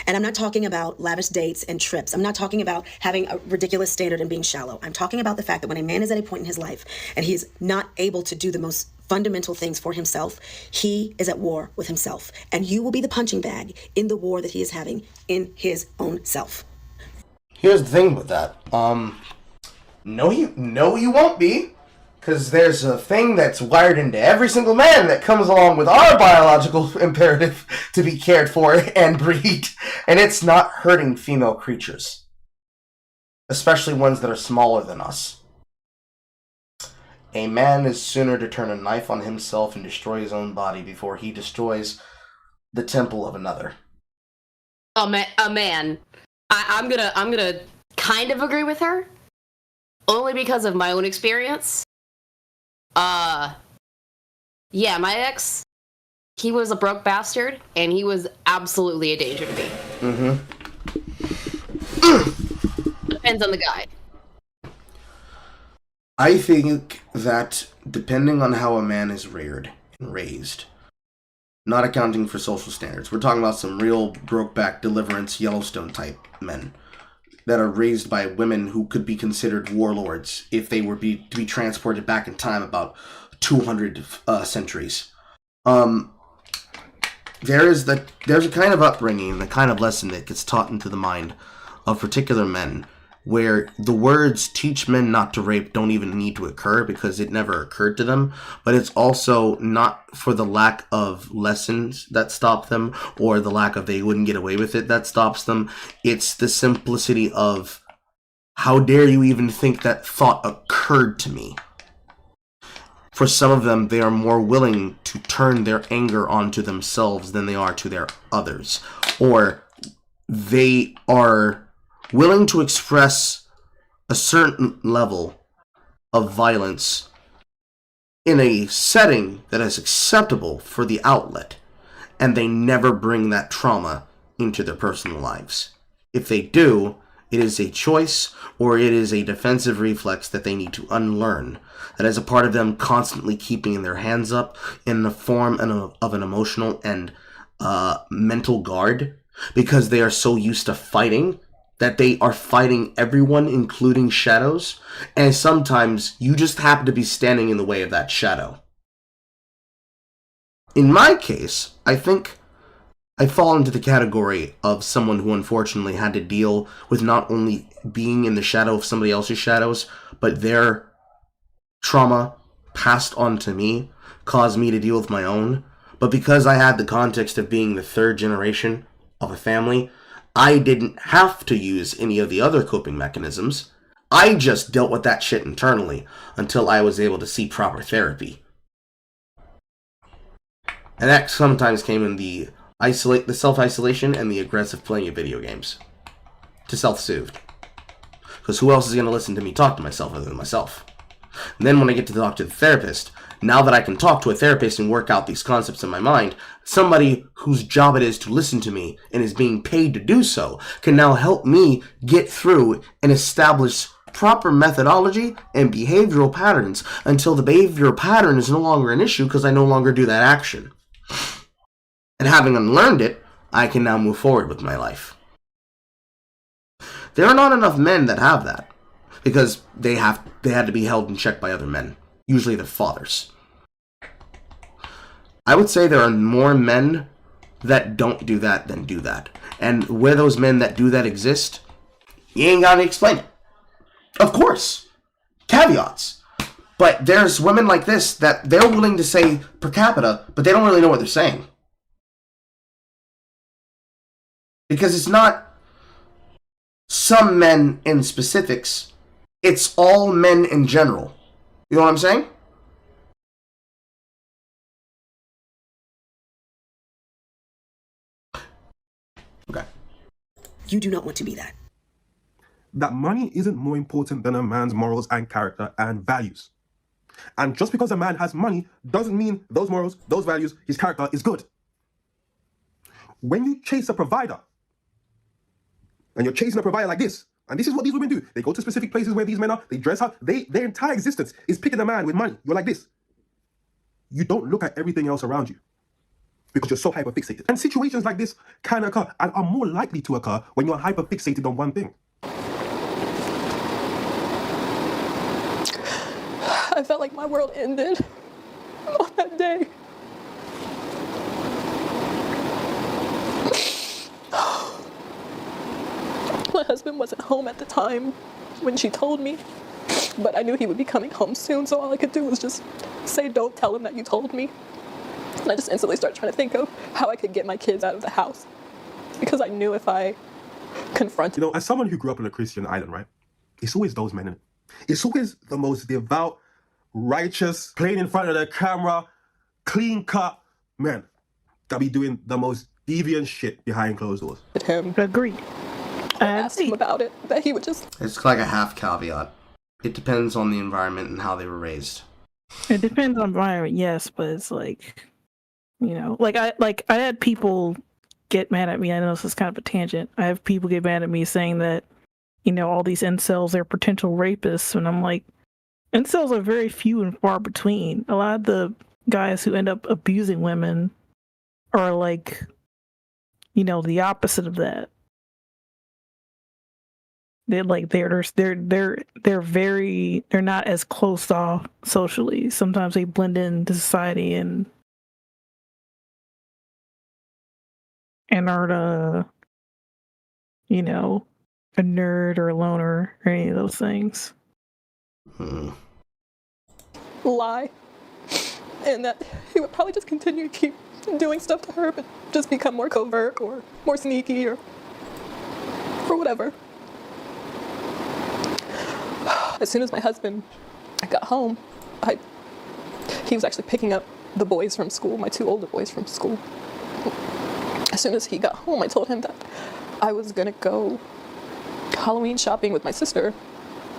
And I'm not talking about lavish dates and trips. I'm not talking about having a ridiculous standard and being shallow. I'm talking about the fact that when a man is at a point in his life and he's not able to do the most fundamental things for himself, he is at war with himself. And you will be the punching bag in the war that he is having in his own self. Here's the thing with that. No, you won't be. Because there's a thing that's wired into every single man that comes along with our biological imperative to be cared for and breed. And it's not hurting female creatures. Especially ones that are smaller than us. A man is sooner to turn a knife on himself and destroy his own body before he destroys the temple of another. A man. I'm gonna kind of agree with her. Only because of my own experience. Yeah, my ex, he was a broke bastard, and he was absolutely a danger to me. Depends on the guy. I think that depending on how a man is reared and raised, not accounting for social standards, we're talking about some real Brokeback Deliverance Yellowstone type men that are raised by women who could be considered warlords if they were to be transported back in time about 200 centuries. There's a kind of upbringing, the kind of lesson that gets taught into the mind of particular men, where the words "teach men not to rape" don't even need to occur because it never occurred to them. But it's also not for the lack of lessons that stop them, or the lack of they wouldn't get away with it that stops them. It's the simplicity of, how dare you even think that thought occurred to me? For some of them, they are more willing to turn their anger onto themselves than they are to their others. Or they are willing to express a certain level of violence in a setting that is acceptable for the outlet, and they never bring that trauma into their personal lives. If they do, it is a choice or it is a defensive reflex that they need to unlearn. That is a part of them constantly keeping their hands up in the form of an emotional and mental guard, because they are so used to fighting that they are fighting everyone, including shadows, and sometimes you just happen to be standing in the way of that shadow. In my case, I think I fall into the category of someone who unfortunately had to deal with not only being in the shadow of somebody else's shadows, but their trauma passed on to me caused me to deal with my own. But because I had the context of being the third generation of a family, I didn't have to use any of the other coping mechanisms. I just dealt with that shit internally until I was able to see proper therapy. And that sometimes came in the self-isolation and the aggressive playing of video games to self-soothe. Because who else is going to listen to me talk to myself other than myself? And then when I get to talk to the therapist, now that I can talk to a therapist and work out these concepts in my mind, somebody whose job it is to listen to me and is being paid to do so can now help me get through and establish proper methodology and behavioral patterns until the behavioral pattern is no longer an issue because I no longer do that action. And having unlearned it, I can now move forward with my life. There are not enough men that have that because they had to be held in check by other men, usually their fathers. I would say there are more men that don't do that than do that. And where those men that do that exist, you ain't gotta explain it. Of course. Caveats. But there's women like this that they're willing to say per capita, but they don't really know what they're saying. Because it's not some men in specifics. It's all men in general. You know what I'm saying? Okay. You do not want to be that. That money isn't more important than a man's morals and character and values. And just because a man has money doesn't mean those morals, those values, his character is good. When you chase a provider, and you're chasing a provider like this, and this is what these women do. They go to specific places where these men are, they dress up, their entire existence is picking a man with money. You're like this. You don't look at everything else around you because you're so hyperfixated. And situations like this can occur and are more likely to occur when you're hyperfixated on one thing. I felt like my world ended on that day. My husband wasn't home at the time when she told me, but I knew he would be coming home soon, so all I could do was just say, don't tell him that you told me. And I just instantly started trying to think of how I could get my kids out of the house, because I knew if I confronted... You know, as someone who grew up on a Christian island, right, it's always those men in it. It's always the most devout, righteous, playing in front of the camera, clean-cut men that be doing the most deviant shit behind closed doors. Him. Agreed. I asked him about it, that he would just... It's like a half caveat. It depends on the environment and how they were raised. It depends on environment, yes, but it's like, you know, I had people get mad at me. I know this is kind of a tangent. I have people get mad at me saying that, you know, all these incels are potential rapists, and I'm like, incels are very few and far between. A lot of the guys who end up abusing women are like, you know, the opposite of that. They're not as closed off socially. Sometimes they blend into society and aren't you know, a nerd or a loner or any of those things. Lie. And that he would probably just continue to keep doing stuff to her, but just become more covert or more sneaky or whatever. As soon as my husband got home, he was actually picking up the boys from school, my two older boys from school. As soon as he got home, I told him that I was gonna go Halloween shopping with my sister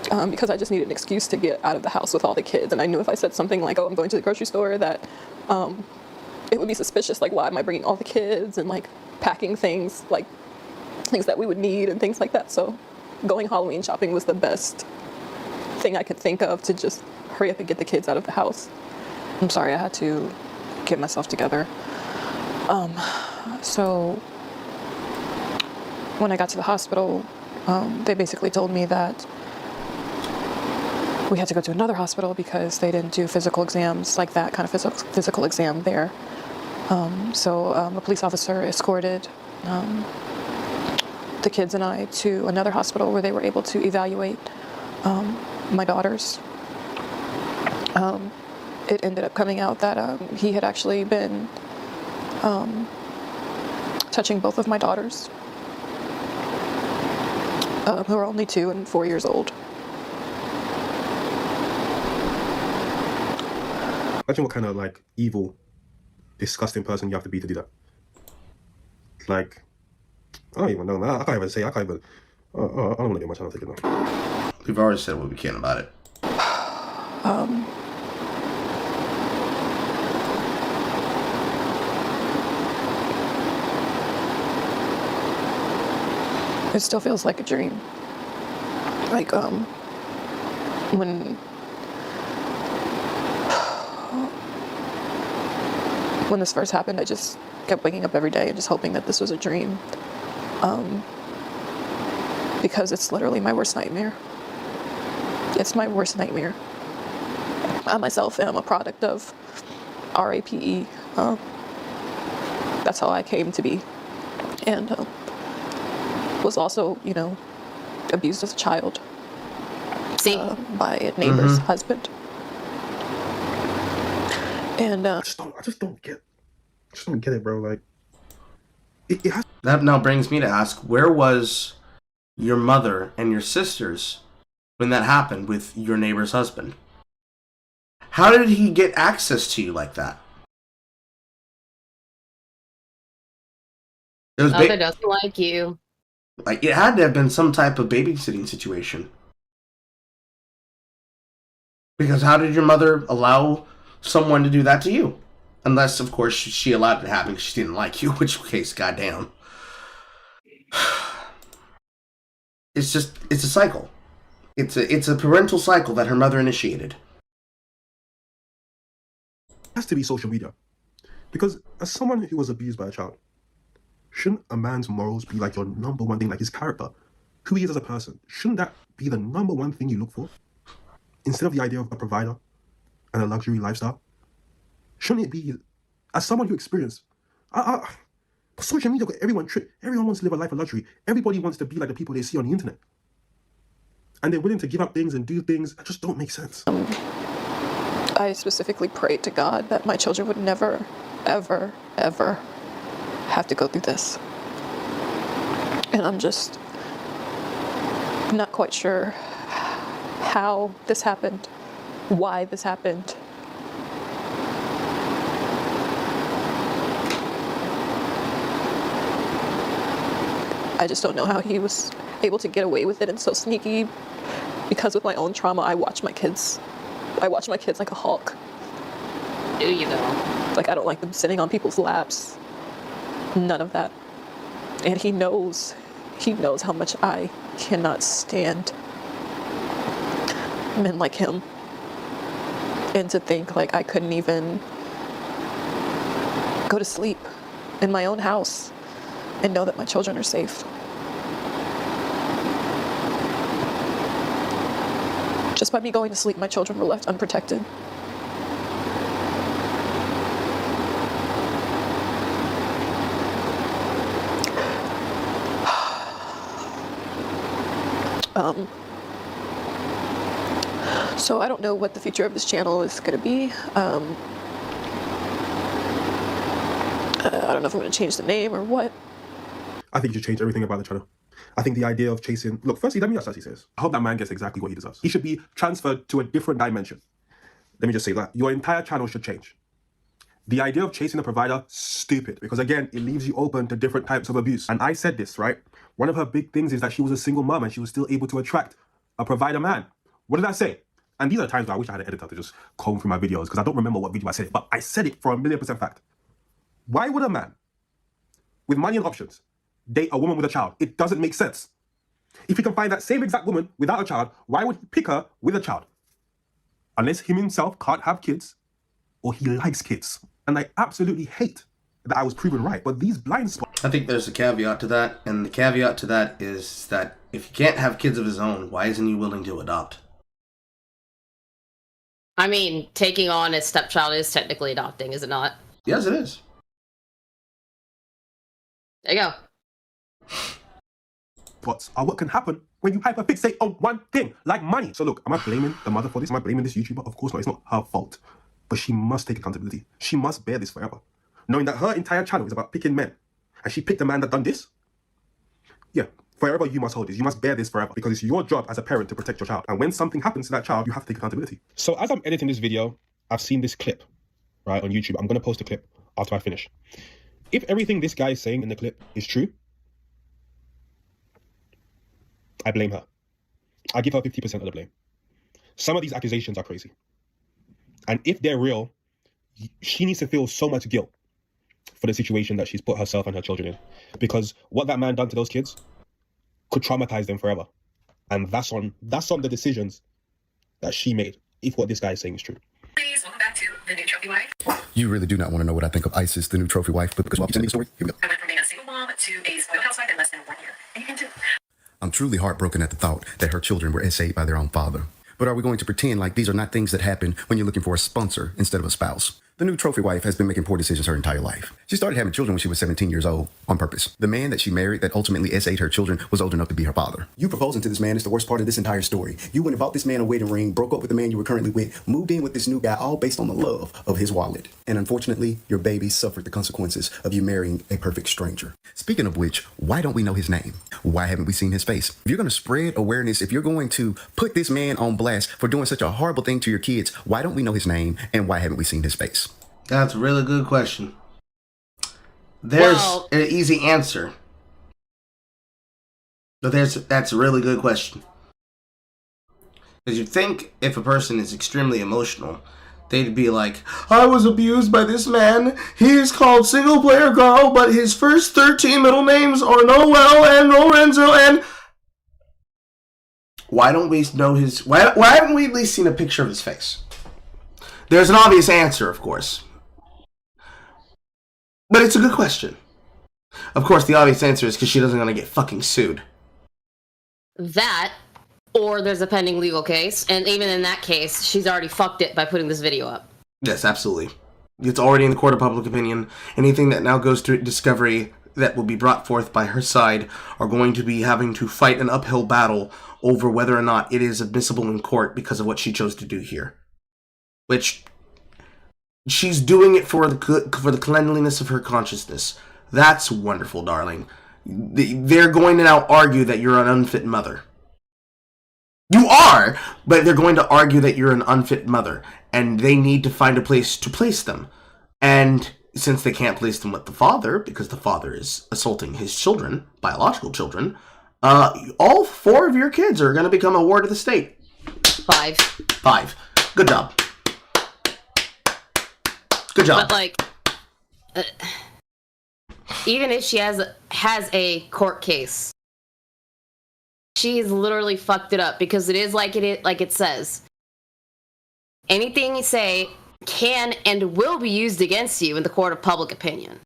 because I just needed an excuse to get out of the house with all the kids. And I knew if I said something like, oh, I'm going to the grocery store, that it would be suspicious. Like, why am I bringing all the kids and like packing things, like things that we would need and things like that. So going Halloween shopping was the best thing I could think of to just hurry up and get the kids out of the house. I'm sorry, I had to get myself together. So when I got to the hospital, they basically told me that we had to go to another hospital because they didn't do physical exams like that kind of physical exam there. So a police officer escorted the kids and I to another hospital where they were able to evaluate my daughters. It ended up coming out that he had actually been touching both of my daughters, who are only 2 and 4 years old. Imagine what kind of like evil, disgusting person you have to be to do that. Like, I don't even know, man. I can't even say. I don't want to get my channel taken off. We've already said what we can about it. It still feels like a dream. Like, when this first happened, I just kept waking up every day and just hoping that this was a dream. Because it's literally my worst nightmare. It's my worst nightmare. I myself am a product of RAPE. That's how I came to be. And was also, abused as a child. By a neighbor's husband. And I just don't get it, bro. Like, it has. That now brings me to ask, where was your mother and your sisters when that happened with your neighbor's husband? How did he get access to you like that? It was Mother doesn't like you. Like, it had to have been some type of babysitting situation. Because how did your mother allow someone to do that to you? Unless, of course, she allowed it to happen because she didn't like you, which case, goddamn. It's a cycle. It's a parental cycle that her mother initiated. It has to be social media. Because as someone who was abused by a child, shouldn't a man's morals be like your number one thing, like his character, who he is as a person? Shouldn't that be the number one thing you look for? Instead of the idea of a provider and a luxury lifestyle? Shouldn't it be, as someone who experienced, social media got everyone tricked. Everyone wants to live a life of luxury. Everybody wants to be like the people they see on the internet. And they're willing to give up things and do things that just don't make sense. I specifically prayed to God that my children would never, ever, ever have to go through this. And I'm just not quite sure how this happened, why this happened. I just don't know how he was able to get away with it and so sneaky, because with my own trauma, I watch my kids like a hawk. Do you though? Like, I don't like them sitting on people's laps. None of that. And he knows how much I cannot stand men like him. And to think like I couldn't even go to sleep in my own house and know that my children are safe. Just by me going to sleep, my children were left unprotected. So I don't know what the future of this channel is going to be. I don't know if I'm going to change the name or what. I think you should change everything about the channel. I think the idea of chasing... Look, firstly, let me ask as he says. I hope that man gets exactly what he deserves. He should be transferred to a different dimension. Let me just say that. Your entire channel should change. The idea of chasing a provider, stupid. Because again, it leaves you open to different types of abuse. And I said this, right? One of her big things is that she was a single mom and she was still able to attract a provider man. What did I say? And these are times where I wish I had an editor to just comb through my videos because I don't remember what video I said it, but I said it for 1,000,000% fact. Why would a man with money and options date a woman with a child? It doesn't make sense. If he can find that same exact woman without a child, why would he pick her with a child? Unless him himself can't have kids or he likes kids. And I absolutely hate that I was proven right. But these blind spots... I think there's a caveat to that, and the caveat to that is that if he can't have kids of his own, why isn't he willing to adopt? I mean, taking on a stepchild is technically adopting, is it not? Yes, it is. There you go. Spots are what can happen when you hyperfixate on one thing, like money. So look, am I blaming the mother for this? Am I blaming this YouTuber? Of course not. It's not her fault. But she must take accountability. She must bear this forever. Knowing that her entire channel is about picking men. And she picked a man that done this? Yeah, forever you must hold this. You must bear this forever. Because it's your job as a parent to protect your child. And when something happens to that child, you have to take accountability. So as I'm editing this video, I've seen this clip, right, on YouTube. I'm going to post a clip after I finish. If everything this guy is saying in the clip is true, I blame her. I give her 50% of the blame. Some of these accusations are crazy. And if they're real, she needs to feel so much guilt for the situation that she's put herself and her children in. Because what that man done to those kids could traumatize them forever. And that's on the decisions that she made, if what this guy is saying is true. Please, welcome back to The New Trophy Wife. You really do not want to know what I think of Isis, the new trophy wife, but because while you tell me the story, here we go. I went from being a single mom to a spoiled housewife in less than 1 year. And you can too. I'm truly heartbroken at the thought that her children were essayed by their own father. But are we going to pretend like these are not things that happen when you're looking for a sponsor instead of a spouse? The new trophy wife has been making poor decisions her entire life. She started having children when she was 17 years old on purpose. The man that she married that ultimately essayed her children was old enough to be her father. You proposing to this man is the worst part of this entire story. You went and bought this man a wedding ring, broke up with the man you were currently with, moved in with this new guy, all based on the love of his wallet. And unfortunately, your baby suffered the consequences of you marrying a perfect stranger. Speaking of which, why don't we know his name? Why haven't we seen his face? If you're going to spread awareness, if you're going to put this man on blast for doing such a horrible thing to your kids, why don't we know his name and why haven't we seen his face? That's a really good question. There's an easy answer. But that's a really good question. Because you'd think if a person is extremely emotional, they'd be like, I was abused by this man. He is called Single Player Carl, but his first 13 middle names are Noel and Lorenzo and... Why don't we know his... Why haven't we at least seen a picture of his face? There's an obvious answer, of course. But it's a good question. Of course, the obvious answer is because she doesn't want to get fucking sued. That, or there's a pending legal case, and even in that case, she's already fucked it by putting this video up. Yes, absolutely. It's already in the court of public opinion. Anything that now goes to discovery that will be brought forth by her side are going to be having to fight an uphill battle over whether or not it is admissible in court because of what she chose to do here. Which... she's doing it for the cleanliness of her consciousness. That's wonderful, darling. They're going to now argue that you're an unfit mother. You are, but they're going to argue that you're an unfit mother, and they need to find a place to place them. And since they can't place them with the father, because the father is assaulting his children, biological children, all 4 of your kids are going to become a ward of the state. 5. Good job. Good job. But like, even if she has a court case, she's literally fucked it up because it is like it says. Anything you say can and will be used against you in the court of public opinion.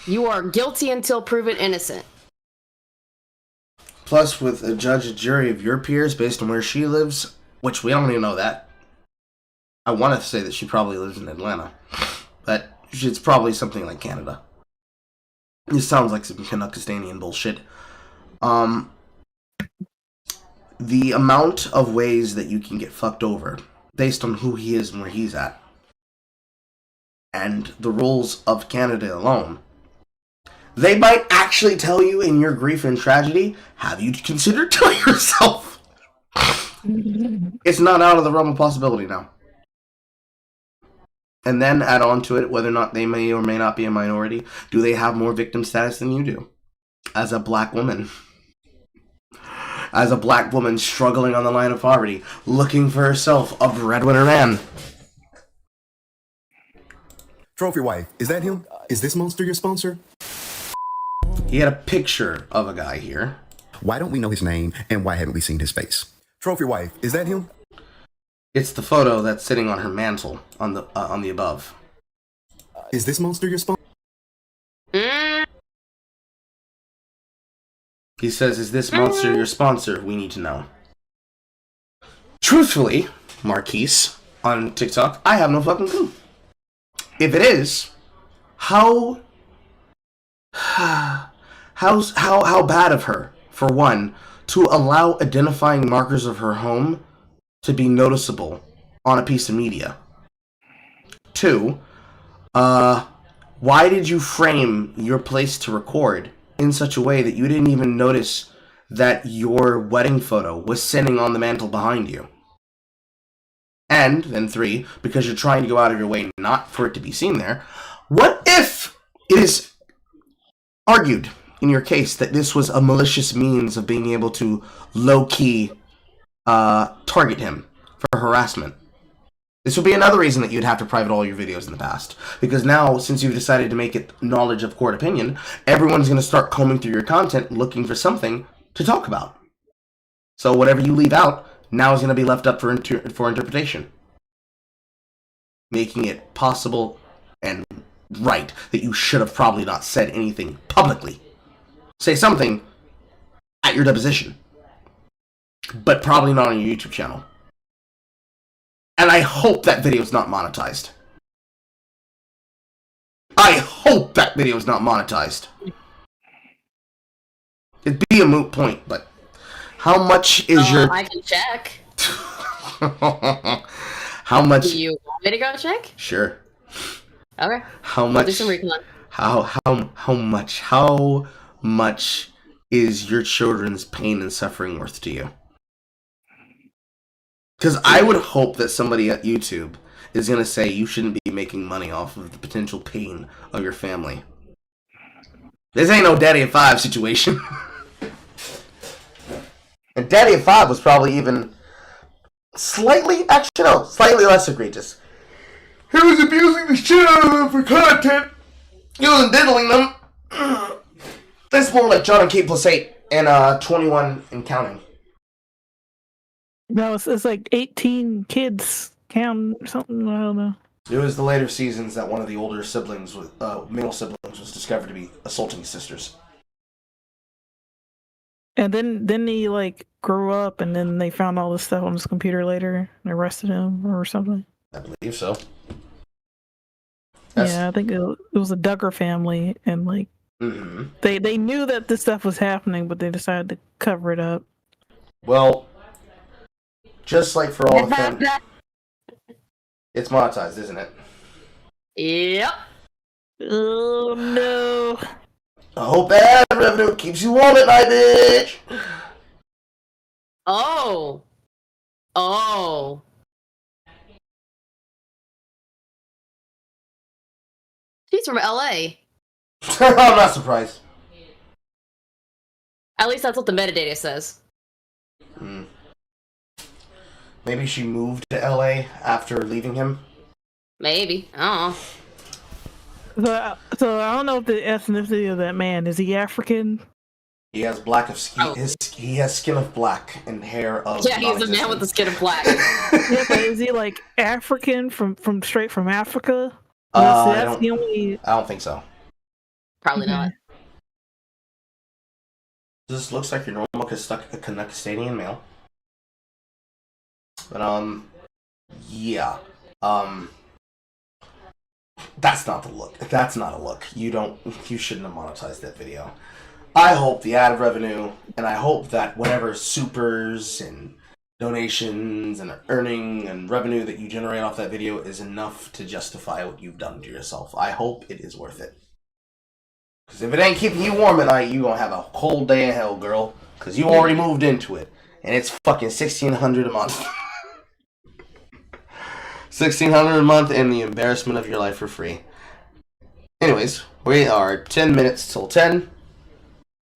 You are guilty until proven innocent. Plus, with a judge and jury of your peers based on where she lives, which we don't even know that. I want to say that she probably lives in Atlanta, but it's probably something like Canada. This sounds like some Canuckistanian bullshit. The amount of ways that you can get fucked over based on who he is and where he's at, and the rules of Canada alone, they might actually tell you in your grief and tragedy, have you considered killing yourself? It's not out of the realm of possibility now. And then add on to it whether or not they may or may not be a minority. Do they have more victim status than you do? As a black woman. as a black woman struggling on the line of poverty, looking for herself a breadwinner man. Trophy wife, is that him? Is this monster your sponsor? He had a picture of a guy here. Why don't we know his name, and why haven't we seen his face? Trophy wife, is that him? It's the photo that's sitting on her mantle on the above. Is this monster your sponsor? He says, "Is this monster your sponsor? We need to know." Truthfully, Marquise on TikTok, I have no fucking clue. If it is, how bad of her, for one, to allow identifying markers of her home to be noticeable on a piece of media. Two, why did you frame your place to record in such a way that you didn't even notice that your wedding photo was sitting on the mantle behind you? And then three, because you're trying to go out of your way not for it to be seen there, what if it is argued in your case that this was a malicious means of being able to low-key target him for harassment? This would be another reason that you'd have to private all your videos in the past. Because now, since you've decided to make it knowledge of court opinion, everyone's going to start combing through your content looking for something to talk about. So whatever you leave out now is going to be left up for interpretation. Making it possible and right that you should have probably not said anything publicly. Say something at your deposition, but probably not on your YouTube channel. And I hope that video is not monetized. I hope that video is not monetized. It'd be a moot point, but how much is your... I can check. How much... Do you want me to go check? Sure. Okay. How much... I'll do some recon. How much is your children's pain and suffering worth to you? Because I would hope that somebody at YouTube is going to say you shouldn't be making money off of the potential pain of your family. This ain't no Daddy of Five situation. And Daddy of Five was probably even slightly less egregious. He was abusing the shit out of them for content. He wasn't diddling them. That's more like John and Kate plus 8 and 21 and counting. No, it's like 18 kids count or something. I don't know. It was the later seasons that one of the older siblings, male siblings, was discovered to be assaulting his sisters. And then he like grew up, and then they found all this stuff on his computer later and arrested him or something. I believe so. Yeah, I think it was a Duggar family, and like they knew that this stuff was happening, but they decided to cover it up. Well, just like for all the families, it's monetized, isn't it? Yep. Oh no. I hope ad revenue keeps you warm at night, bitch. Oh. She's from LA. I'm not surprised. At least that's what the metadata says. Maybe she moved to LA after leaving him. Maybe. I don't know. So I don't know if the ethnicity of that man, is he African? He has black of skin. He has skin of black and hair of. Yeah, he's a man with the skin of black. Yeah, but is he like African from straight from Africa? I don't think so. Probably not. This looks like your normal Canadian male. But yeah. That's not the look. That's not a look. You shouldn't have monetized that video. I hope the ad revenue, and I hope that whatever supers and donations and earning and revenue that you generate off that video is enough to justify what you've done to yourself. I hope it is worth it. Because if it ain't keeping you warm at night, you gonna have a cold day of hell, girl. Because you already moved into it. And it's fucking $1,600 a month. $1,600 a month and the embarrassment of your life for free. Anyways, we are 10 minutes till 10.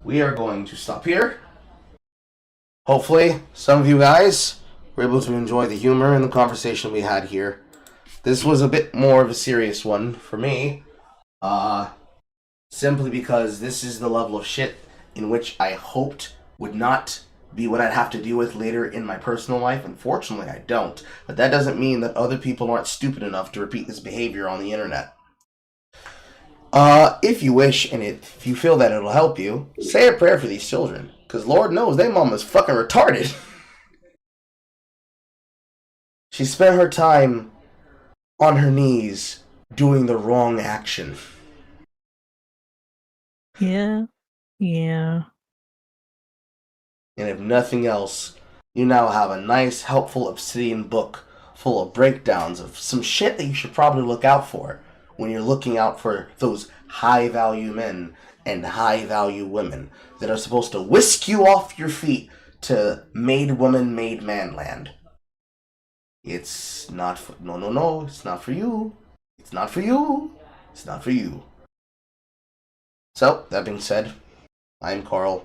We are going to stop here. hopefully some of you guys were able to enjoy the humor and the conversation we had here. This was a bit more of a serious one for me, simply because this is the level of shit in which I hoped would not be what I'd have to deal with later in my personal life. Unfortunately, I don't. But that doesn't mean that other people aren't stupid enough to repeat this behavior on the internet. If you wish, and if you feel that it'll help you, say a prayer for these children. Because Lord knows they mom is fucking retarded. She spent her time on her knees doing the wrong action. Yeah. Yeah. And if nothing else, you now have a nice, helpful Obsidian book full of breakdowns of some shit that you should probably look out for when you're looking out for those high-value men and high-value women that are supposed to whisk you off your feet to made woman, made man land. It's not for... No, it's not for you. It's not for you. It's not for you. So, that being said, I'm Carl.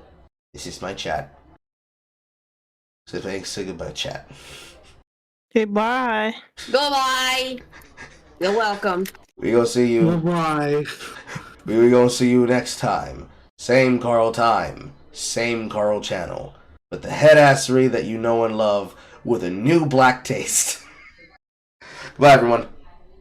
This is my chat. So thanks, say goodbye, chat. Okay, bye. Goodbye. You're welcome. We gonna see you. Bye. We gonna see you next time. Same Carl time, same Carl channel, but the headassery that you know and love with a new black taste. Goodbye, everyone.